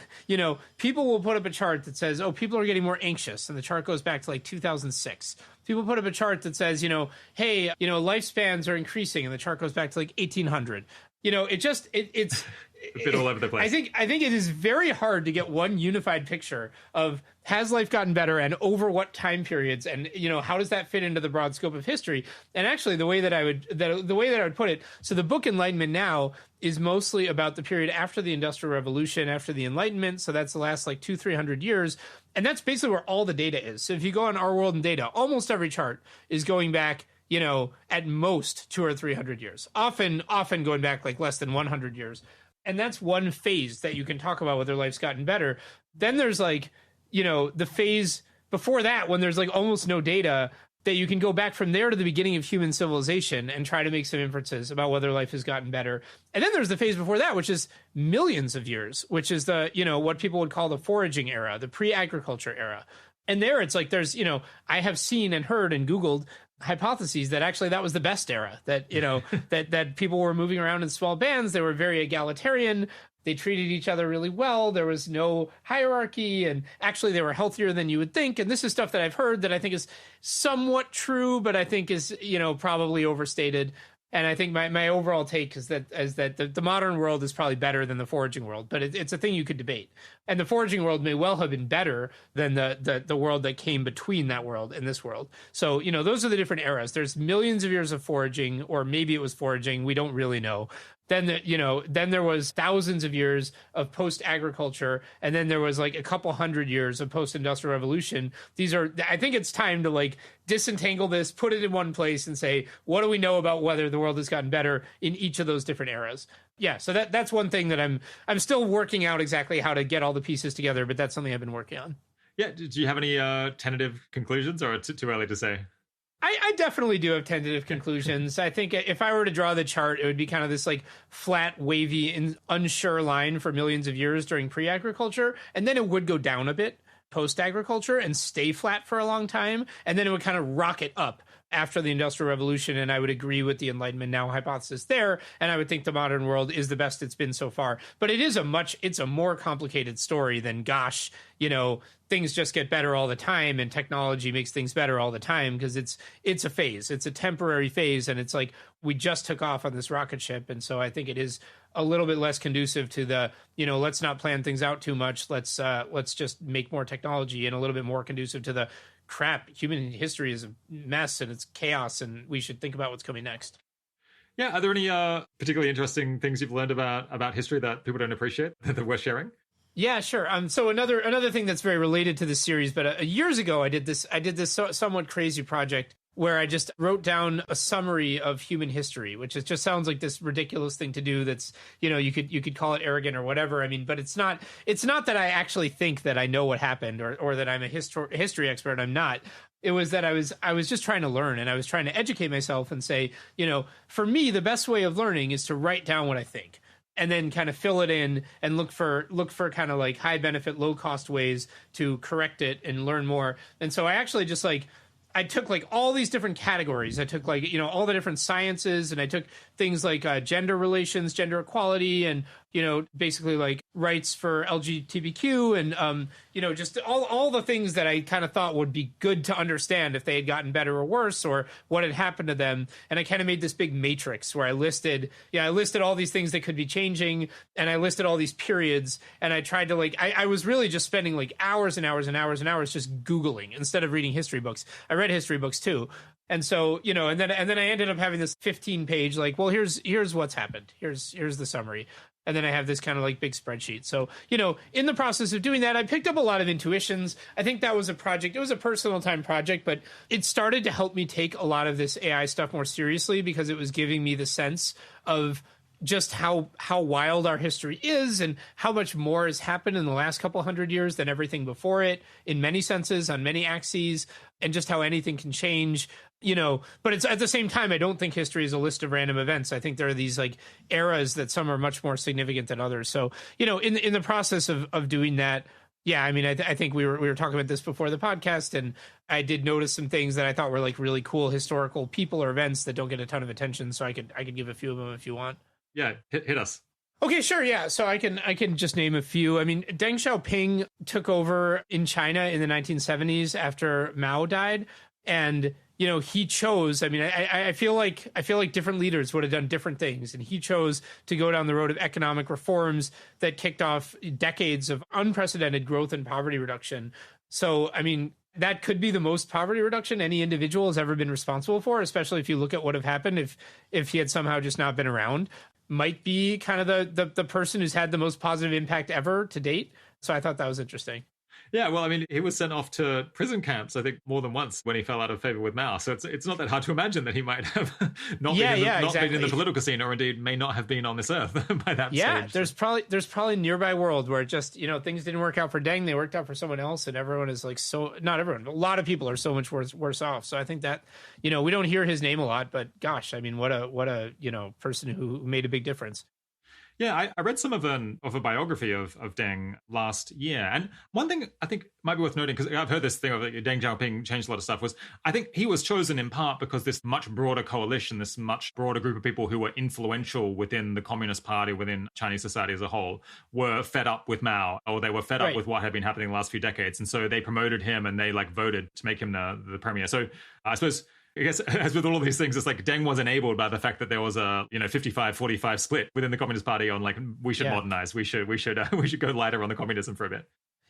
people will put up a chart that says, oh, people are getting more anxious. And the chart goes back to like 2006. People put up a chart that says, hey, lifespans are increasing. And the chart goes back to like 1800. It's a bit all over the place. I think it is very hard to get one unified picture of, has life gotten better and over what time periods, and how does that fit into the broad scope of history? And actually, the way that I would put it, so the book Enlightenment Now is mostly about the period after the Industrial Revolution, after the Enlightenment. So that's the last like 200-300 years, and that's basically where all the data is. So if you go on Our World in Data, almost every chart is going back, at most 200 or 300 years, often going back like less than 100 years. And that's one phase that you can talk about whether life's gotten better. Then there's like, the phase before that when there's like almost no data, that you can go back from there to the beginning of human civilization and try to make some inferences about whether life has gotten better. And then there's the phase before that, which is millions of years, which is the, what people would call the foraging era, the pre-agriculture era. And there it's like there's, I have seen and heard and Googled hypotheses that actually that was the best era, that that people were moving around in small bands, they were very egalitarian, they treated each other really well, there was no hierarchy, and actually they were healthier than you would think. And this is stuff that I've heard that I think is somewhat true, but I think is probably overstated. And I think my overall take is that the modern world is probably better than the foraging world, but it's a thing you could debate. And the foraging world may well have been better than the world that came between that world and this world. So, those are the different eras. There's millions of years of foraging, or maybe it was foraging. We don't really know. Then there was thousands of years of post-agriculture, and then there was like a couple hundred years of post-industrial revolution. I think it's time to like disentangle this, put it in one place, and say, what do we know about whether the world has gotten better in each of those different eras? Yeah, so that's one thing that I'm still working out exactly how to get all the pieces together, but that's something I've been working on. Yeah, do you have any tentative conclusions, or it's too early to say? I definitely do have tentative conclusions. I think if I were to draw the chart, it would be kind of this like flat, wavy, and unsure line for millions of years during pre-agriculture, and then it would go down a bit post-agriculture and stay flat for a long time, and then it would kind of rocket up after the Industrial Revolution. And I would agree with the Enlightenment Now hypothesis there, and I would think the modern world is the best it's been so far. But it's a more complicated story than, gosh, things just get better all the time and technology makes things better all the time, because it's a phase. It's a temporary phase, and it's like we just took off on this rocket ship. And so I think it is a little bit less conducive to the, let's not plan things out too much. Let's just make more technology, and a little bit more conducive to the crap. Human history is a mess and it's chaos, and we should think about what's coming next. Yeah. Are there any particularly interesting things you've learned about history that people don't appreciate that we're sharing? Yeah, sure. So another thing that's very related to this series, but years ago I did this somewhat crazy project where I just wrote down a summary of human history, which just sounds like this ridiculous thing to do. That's, you could call it arrogant or whatever. I mean, but it's not that I actually think that I know what happened or that I'm a history expert. I'm not. It was that I was just trying to learn, and I was trying to educate myself and say, for me, the best way of learning is to write down what I think, and then kind of fill it in and look for kind of like high benefit, low cost ways to correct it and learn more. And so I actually just I took like all these different categories. I took like, all the different sciences, and I took things like gender relations, gender equality, and, basically like rights for LGBTQ, and, just all the things that I kind of thought would be good to understand if they had gotten better or worse, or what had happened to them. And I kind of made this big matrix where I listed all these things that could be changing, and I listed all these periods, and I tried to I was really just spending like hours and hours and hours and hours just Googling instead of reading history books. I read history books too. And so, and then I ended up having this 15-page, well, here's what's happened. Here's the summary. And then I have this kind of like big spreadsheet. So, in the process of doing that, I picked up a lot of intuitions. I think that was a project. It was a personal time project, but it started to help me take a lot of this AI stuff more seriously because it was giving me the sense of just how wild our history is and how much more has happened in the last couple hundred years than everything before it in many senses, on many axes, and just how anything can change. But it's at the same time, I don't think history is a list of random events. I think there are these like eras that some are much more significant than others. So, in the process of doing that, yeah, I mean, I think we were talking about this before the podcast, and I did notice some things that I thought were like really cool historical people or events that don't get a ton of attention. So I could give a few of them if you want. Yeah, hit us. Okay, sure. Yeah. So I can just name a few. I mean, Deng Xiaoping took over in China in the 1970s after Mao died. And, he chose, I mean, I feel like different leaders would have done different things. And he chose to go down the road of economic reforms that kicked off decades of unprecedented growth and poverty reduction. So, I mean, that could be the most poverty reduction any individual has ever been responsible for, especially if you look at what have happened if he had somehow just not been around. Might be kind of the person who's had the most positive impact ever to date. So I thought that was interesting. Yeah, well, I mean, he was sent off to prison camps, I think, more than once when he fell out of favor with Mao. So it's not that hard to imagine that he might have not been in the political scene, or indeed may not have been on this earth by that stage. Yeah, there's probably a nearby world where just, things didn't work out for Deng, they worked out for someone else, and everyone is like not everyone, but a lot of people are so much worse off. So I think that, we don't hear his name a lot, but gosh, I mean, what a person who made a big difference. Yeah, I read some of a biography of Deng last year. And one thing I think might be worth noting, because I've heard this thing of Deng Xiaoping changed a lot of stuff, was I think he was chosen in part because this much broader coalition, this much broader group of people who were influential within the Communist Party, within Chinese society as a whole, were fed up with Mao, or they were fed up with what had been happening in the last few decades. And so they promoted him and they voted to make him the premier. So I suppose, I guess, as with all of these things, it's like Deng was enabled by the fact that there was a 55-45 split within the Communist Party on we should modernize, we should go lighter on the communism for a bit.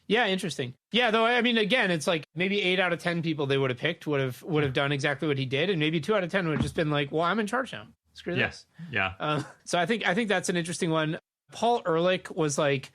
Yeah, interesting. Yeah, though, I mean, again, it's like maybe 8 out of 10 people they would have picked would have done exactly what he did, and maybe 2 out of 10 would have just been like, well, I'm in charge now. Screw this. Yeah. So I think that's an interesting one. Paul Ehrlich was like,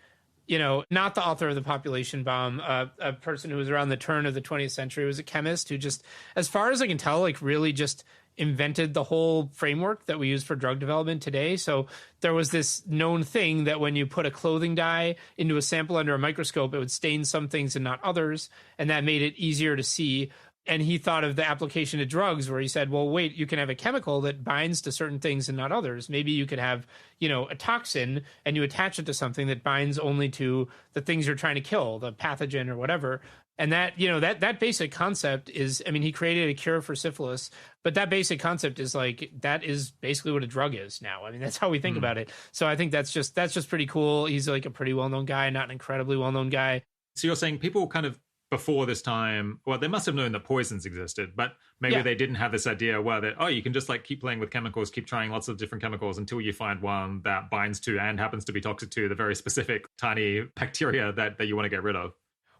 not the author of The Population Bomb, a person who was around the turn of the 20th century, was a chemist who just, as far as I can tell, really just invented the whole framework that we use for drug development today. So there was this known thing that when you put a clothing dye into a sample under a microscope, it would stain some things and not others. And that made it easier to see. And he thought of the application to drugs where he said, well, wait, you can have a chemical that binds to certain things and not others. Maybe you could have, a toxin and you attach it to something that binds only to the things you're trying to kill, the pathogen or whatever. And that, that basic concept is, I mean, he created a cure for syphilis, but that basic concept is that is basically what a drug is now. I mean, that's how we think about it. So I think that's just pretty cool. He's like a pretty well-known guy, not an incredibly well-known guy. So you're saying people kind of before this time, well, they must have known that poisons existed, but maybe they didn't have this idea where that, you can just keep playing with chemicals, keep trying lots of different chemicals until you find one that binds to and happens to be toxic to the very specific tiny bacteria that you want to get rid of.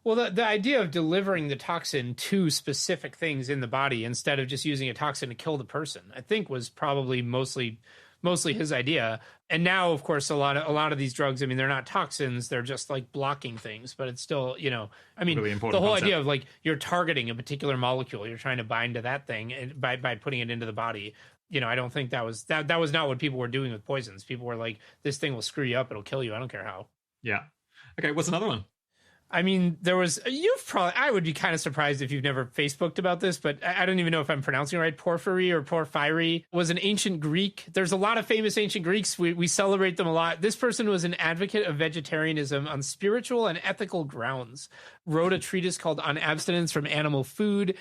Well, the idea of delivering the toxin to specific things in the body instead of just using a toxin to kill the person, I think was probably mostly his idea. And now, of course, a lot of these drugs, I mean, they're not toxins, they're just blocking things, but it's still, I mean, really the whole concept. Idea of you're targeting a particular molecule, you're trying to bind to that thing and by putting it into the body. I don't think that was not what people were doing with poisons. People were like, this thing will screw you up, it'll kill you, I don't care how. Yeah. Okay, what's another one? I mean, I would be kind of surprised if you've never Facebooked about this, but I don't even know if I'm pronouncing it right. Porphyry was an ancient Greek. There's a lot of famous ancient Greeks. We celebrate them a lot. This person was an advocate of vegetarianism on spiritual and ethical grounds, wrote a treatise called On Abstinence from Animal Food,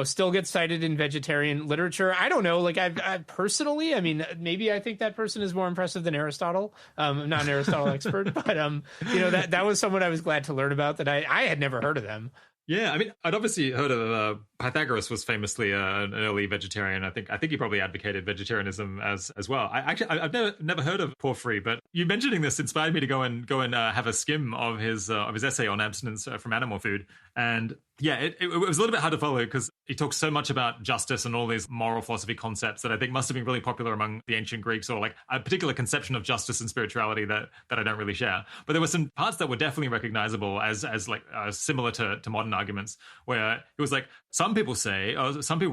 still gets cited in vegetarian literature. I don't know. I personally, I mean, maybe I think that person is more impressive than Aristotle. I'm not an Aristotle expert, but that was someone I was glad to learn about that I had never heard of them. Yeah, I mean, I'd obviously heard of Pythagoras was famously an early vegetarian. I think he probably advocated vegetarianism as well. I've never heard of Porphyry, but you mentioning this inspired me to go and have a skim of his essay on abstinence from animal food. And yeah, it was a little bit hard to follow because he talks so much about justice and all these moral philosophy concepts that I think must have been really popular among the ancient Greeks, or like a particular conception of justice and spirituality that I don't really share. But there were some parts that were definitely recognizable as similar to modern arguments, where it was like, some people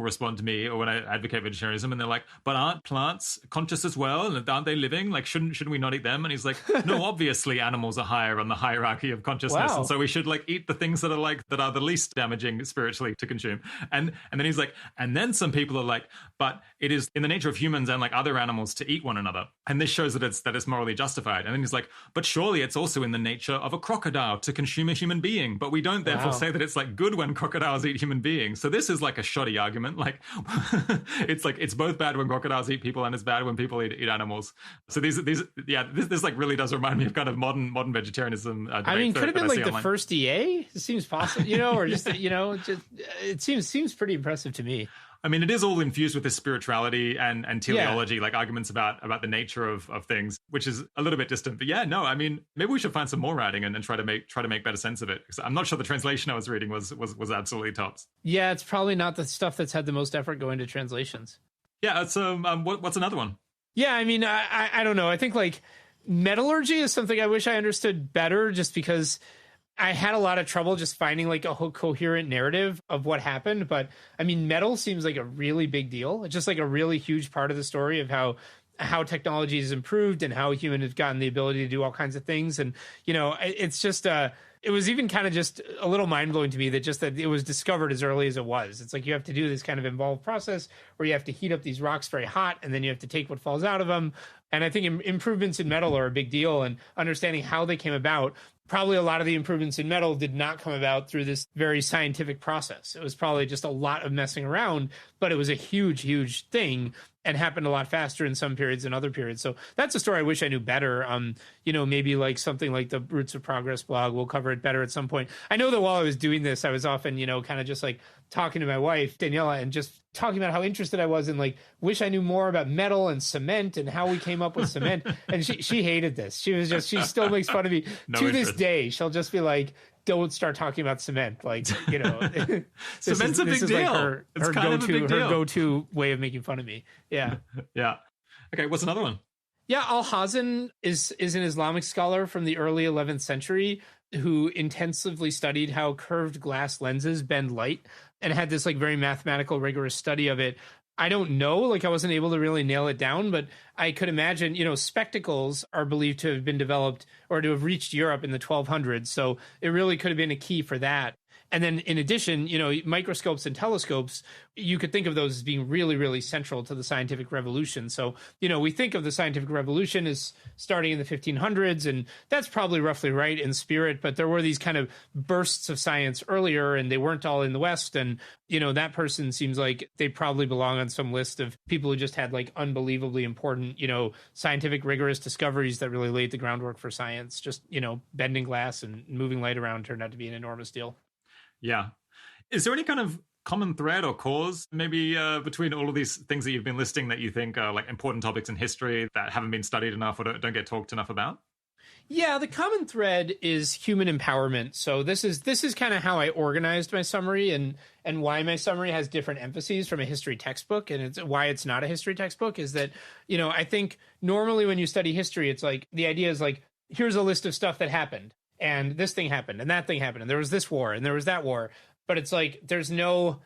respond to me or when I advocate vegetarianism, and they're like, but aren't plants conscious as well? And aren't they living? Like, shouldn't we not eat them? And he's like, no, obviously animals are higher on the hierarchy of consciousness. Wow. And so we should like eat the things that are the least damaging spiritually to consume. And then he's like, and then some people are like, but it is in the nature of humans and like other animals to eat one another. And this shows that it's morally justified. And then he's like, but surely it's also in the nature of a crocodile to consume a human being. But we don't therefore say that it's like good when crocodiles eat human beings. So this is like a shoddy argument. Like it's like, it's both bad when crocodiles eat people and it's bad when people eat animals. So this like really does remind me of kind of modern vegetarianism. I mean, could have been like the first EA. It seems possible, or just, it seems pretty impressive to me. I mean, it is all infused with this spirituality and teleology, like arguments about the nature of things, which is a little bit distant. But yeah, no, I mean, maybe we should find some more writing and try to make better sense of it. Because I'm not sure the translation I was reading was absolutely tops. Yeah, it's probably not the stuff that's had the most effort going to translations. Yeah, it's what's another one? Yeah, I mean, I don't know. I think like metallurgy is something I wish I understood better, just because I had a lot of trouble just finding like a coherent narrative of what happened. But I mean, metal seems like a really big deal. It's just like a really huge part of the story of how technology has improved and how humans have gotten the ability to do all kinds of things. And, it's just, it was even kind of just a little mind blowing to me that it was discovered as early as it was. It's like you have to do this kind of involved process where you have to heat up these rocks very hot and then you have to take what falls out of them. And I think improvements in metal are a big deal, and understanding how they came about. Probably a lot of the improvements in metal did not come about through this very scientific process. It was probably just a lot of messing around, but it was a huge, huge thing and happened a lot faster in some periods than other periods. So that's a story I wish I knew better. Maybe like something like the Roots of Progress blog will cover it better at some point. I know that while I was doing this, I was often, kind of just like talking to my wife, Daniela, and just talking about how interested I was in like, wish I knew more about metal and cement and how we came up with cement. And she hated this. She still makes fun of me this day. She'll just be like, don't start talking about cement. Like, cement's a big deal. Like her go-to way of making fun of me. Yeah. Yeah. Okay. What's another one? Yeah. Al-Hazen is an Islamic scholar from the early 11th century who intensively studied how curved glass lenses bend light and had this like very mathematical, rigorous study of it. I don't know, like I wasn't able to really nail it down, but I could imagine, spectacles are believed to have been developed or to have reached Europe in the 1200s. So it really could have been a key for that. And then in addition, microscopes and telescopes, you could think of those as being really, really central to the scientific revolution. So, we think of the scientific revolution as starting in the 1500s, and that's probably roughly right in spirit. But there were these kind of bursts of science earlier, and they weren't all in the West. And, that person seems like they probably belong on some list of people who just had like unbelievably important, scientific rigorous discoveries that really laid the groundwork for science. Just, bending glass and moving light around turned out to be an enormous deal. Yeah. Is there any kind of common thread or cause maybe between all of these things that you've been listing that you think are like important topics in history that haven't been studied enough or don't get talked enough about? Yeah, the common thread is human empowerment. So this is kind of how I organized my summary and why my summary has different emphases from a history textbook, and it's why it's not a history textbook is that, I think normally when you study history, it's like the idea is like, here's a list of stuff that happened. And this thing happened, and that thing happened, and there was this war, and there was that war. But it's like there's no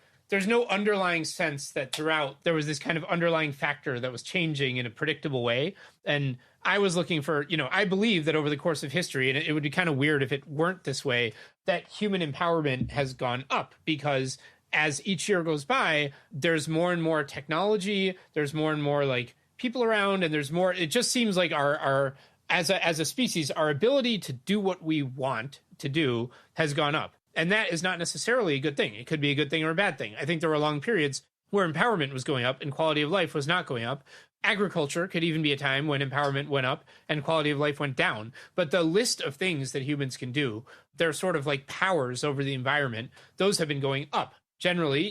underlying sense that throughout there was this kind of underlying factor that was changing in a predictable way. And I was looking for, I believe that over the course of history, and it would be kind of weird if it weren't this way, that human empowerment has gone up because as each year goes by, there's more and more technology, there's more and more like people around, and there's more. It just seems like our as a species, our ability to do what we want to do has gone up. And that is not necessarily a good thing. It could be a good thing or a bad thing. I think there were long periods where empowerment was going up and quality of life was not going up. Agriculture could even be a time when empowerment went up and quality of life went down. But the list of things that humans can do, they're sort of like powers over the environment, those have been going up. generally,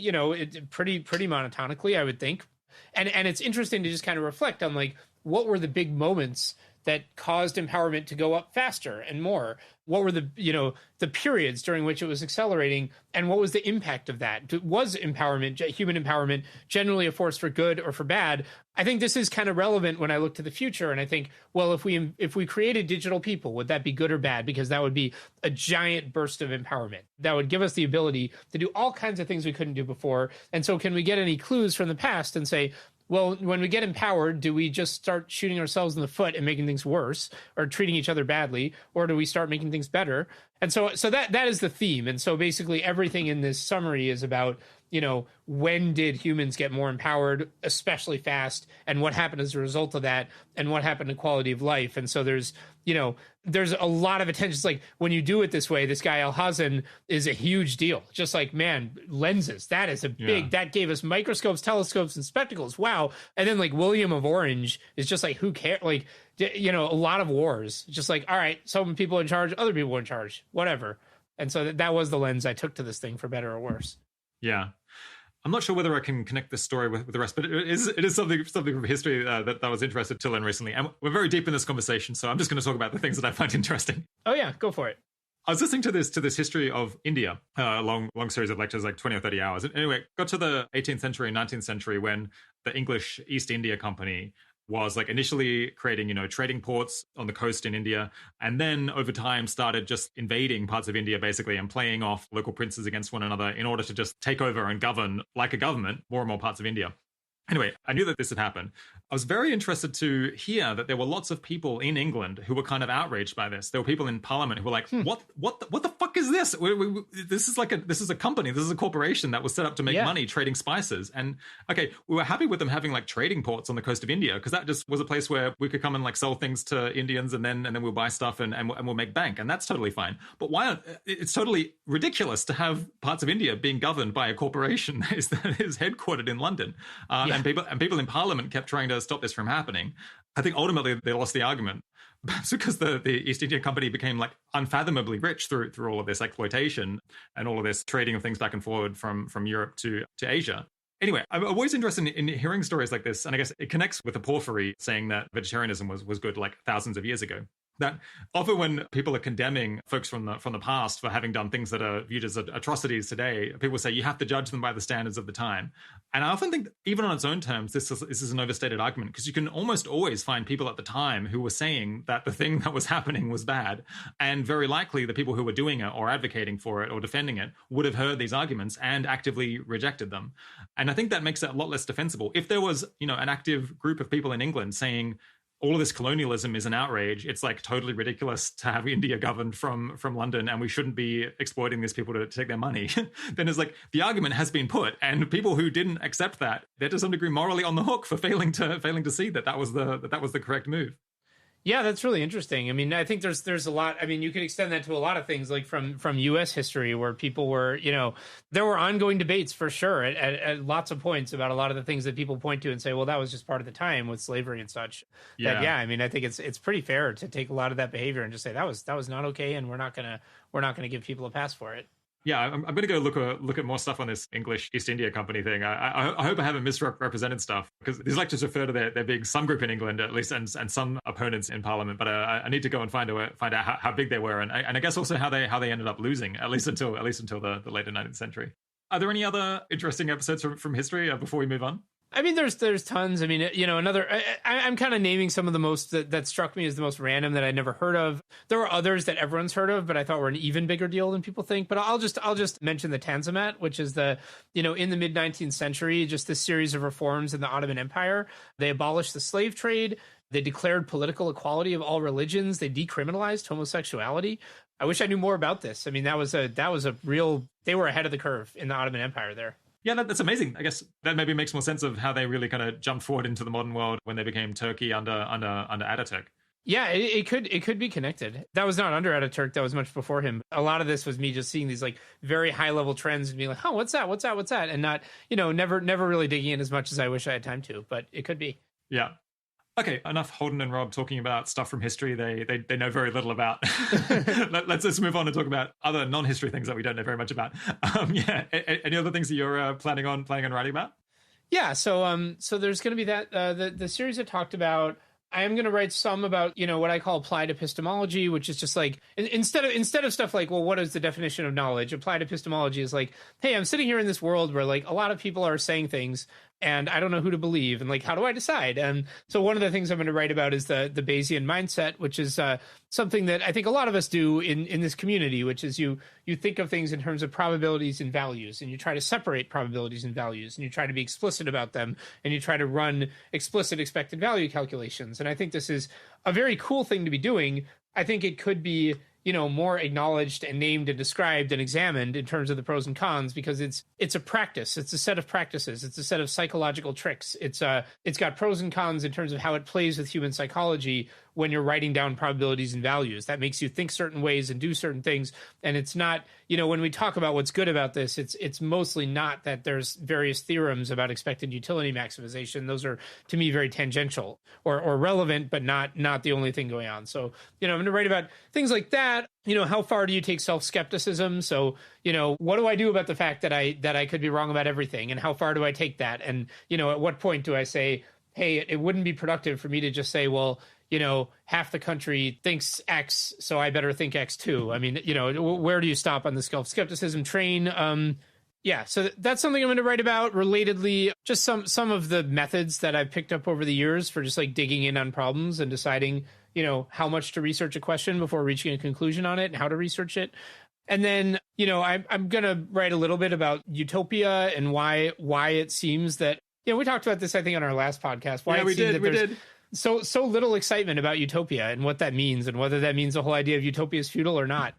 pretty monotonically, I would think. And it's interesting to just kind of reflect on like what were the big moments that caused empowerment to go up faster and more? What were the periods during which it was accelerating, and what was the impact of that? Was empowerment, human empowerment, generally a force for good or for bad? I think this is kind of relevant when I look to the future, and I think, well, if we created digital people, would that be good or bad? Because that would be a giant burst of empowerment. That would give us the ability to do all kinds of things we couldn't do before. And so can we get any clues from the past and say, well, when we get empowered, do we just start shooting ourselves in the foot and making things worse, or treating each other badly, or do we start making things better? And so that is the theme. And so basically everything in this summary is about, when did humans get more empowered, especially fast, and what happened as a result of that, and what happened to quality of life. And so there's a lot of attention. It's like when you do it this way, this guy Alhazen is a huge deal. Just like, man, lenses, that is a big, that gave us microscopes, telescopes, and spectacles. Wow. And then like William of Orange is just like, who cares? Like, a lot of wars, just like, all right, some people in charge, other people in charge, whatever. And so that was the lens I took to this thing, for better or worse. Yeah. I'm not sure whether I can connect this story with the rest, but it is something from history that I was interested to learn recently. And we're very deep in this conversation, so I'm just going to talk about the things that I find interesting. Oh yeah, go for it. I was listening to this history of India, a long series of lectures, like 20 or 30 hours. And anyway, got to the 18th century, 19th century, when the English East India Company was like initially creating, trading ports on the coast in India, and then over time started just invading parts of India basically and playing off local princes against one another in order to just take over and govern like a government more and more parts of India. Anyway, I knew that this had happened. I was very interested to hear that there were lots of people in England who were kind of outraged by this. There were people in Parliament who were like, "What the fuck is this? This is a company. This is a corporation that was set up to make money trading spices." And okay, we were happy with them having like trading ports on the coast of India, because that just was a place where we could come and like sell things to Indians, and then we'll buy stuff and we'll make bank, and that's totally fine. But why? It's totally ridiculous to have parts of India being governed by a corporation that is headquartered in London. And people in Parliament kept trying to stop this from happening. I think ultimately they lost the argument. Perhaps because the East India Company became like unfathomably rich through all of this exploitation and all of this trading of things back and forward from Europe to Asia. Anyway, I'm always interested in hearing stories like this, and I guess it connects with the Porphyry saying that vegetarianism was good like thousands of years ago. That often when people are condemning folks from the past for having done things that are viewed as atrocities today, people say you have to judge them by the standards of the time. And I often think, even on its own terms, this is an overstated argument, because you can almost always find people at the time who were saying that the thing that was happening was bad. And very likely the people who were doing it or advocating for it or defending it would have heard these arguments and actively rejected them. And I think that makes it a lot less defensible. If there was, an active group of people in England saying, all of this colonialism is an outrage, it's like totally ridiculous to have India governed from London, and we shouldn't be exploiting these people to take their money, then it's like the argument has been put, and people who didn't accept that, they're to some degree morally on the hook for failing to see that was the correct move. Yeah, that's really interesting. I mean, I think there's a lot. I mean, you could extend that to a lot of things, like from U.S. history, where people were, there were ongoing debates for sure at lots of points about a lot of the things that people point to and say, well, that was just part of the time with slavery and such. Yeah. I mean, I think it's pretty fair to take a lot of that behavior and just say that was not okay, and we're not gonna give people a pass for it. Yeah, I'm going to go look at more stuff on this English East India Company thing. I hope I haven't misrepresented stuff, because these lectures refer to there being some group in England at least, and some opponents in Parliament. But I need to go and find out how big they were, and I guess also how they ended up losing at least until the later 19th century. Are there any other interesting episodes from history before we move on? I mean, there's tons. I mean, I'm kind of naming some of the most that struck me as the most random that I'd never heard of. There were others that everyone's heard of, but I thought were an even bigger deal than people think. But I'll just mention the Tanzimat, which is in the mid 19th century, just this series of reforms in the Ottoman Empire. They abolished the slave trade. They declared political equality of all religions. They decriminalized homosexuality. I wish I knew more about this. I mean, that was a real. They were ahead of the curve in the Ottoman Empire there. Yeah, that's amazing. I guess that maybe makes more sense of how they really kind of jumped forward into the modern world when they became Turkey under Ataturk. Yeah, it could be connected. That was not under Ataturk. That was much before him. A lot of this was me just seeing these like very high level trends and being like, oh, what's that? And not, never really digging in as much as I wish I had time to, but it could be. Yeah. Okay, enough Holden and Rob talking about stuff from history they know very little about. Let's just move on and talk about other non-history things that we don't know very much about. Any other things that you're planning on writing about? Yeah, so there's going to be that the series I talked about. I am going to write some about, what I call applied epistemology, which is just like instead of stuff like, well, what is the definition of knowledge? Applied epistemology is like, hey, I'm sitting here in this world where like a lot of people are saying things and I don't know who to believe, and like, how do I decide? And so one of the things I'm going to write about is the Bayesian mindset, which is something that I think a lot of us do in this community, which is you think of things in terms of probabilities and values, and you try to separate probabilities and values, and you try to be explicit about them, and you try to run explicit expected value calculations. And I think this is a very cool thing to be doing. I think it could be more acknowledged and named and described and examined in terms of the pros and cons, because it's a practice. It's a set of practices. It's a set of psychological tricks. It's got pros and cons in terms of how it plays with human psychology when you're writing down probabilities and values. That makes you think certain ways and do certain things. And it's not, when we talk about what's good about this, it's mostly not that there's various theorems about expected utility maximization. Those are, to me, very tangential or relevant, but not the only thing going on. So, I'm going to write about things like that. How far do you take self-skepticism? So, what do I do about the fact that I could be wrong about everything? And how far do I take that? And, at what point do I say, hey, it wouldn't be productive for me to just say, well, half the country thinks X, so I better think X too. I mean, where do you stop on the skepticism train? So that's something I'm going to write about. Relatedly, just some of the methods that I've picked up over the years for just like digging in on problems and deciding, how much to research a question before reaching a conclusion on it and how to research it. And then, I'm going to write a little bit about utopia and why it seems that, we talked about this, I think, on our last podcast. Why we did. So little excitement about utopia and what that means, and whether that means the whole idea of utopia is futile or not,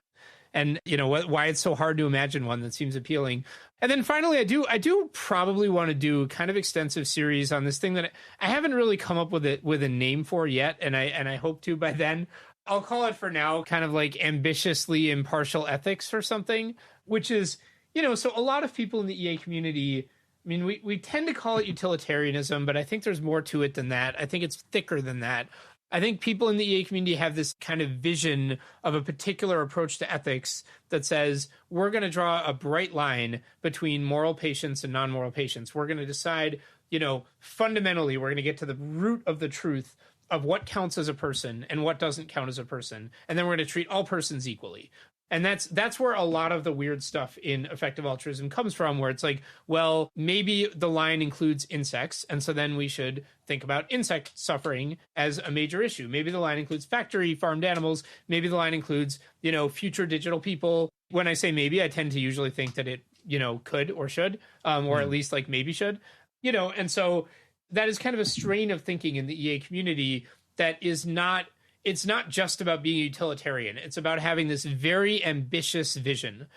and why it's so hard to imagine one that seems appealing. And then finally, I do probably want to do kind of extensive series on this thing that I haven't really come up with a name for yet, and I hope to by then. I'll call it for now kind of like ambitiously impartial ethics or something, which is, so a lot of people in the EA community, I mean, we tend to call it utilitarianism, but I think there's more to it than that. I think it's thicker than that. I think people in the EA community have this kind of vision of a particular approach to ethics that says, we're going to draw a bright line between moral patience and non-moral patience. We're going to decide, fundamentally, we're going to get to the root of the truth of what counts as a person and what doesn't count as a person. And then we're going to treat all persons equally. And that's where a lot of the weird stuff in effective altruism comes from, where it's like, well, maybe the line includes insects, and so then we should think about insect suffering as a major issue. Maybe the line includes factory farmed animals. Maybe the line includes, future digital people. When I say maybe, I tend to usually think that it, could or should, or at least like maybe should, and so that is kind of a strain of thinking in the EA community that is not. It's not just about being utilitarian. It's about having this very ambitious vision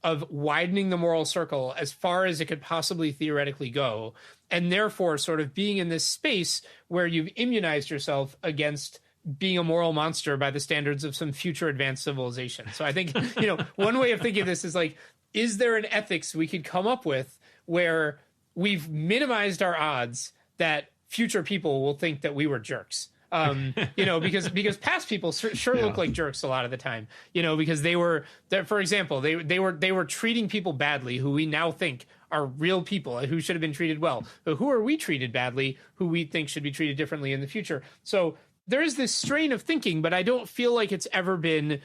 of widening the moral circle as far as it could possibly theoretically go, and therefore sort of being in this space where you've immunized yourself against being a moral monster by the standards of some future advanced civilization. So I think, one way of thinking of this is like, is there an ethics we could come up with where we've minimized our odds that future people will think that we were jerks? Because past people sure look like jerks a lot of the time, because they were, for example, they were treating people badly who we now think are real people who should have been treated well. But who are we treated badly who we think should be treated differently in the future? So there is this strain of thinking, but I don't feel like it's ever been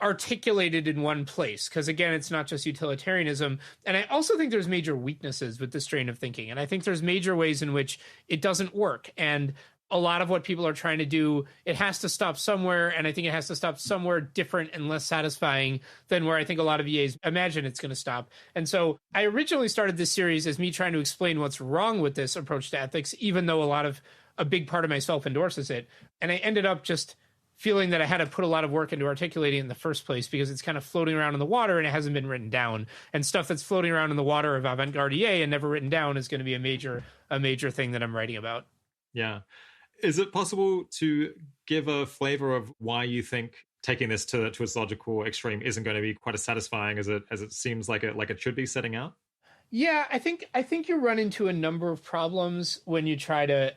articulated in one place, because again, it's not just utilitarianism. And I also think there's major weaknesses with this strain of thinking, and I think there's major ways in which it doesn't work. And a lot of what people are trying to do, it has to stop somewhere, and I think it has to stop somewhere different and less satisfying than where I think a lot of EAs imagine it's going to stop. And so I originally started this series as me trying to explain what's wrong with this approach to ethics, even though a big part of myself endorses it. And I ended up just feeling that I had to put a lot of work into articulating it in the first place, because it's kind of floating around in the water and it hasn't been written down. And stuff that's floating around in the water of avant-garde EA and never written down is going to be a major thing that I'm writing about. Yeah. Is it possible to give a flavor of why you think taking this to its logical extreme isn't going to be quite as satisfying as it seems like it should be setting out? Yeah, I think you run into a number of problems when you try to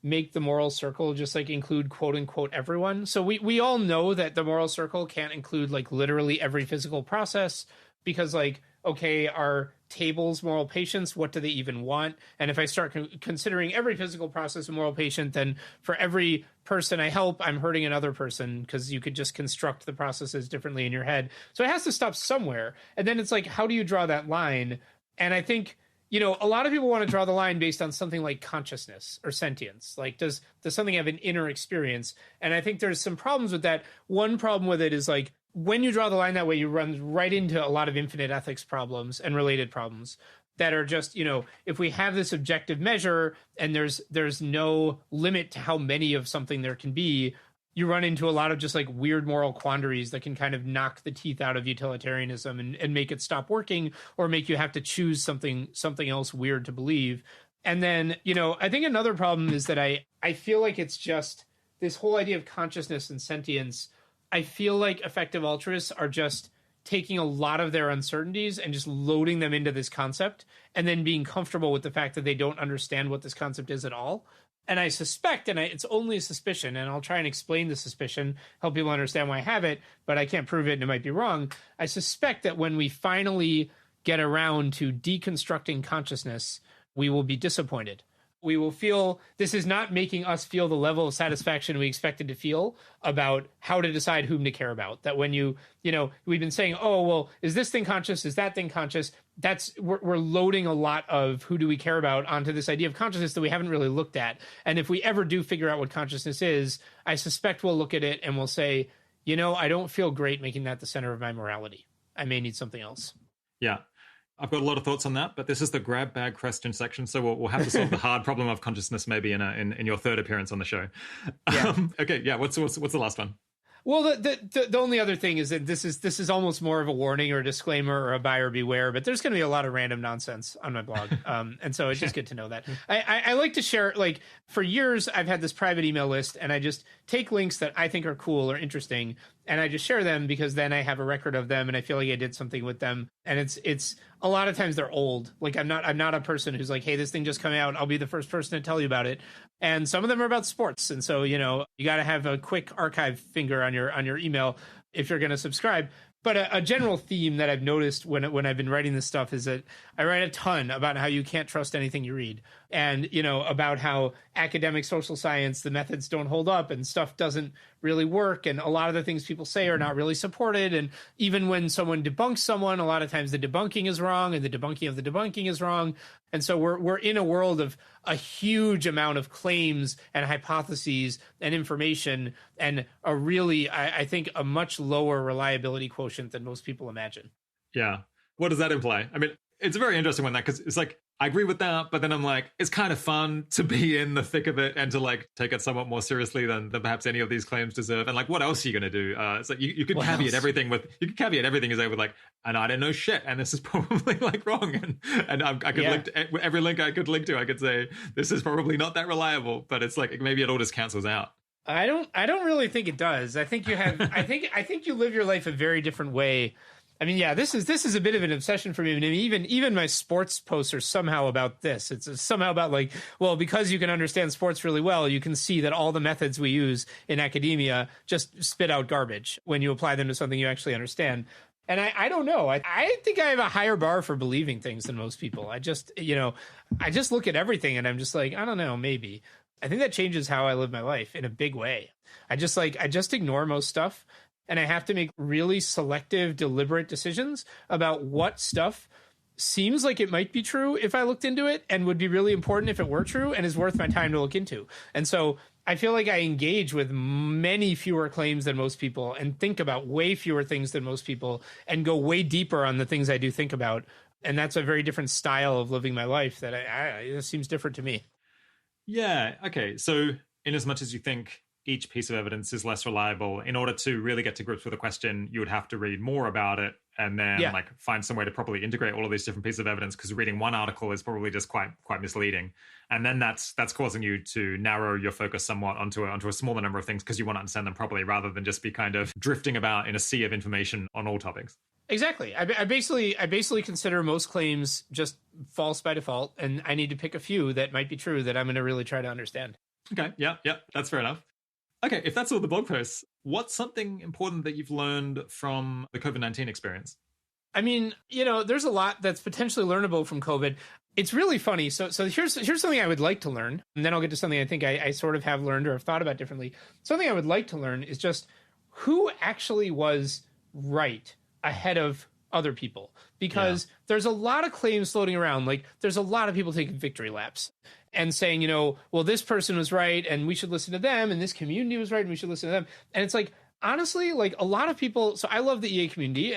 make the moral circle just like include quote unquote everyone. So we all know that the moral circle can't include like literally every physical process, because like, okay, are tables moral patients? What do they even want? And if I start considering every physical process a moral patient, then for every person I help, I'm hurting another person, because you could just construct the processes differently in your head. So it has to stop somewhere. And then it's like, how do you draw that line? And I think, you know, a lot of people want to draw the line based on something like consciousness or sentience. Like, does something have an inner experience? And I think there's some problems with that. One problem with it is like, when you draw the line that way, you run right into a lot of infinite ethics problems and related problems that are just, you know, if we have this objective measure and there's no limit to how many of something there can be, you run into a lot of just like weird moral quandaries that can kind of knock the teeth out of utilitarianism and make it stop working, or make you have to choose something else weird to believe. And then, you know, I think another problem is that I feel like it's just this whole idea of consciousness and sentience. I feel like effective altruists are just taking a lot of their uncertainties and just loading them into this concept, and then being comfortable with the fact that they don't understand what this concept is at all. And I suspect, and it's only a suspicion, and I'll try and explain the suspicion, help people understand why I have it, but I can't prove it and it might be wrong. I suspect that when we finally get around to deconstructing consciousness, we will be disappointed. We will feel this is not making us feel the level of satisfaction we expected to feel about how to decide whom to care about. That when you know, we've been saying, oh, well, is this thing conscious? Is that thing conscious? We're loading a lot of who do we care about onto this idea of consciousness that we haven't really looked at. And if we ever do figure out what consciousness is, I suspect we'll look at it and we'll say, you know, I don't feel great making that the center of my morality. I may need something else. Yeah. I've got a lot of thoughts on that, but this is the grab bag question section, so we'll have to solve the hard problem of consciousness maybe in your third appearance on the show. Yeah. Okay, yeah. What's the last one? Well, the only other thing is that this is almost more of a warning or a disclaimer or a buyer beware, but there's going to be a lot of random nonsense on my blog. And so it's just good to know that. I like to share, like, for years, I've had this private email list, and I just take links that I think are cool or interesting, and I just share them because then I have a record of them and I feel like I did something with them. And it's a lot of times they're old. Like, I'm not a person who's like, hey, this thing just came out, I'll be the first person to tell you about it. And some of them are about sports. And so, you know, you got to have a quick archive finger on your email if you're going to subscribe. But a general theme that I've noticed when I've been writing this stuff is that I write a ton about how you can't trust anything you read, and, you know, about how academic social science, the methods don't hold up and stuff doesn't really work. And a lot of the things people say are not really supported. And even when someone debunks someone, a lot of times the debunking is wrong and the debunking of the debunking is wrong. And so we're in a world of a huge amount of claims and hypotheses and information, and a really, I think, a much lower reliability quotient than most people imagine. Yeah. What does that imply? I mean, it's a very interesting one, that, because it's like, I agree with that, but then I'm like, it's kind of fun to be in the thick of it and to like take it somewhat more seriously than perhaps any of these claims deserve. And like, what else are you going to do? It's like you could caveat everything with like, and I don't know shit, and this is probably like wrong, and I could link to every link I could link to. I could say this is probably not that reliable, but it's like maybe it all just cancels out. I don't really think it does. I think you have. I think you live your life a very different way. I mean, yeah, this is a bit of an obsession for me. I mean, even my sports posts are somehow about this. It's somehow about like, well, because you can understand sports really well, you can see that all the methods we use in academia just spit out garbage when you apply them to something you actually understand. And I don't know. I think I have a higher bar for believing things than most people. I just look at everything and I'm just like, I don't know, maybe. I think that changes how I live my life in a big way. I just ignore most stuff. And I have to make really selective, deliberate decisions about what stuff seems like it might be true if I looked into it, and would be really important if it were true, and is worth my time to look into. And so I feel like I engage with many fewer claims than most people, and think about way fewer things than most people, and go way deeper on the things I do think about. And that's a very different style of living my life that it seems different to me. Yeah. Okay. So in as much as you think each piece of evidence is less reliable, in order to really get to grips with the question, you would have to read more about it, and then like find some way to properly integrate all of these different pieces of evidence, because reading one article is probably just quite misleading. And then that's causing you to narrow your focus somewhat onto a smaller number of things, because you want to understand them properly, rather than just be kind of drifting about in a sea of information on all topics. Exactly. I basically consider most claims just false by default, and I need to pick a few that might be true that I'm going to really try to understand. Okay, yeah, that's fair enough. Okay, if that's all the blog posts, what's something important that you've learned from the COVID-19 experience? I mean, there's a lot that's potentially learnable from COVID. It's really funny. So here's something I would like to learn, and then I'll get to something I think I sort of have learned or have thought about differently. Something I would like to learn is just who actually was right ahead of other people, because there's a lot of claims floating around. Like, there's a lot of people taking victory laps and saying, well, this person was right and we should listen to them, and this community was right and we should listen to them. And it's like, honestly, like, a lot of people, so I love the EA community,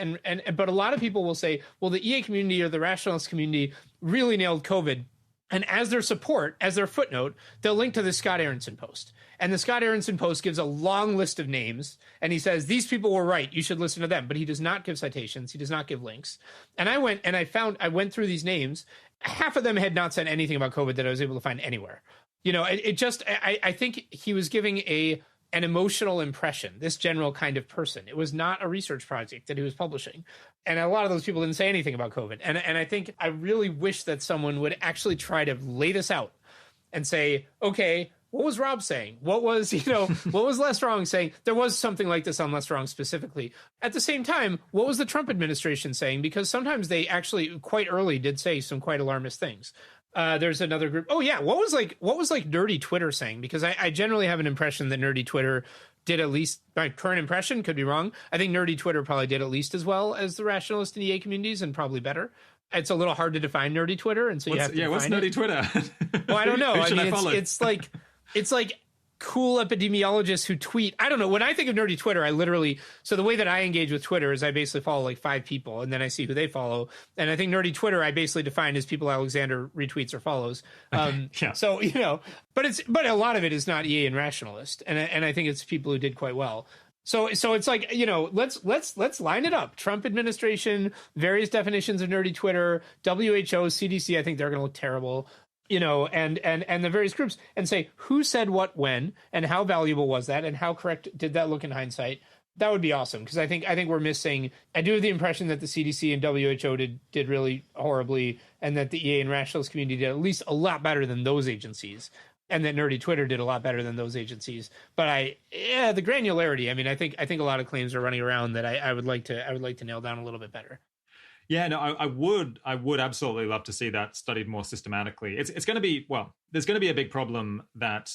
but a lot of people will say, well, the EA community or the rationalist community really nailed COVID. And as their support, as their footnote, they'll link to the Scott Aronson post. And the Scott Aronson post gives a long list of names, and he says, these people were right, you should listen to them. But he does not give citations, he does not give links. And I went through these names. Half of them had not said anything about COVID that I was able to find anywhere. I think he was giving an emotional impression, this general kind of person. It was not a research project that he was publishing. And a lot of those people didn't say anything about COVID. And I think I really wish that someone would actually try to lay this out and say, okay, what was Rob saying? What was, what was Les Wrong saying? There was something like this on Les Wrong specifically. At the same time, what was the Trump administration saying? Because sometimes they actually quite early did say some quite alarmist things. There's another group. Oh yeah. What was nerdy Twitter saying? Because I generally have an impression that nerdy Twitter did, at least my current impression, could be wrong. I think nerdy Twitter probably did at least as well as the rationalist and EA communities, and probably better. It's a little hard to define nerdy Twitter. And so what's nerdy Twitter? Well, I don't know. It's like cool epidemiologists who tweet. I don't know. When I think of nerdy Twitter, so the way that I engage with Twitter is I basically follow like 5 people, and then I see who they follow. And I think nerdy Twitter I basically define as people Alexander retweets or follows. Yeah. So, but a lot of it is not EA and rationalist. And I think it's people who did quite well. So it's like, let's line it up. Trump administration, various definitions of nerdy Twitter, WHO, CDC, I think they're going to look terrible. And the various groups, and say who said what when, and how valuable was that, and how correct did that look in hindsight. That would be awesome, because I think we're missing. I do have the impression that the CDC and WHO did really horribly, and that the EA and rationalist community did at least a lot better than those agencies, and that nerdy Twitter did a lot better than those agencies. But the granularity. I mean, I think a lot of claims are running around that I would like to nail down a little bit better. Yeah, no, I would absolutely love to see that studied more systematically. It's going to be, there's going to be a big problem that,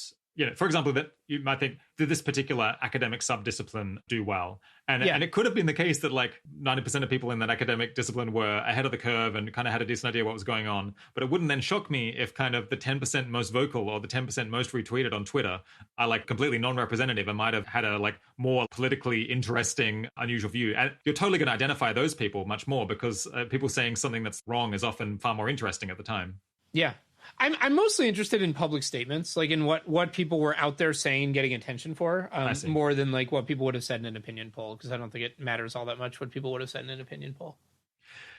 for example, that you might think, did this particular academic subdiscipline do well? And it could have been the case that like 90% of people in that academic discipline were ahead of the curve and kind of had a decent idea what was going on. But it wouldn't then shock me if kind of the 10% most vocal or the 10% most retweeted on Twitter are like completely non-representative and might have had a like more politically interesting, unusual view. And you're totally going to identify those people much more, because people saying something that's wrong is often far more interesting at the time. Yeah. I'm mostly interested in public statements, like in what people were out there saying, getting attention for, more than like what people would have said in an opinion poll, because I don't think it matters all that much what people would have said in an opinion poll.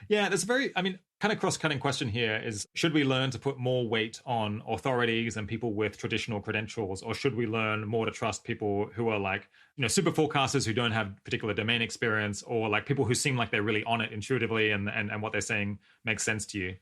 Yeah, there's kind of cross-cutting question here is, should we learn to put more weight on authorities and people with traditional credentials, or should we learn more to trust people who are like, super forecasters who don't have particular domain experience, or like people who seem like they're really on it intuitively and what they're saying makes sense to you?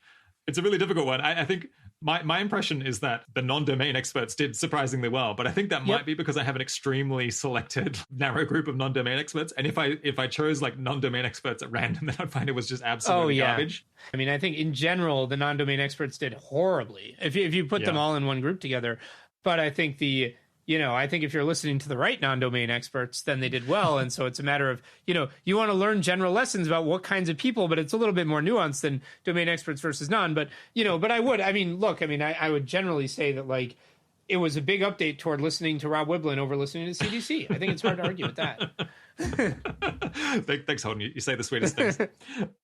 It's a really difficult one. I think my impression is that the non-domain experts did surprisingly well, but I think that might be because I have an extremely selected, narrow group of non-domain experts. And if I chose like non-domain experts at random, then I'd find it was just absolutely garbage. I mean, I think in general, the non-domain experts did horribly if you put them all in one group together. But I think I think if you're listening to the right non-domain experts, then they did well. And so it's a matter of, you want to learn general lessons about what kinds of people, but it's a little bit more nuanced than domain experts versus non. But, but I would generally say that like it was a big update toward listening to Rob Wiblin over listening to CDC. I think it's hard to argue with that. Thanks, Holden. You say the sweetest things.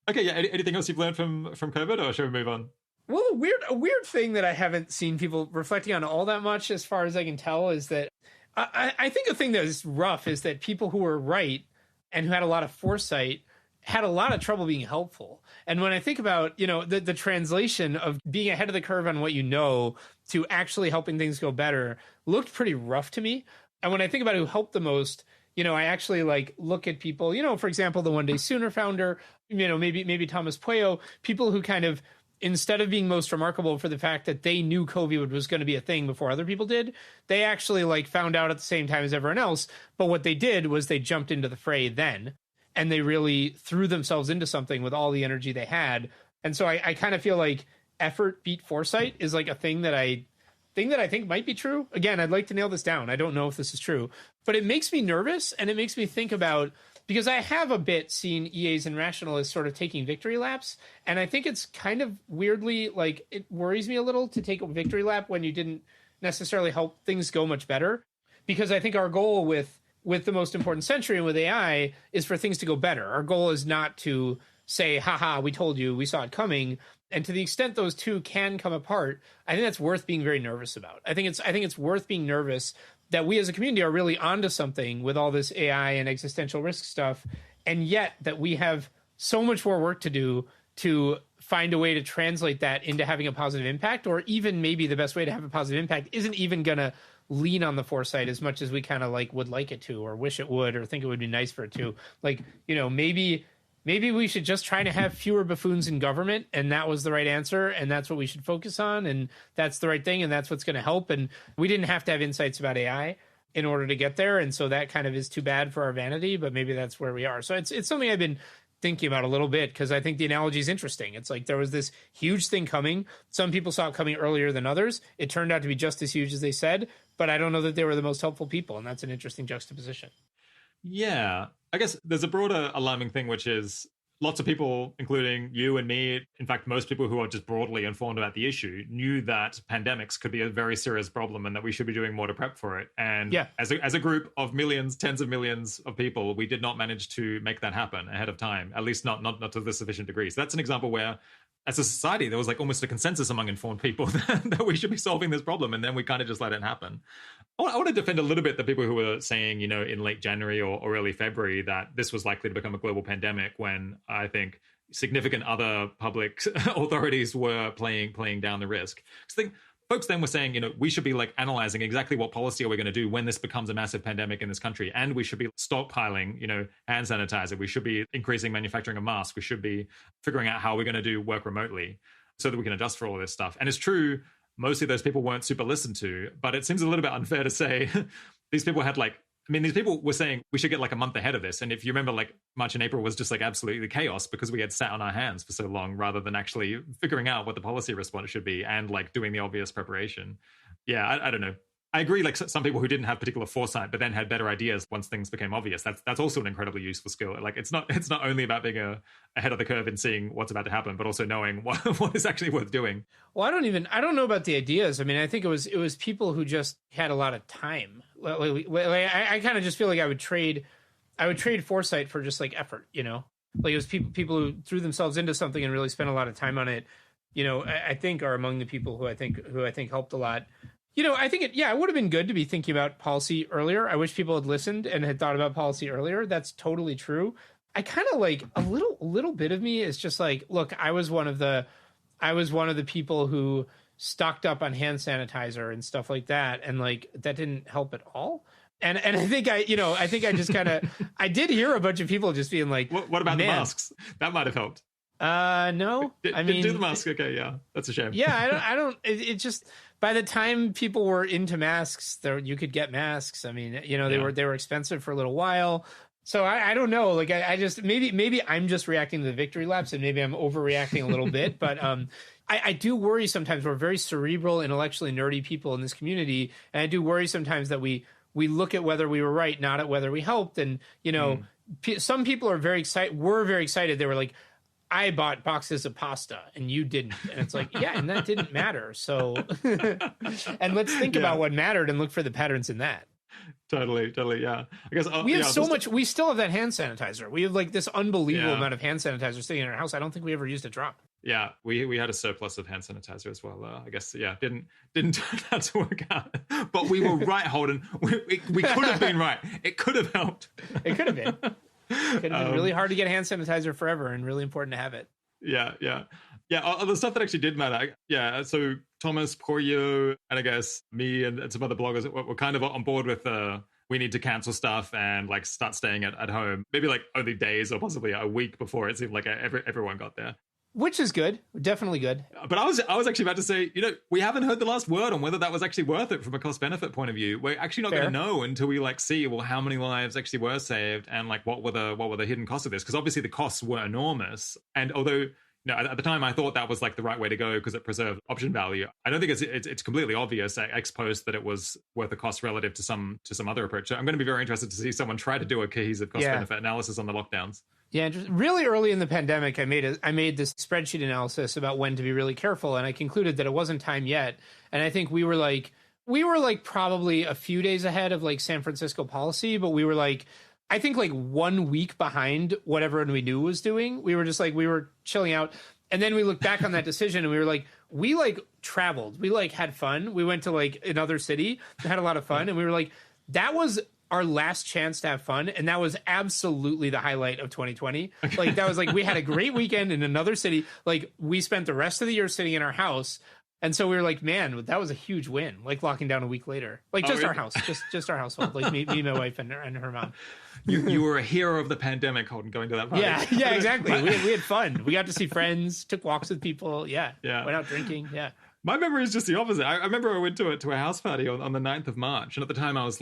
Okay. Yeah. Anything else you've learned from COVID, or should we move on? Well, a weird thing that I haven't seen people reflecting on all that much, as far as I can tell, is that I think a thing that is rough is that people who were right and who had a lot of foresight had a lot of trouble being helpful. And when I think about, the translation of being ahead of the curve on what to actually helping things go better looked pretty rough to me. And when I think about who helped the most, I actually like look at people, for example, the One Day Sooner founder, maybe Thomas Pueyo, people who kind of instead of being most remarkable for the fact that they knew COVID was going to be a thing before other people did, they actually like found out at the same time as everyone else. But what they did was they jumped into the fray then, and they really threw themselves into something with all the energy they had. And so I kind of feel like effort beat foresight is like a thing that I think might be true. Again, I'd like to nail this down. I don't know if this is true, but it makes me nervous, and it makes me think about, because I have a bit seen EAs and rationalists sort of taking victory laps, and I think it's kind of weirdly, like, it worries me a little to take a victory lap when you didn't necessarily help things go much better, because I think our goal with the most important century and with AI is for things to go better. Our goal is not to say, haha, we told you, we saw it coming. And to the extent those two can come apart, I think that's worth being very nervous about. I think it's worth being nervous that we as a community are really onto something with all this AI and existential risk stuff, and yet that we have so much more work to do to find a way to translate that into having a positive impact, or even maybe the best way to have a positive impact isn't even going to lean on the foresight as much as we kind of like would like it to, or wish it would, or think it would be nice for it to. Like, you know, maybe we should just try to have fewer buffoons in government, and that was the right answer, and that's what we should focus on, and that's the right thing, and that's what's going to help. And we didn't have to have insights about AI in order to get there, and so that kind of is too bad for our vanity, but maybe that's where we are. So it's something I've been thinking about a little bit, because I think the analogy is interesting. It's like there was this huge thing coming. Some people saw it coming earlier than others. It turned out to be just as huge as they said, but I don't know that they were the most helpful people, and that's an interesting juxtaposition. Yeah, I guess there's a broader alarming thing, which is lots of people, including you and me, in fact, most people who are just broadly informed about the issue, knew that pandemics could be a very serious problem and that we should be doing more to prep for it. And as a group of millions, tens of millions of people, we did not manage to make that happen ahead of time, at least not to the sufficient degree. So that's an example where, as a society, there was like almost a consensus among informed people that we should be solving this problem, and then we kind of just let it happen. I want to defend a little bit the people who were saying, you know, in late January or early February that this was likely to become a global pandemic, when I think significant other public authorities were playing down the risk. So I think folks then were saying, you know, we should be like analyzing exactly what policy are we going to do when this becomes a massive pandemic in this country, and we should be stockpiling, you know, hand sanitizer. We should be increasing manufacturing of masks. We should be figuring out how we're going to do work remotely so that we can adjust for all this stuff. And it's true, mostly those people weren't super listened to, but it seems a little bit unfair to say these people had like, I mean, these people were saying we should get like a month ahead of this. And if you remember, like March and April was just like absolutely chaos because we had sat on our hands for so long rather than actually figuring out what the policy response should be and like doing the obvious preparation. Yeah, I don't know. I agree, like some people who didn't have particular foresight, but then had better ideas once things became obvious. That's also an incredibly useful skill. Like it's not only about being ahead of the curve and seeing what's about to happen, but also knowing what is actually worth doing. Well, I don't know about the ideas. I mean, I think it was people who just had a lot of time. I kind of just feel like I would trade foresight for just like effort, you know? Like it was people who threw themselves into something and really spent a lot of time on it, you know, I think are among the people who I think helped a lot. You know, I think it would have been good to be thinking about policy earlier. I wish people had listened and had thought about policy earlier. That's totally true. I kind of like a little bit of me is just like, look, I was one of the people who stocked up on hand sanitizer and stuff like that, and like that didn't help at all. And I think I just kind of I did hear a bunch of people just being like, what about the masks? That might have helped. No, I mean, do the mask. Okay, yeah, that's a shame. Yeah, I don't. It just by the time people were into masks, you could get masks. I mean, you know, they were expensive for a little while. So I don't know. Like I just maybe I'm just reacting to the victory laps, and maybe I'm overreacting a little bit. But I do worry sometimes. We're very cerebral, intellectually nerdy people in this community, and I do worry sometimes that we look at whether we were right, not at whether we helped. And you know, some people are very excited. Were very excited. They were like, I bought boxes of pasta and you didn't. And it's like, yeah, and that didn't matter. So, and let's think about what mattered and look for the patterns in that. Totally. Yeah. I guess we have so much. We still have that hand sanitizer. We have like this unbelievable amount of hand sanitizer sitting in our house. I don't think we ever used a drop. Yeah, we had a surplus of hand sanitizer as well. I guess, didn't turn out to work out. But we were right, Holden. We could have been right. It could have helped. It could have been. It could have been really hard to get hand sanitizer forever and really important to have it. Yeah. The stuff that actually did matter. Yeah. So Thomas, Porio, and I guess me and some other bloggers were kind of on board with we need to cancel stuff and like start staying at home. Maybe like only days or possibly a week before it seemed like everyone got there. Which is good. Definitely good. But I was actually about to say, we haven't heard the last word on whether that was actually worth it from a cost benefit point of view. We're actually not going to know until we see, well, how many lives actually were saved and what were the hidden costs of this? Because obviously the costs were enormous. And although, at the time I thought that was the right way to go because it preserved option value, I don't think it's completely obvious ex post that it was worth the cost relative to some other approach. So I'm going to be very interested to see someone try to do a cohesive cost benefit analysis on the lockdowns. Yeah, really early in the pandemic, I made this spreadsheet analysis about when to be really careful, and I concluded that it wasn't time yet. And I think we were probably a few days ahead of San Francisco policy, but we were I think 1 week behind what everyone we knew was doing. We were just we were chilling out, and then we looked back on that decision, and we were we traveled, we had fun, we went to another city, had a lot of fun, and we were that was our last chance to have fun, and that was absolutely the highlight of 2020. That was we had a great weekend in another city. We spent the rest of the year sitting in our house, and so we were man, that was a huge win. Locking down a week later, our house, just our household, me, my wife, and her mom. You were a hero of the pandemic, Holden, going to that party. Yeah, exactly. We had fun. We got to see friends, took walks with people. Yeah. Went out drinking. Yeah. My memory is just the opposite. I remember I went to a house party on the 9th of March. And at the time I was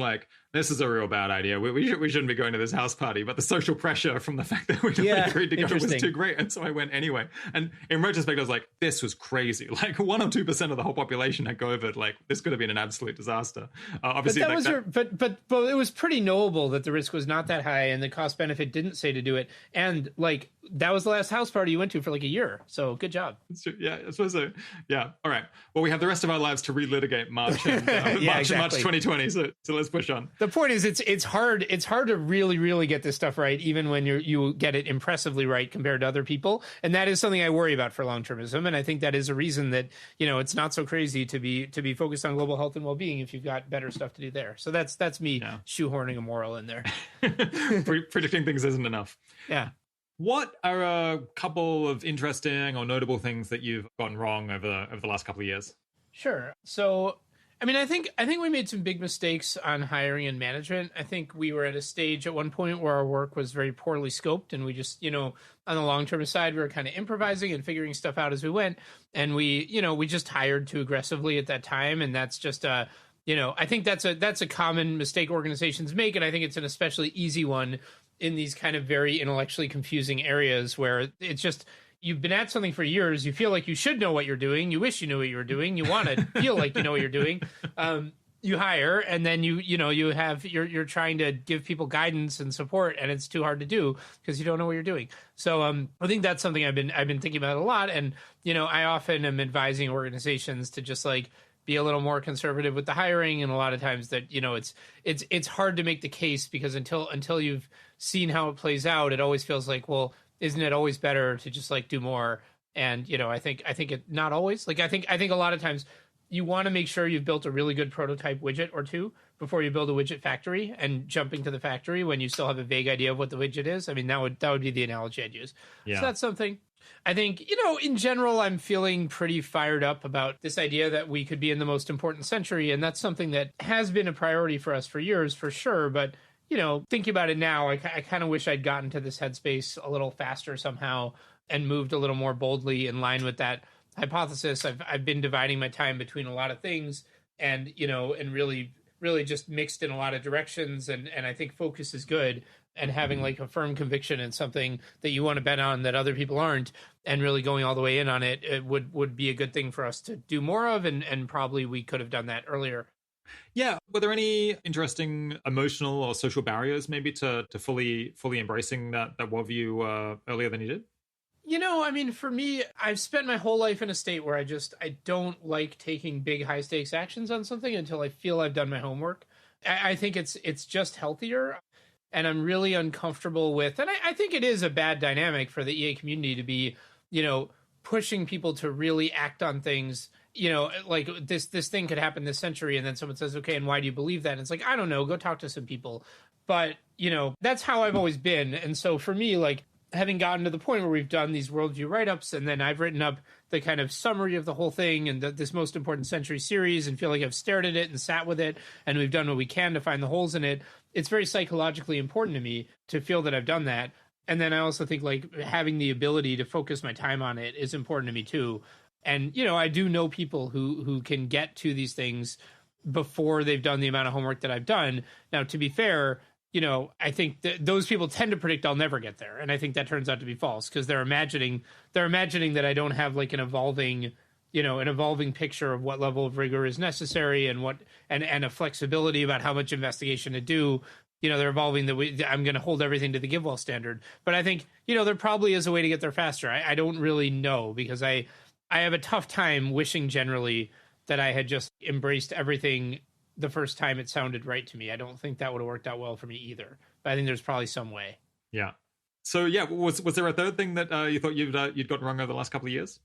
this is a real bad idea. We shouldn't be going to this house party. But the social pressure from the fact that we agreed to go was too great. And so I went anyway. And in retrospect, I was this was crazy. 1 or 2% of the whole population had COVID. This could have been an absolute disaster. Obviously, but it was pretty knowable that the risk was not that high and the cost benefit didn't say to do it. And that was the last house party you went to for a year. So good job. Yeah, I suppose so. Yeah. All right. Well, we have the rest of our lives to relitigate March and March 2020. So let's push on. The point is, it's hard to really get this stuff right, even when you get it impressively right compared to other people. And that is something I worry about for long-termism. And I think that is a reason that, it's not so crazy to be focused on global health and well-being if you've got better stuff to do there. So that's me shoehorning a moral in there. Predicting things isn't enough. Yeah. What are a couple of interesting or notable things that you've gotten wrong over the last couple of years? Sure. So, I think we made some big mistakes on hiring and management. I think we were at a stage at one point where our work was very poorly scoped, and we just, on the long-term side, we were kind of improvising and figuring stuff out as we went. And we just hired too aggressively at that time, and that's just I think that's a common mistake organizations make, and I think it's an especially easy one in these kind of very intellectually confusing areas where it's just, you've been at something for years, you feel like you should know what you're doing, you wish you knew what you were doing, you want to feel like you know what you're doing. You hire, and then you're trying to give people guidance and support, and it's too hard to do because you don't know what you're doing. So I think that's something I've been thinking about a lot, and I often am advising organizations to just be a little more conservative with the hiring, and a lot of times that it's hard to make the case because until you've seen how it plays out, it always feels well, isn't it always better to just do more? And I think it not always. I think a lot of times you want to make sure you've built a really good prototype widget or two before you build a widget factory, and jumping to the factory when you still have a vague idea of what the widget is. That would be the analogy I'd use. Yeah. So that's something. I think, in general, I'm feeling pretty fired up about this idea that we could be in the most important century. And that's something that has been a priority for us for years, for sure. But, thinking about it now, I kind of wish I'd gotten to this headspace a little faster somehow and moved a little more boldly in line with that hypothesis. I've been dividing my time between a lot of things and, and really just mixed in a lot of directions. And I think focus is good. And having a firm conviction in something that you want to bet on that other people aren't, and really going all the way in on it would be a good thing for us to do more of. And probably we could have done that earlier. Yeah. Were there any interesting emotional or social barriers maybe to fully embracing that worldview earlier than you did? For me, I've spent my whole life in a state where I don't like taking big high stakes actions on something until I feel I've done my homework. I think it's just healthier. And I'm really uncomfortable with, and I think it is a bad dynamic for the EA community to be, pushing people to really act on things, this thing could happen this century. And then someone says, okay, and why do you believe that? And it's I don't know, go talk to some people. But, that's how I've always been. And so for me, having gotten to the point where we've done these worldview write-ups, and then I've written up the kind of summary of the whole thing and this most important century series, and feel like I've stared at it and sat with it, and we've done what we can to find the holes in it. It's very psychologically important to me to feel that I've done that. And then I also think like having the ability to focus my time on it is important to me too. And, I do know people who can get to these things before they've done the amount of homework that I've done. Now, to be fair, I think that those people tend to predict I'll never get there. And I think that turns out to be false because they're imagining that I don't have like an evolving picture of what level of rigor is necessary and a flexibility about how much investigation to do. They're evolving I'm going to hold everything to the GiveWell standard. But I think, there probably is a way to get there faster. I don't really know because I have a tough time wishing generally that I had just embraced everything the first time it sounded right to me. I don't think that would have worked out well for me either. But I think there's probably some way. Yeah. So yeah, was there a third thing that you thought you'd gotten wrong over the last couple of years?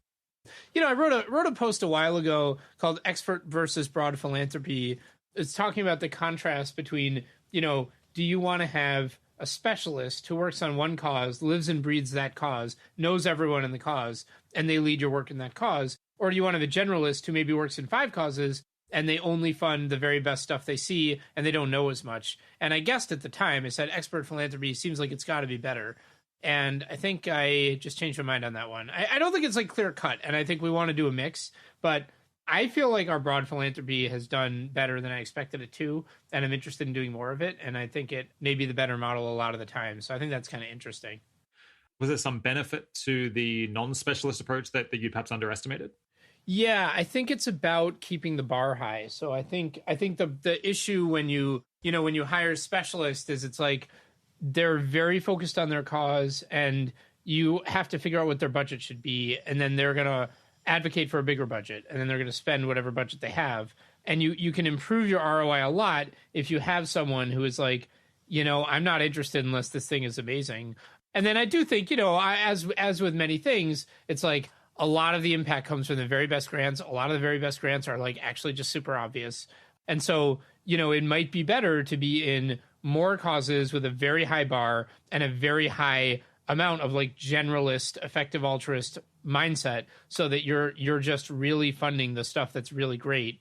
I wrote a post a while ago called "Expert versus Broad Philanthropy." It's talking about the contrast between, do you want to have a specialist who works on one cause, lives and breathes that cause, knows everyone in the cause, and they lead your work in that cause? Or do you want to have a generalist who maybe works in 5 causes and they only fund the very best stuff they see and they don't know as much? And I guessed at the time, I said expert philanthropy seems like it's got to be better. And I think I just changed my mind on that one. I don't think it's like clear cut, and I think we want to do a mix, but I feel like our broad philanthropy has done better than I expected it to, and I'm interested in doing more of it, and I think it may be the better model a lot of the time. So I think that's kind of interesting. Was there some benefit to the non-specialist approach that you perhaps underestimated? Yeah, I think it's about keeping the bar high. So I think the issue when you hire specialists is it's like they're very focused on their cause and you have to figure out what their budget should be, and then they're going to advocate for a bigger budget, and then they're going to spend whatever budget they have. And you can improve your ROI a lot if you have someone who is like, I'm not interested unless this thing is amazing. And then I do think, as with many things, it's like a lot of the impact comes from the very best grants. A lot of the very best grants are like actually just super obvious. And so, it might be better to be in more causes with a very high bar and a very high amount of like generalist, effective altruist mindset so that you're just really funding the stuff that's really great.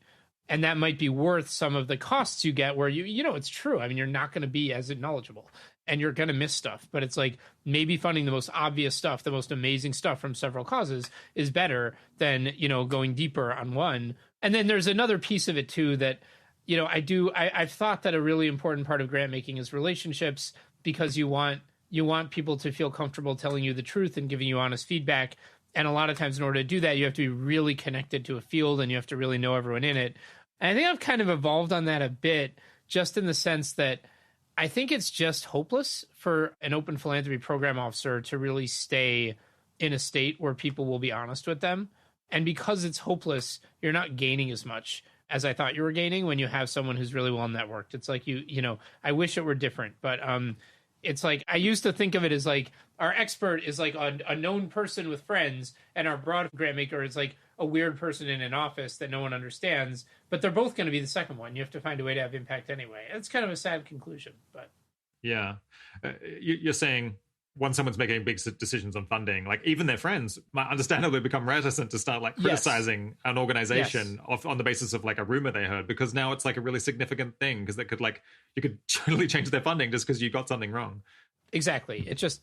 And that might be worth some of the costs you get where it's true. I mean, you're not going to be as knowledgeable and you're going to miss stuff, but it's like maybe funding the most obvious stuff, the most amazing stuff from several causes is better than, going deeper on one. And then there's another piece of it too that, I've thought that a really important part of grant making is relationships, because you want people to feel comfortable telling you the truth and giving you honest feedback. And a lot of times in order to do that, you have to be really connected to a field and you have to really know everyone in it. And I think I've kind of evolved on that a bit, just in the sense that I think it's just hopeless for an open philanthropy program officer to really stay in a state where people will be honest with them. And because it's hopeless, you're not gaining as much as I thought you were gaining when you have someone who's really well networked. It's like, I wish it were different, but it's like, I used to think of it as like our expert is like a known person with friends, and our broad grant maker is like a weird person in an office that no one understands, but they're both going to be the second one. You have to find a way to have impact anyway. It's kind of a sad conclusion, but. Yeah. You're saying when someone's making big decisions on funding, like even their friends might understandably become reticent to start like criticizing an organization on the basis of like a rumor they heard, because now it's like a really significant thing, because that could like, you could totally change their funding just because you got something wrong. Exactly. It's just,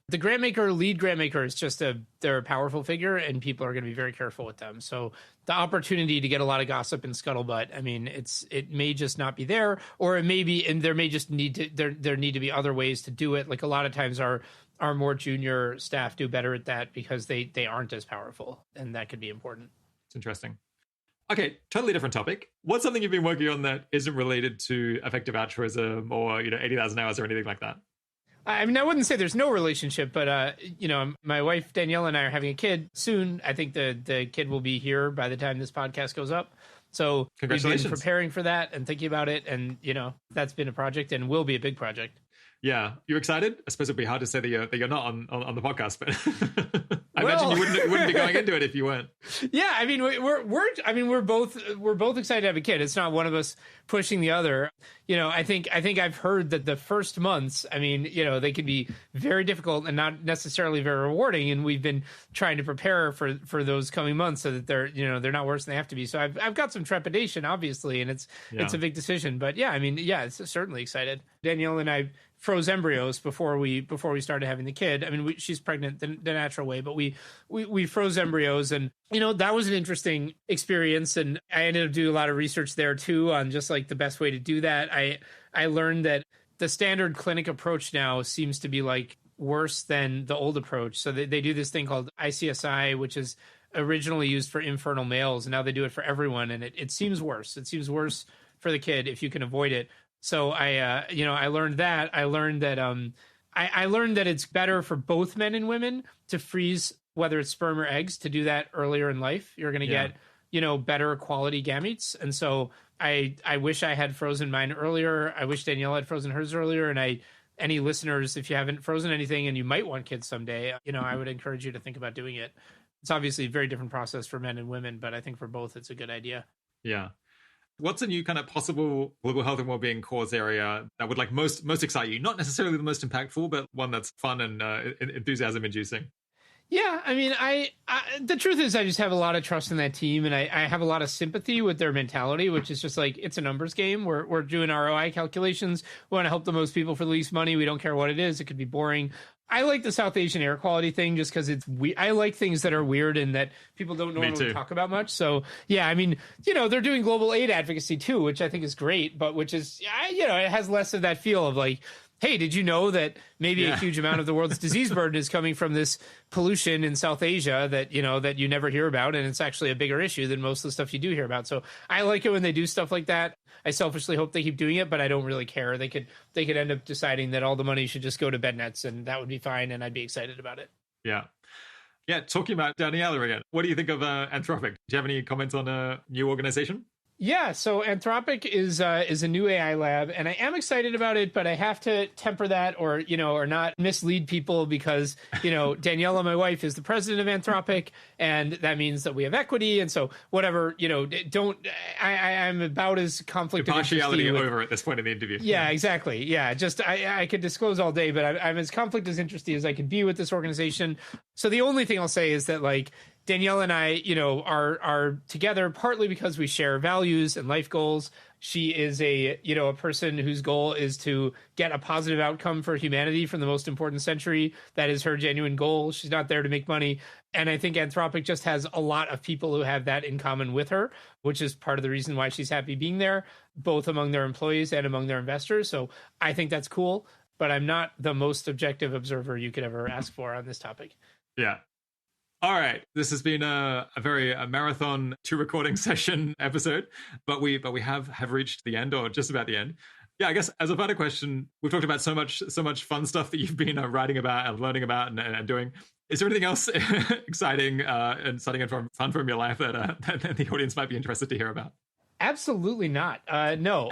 the grant maker, lead grant maker is just they're a powerful figure, and people are going to be very careful with them. So the opportunity to get a lot of gossip and scuttlebutt, I mean, it may just not be there, or it may be, and there may just there need to be other ways to do it. Like a lot of times our more junior staff do better at that because they aren't as powerful, and that could be important. It's interesting. Okay, totally different topic. What's something you've been working on that isn't related to effective altruism or 80,000 hours or anything like that? I mean, I wouldn't say there's no relationship, but, my wife, Danielle, and I are having a kid soon. I think the kid will be here by the time this podcast goes up. So congratulations. We've been preparing for that and thinking about it. And, that's been a project and will be a big project. Yeah. You're excited? I suppose it'd be hard to say that you're not on the podcast, but I imagine you wouldn't be going into it if you weren't. Yeah. I mean, we're both excited to have a kid. It's not one of us pushing the other. I think I've heard that the first months, they can be very difficult and not necessarily very rewarding. And we've been trying to prepare for those coming months so that they're not worse than they have to be. So I've got some trepidation, obviously, and it's a big decision, but it's certainly excited. Danielle and I froze embryos before we started having the kid. I mean, she's pregnant the natural way, but we froze embryos, and that was an interesting experience. And I ended up doing a lot of research there too on just like the best way to do that. I learned that the standard clinic approach now seems to be like worse than the old approach. So they do this thing called ICSI, which is originally used for infertile males, and now they do it for everyone, and it seems worse. It seems worse for the kid if you can avoid it. So I learned that. I learned that it's better for both men and women to freeze, whether it's sperm or eggs, to do that earlier in life. You're going to get better quality gametes, and so I wish I had frozen mine earlier. I wish Danielle had frozen hers earlier, and any listeners, if you haven't frozen anything and you might want kids someday, I would encourage you to think about doing it. It's obviously a very different process for men and women, but I think for both, it's a good idea. Yeah. What's a new kind of possible global health and well-being cause area that would like most excite you? Not necessarily the most impactful, but one that's fun and enthusiasm-inducing. Yeah, I mean, the truth is I just have a lot of trust in that team, and I have a lot of sympathy with their mentality, which is just like, it's a numbers game. We're doing ROI calculations. We want to help the most people for the least money. We don't care what it is. It could be boring. I like the South Asian air quality thing just because I like things that are weird and that people don't normally talk about much. So, yeah, I mean, they're doing global aid advocacy too, which I think is great, but which is, it has less of that feel of like, hey, did you know that maybe a huge amount of the world's disease burden is coming from this pollution in South Asia that you never hear about, and it's actually a bigger issue than most of the stuff you do hear about. So I like it when they do stuff like that. I selfishly hope they keep doing it, but I don't really care. They could end up deciding that all the money should just go to bed nets, and that would be fine, and I'd be excited about it. Yeah. Yeah, talking about Daniela again, what do you think of Anthropic? Do you have any comments on a new organization? Yeah, so Anthropic is a new AI lab, and I am excited about it, but I have to temper that or not mislead people because, Daniela, my wife, is the president of Anthropic, and that means that we have equity, and so whatever, I'm about as conflict of interest. Partiality over at this point in the interview. Yeah, exactly. Yeah, just I could disclose all day, but I'm as conflict as interested as I could be with this organization. So the only thing I'll say is that, like, Danielle and I, are together partly because we share values and life goals. She is a person whose goal is to get a positive outcome for humanity from the most important century. That is her genuine goal. She's not there to make money. And I think Anthropic just has a lot of people who have that in common with her, which is part of the reason why she's happy being there, both among their employees and among their investors. So I think that's cool, but I'm not the most objective observer you could ever ask for on this topic. Yeah. All right, this has been a very marathon 2 recording session episode, but we have reached the end, or just about the end. Yeah, I guess as a final question, we've talked about so much fun stuff that you've been writing about and learning about and doing. Is there anything else exciting and fun from your life that the audience might be interested to hear about? Absolutely not. No.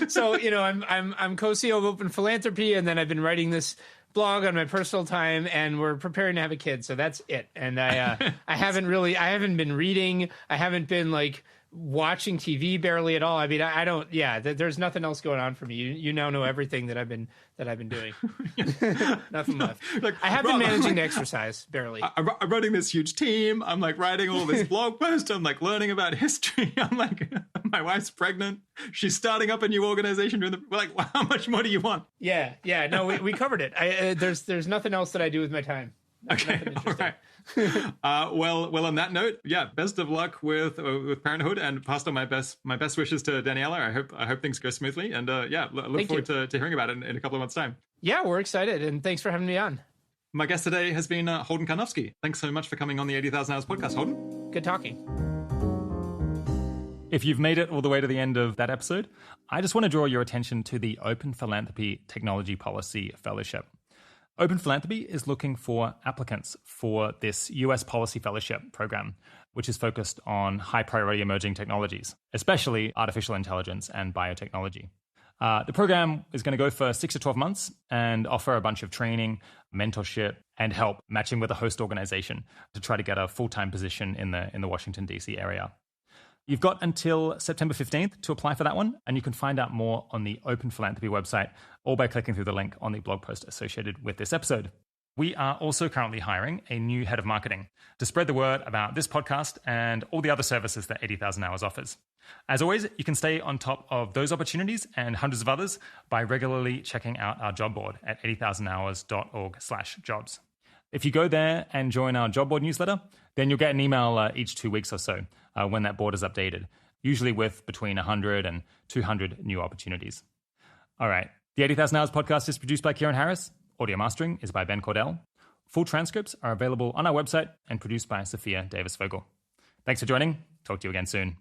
So I'm co-CEO of Open Philanthropy, and then I've been writing this blog on my personal time, and we're preparing to have a kid. So that's it. And I haven't been reading. I haven't been like watching TV barely at all. I mean, I don't. Yeah, there's nothing else going on for me. You now know everything that I've been doing. Nothing left. Like, I have been managing to exercise barely. I'm running this huge team. I'm like writing all this blog post. I'm like learning about history. I'm like, my wife's pregnant. She's starting up a new organization. We're like, well, how much more do you want? Yeah. No, we covered it. There's nothing else that I do with my time. Okay. All right. Well, on that note, yeah, best of luck with parenthood, and pass on my best wishes to Daniela. I hope things go smoothly, and look forward to hearing about it in a couple of months' time. Yeah, we're excited, and thanks for having me on. My guest today has been Holden Karnofsky. Thanks so much for coming on the 80,000 Hours podcast, Holden. Good talking. If you've made it all the way to the end of that episode, I just want to draw your attention to the Open Philanthropy Technology Policy Fellowship. Open Philanthropy is looking for applicants for this US Policy Fellowship program, which is focused on high-priority emerging technologies, especially artificial intelligence and biotechnology. The program is going to go for 6 to 12 months and offer a bunch of training, mentorship, and help matching with a host organization to try to get a full-time position in the Washington, D.C. area. You've got until September 15th to apply for that one, and you can find out more on the Open Philanthropy website or by clicking through the link on the blog post associated with this episode. We are also currently hiring a new head of marketing to spread the word about this podcast and all the other services that 80,000 Hours offers. As always, you can stay on top of those opportunities and hundreds of others by regularly checking out our job board at 80,000hours.org/jobs. If you go there and join our job board newsletter, then you'll get an email each 2 weeks or so when that board is updated, usually with between 100 and 200 new opportunities. All right. The 80,000 Hours podcast is produced by Kieran Harris. Audio mastering is by Ben Cordell. Full transcripts are available on our website and produced by Sophia Davis-Vogel. Thanks for joining. Talk to you again soon.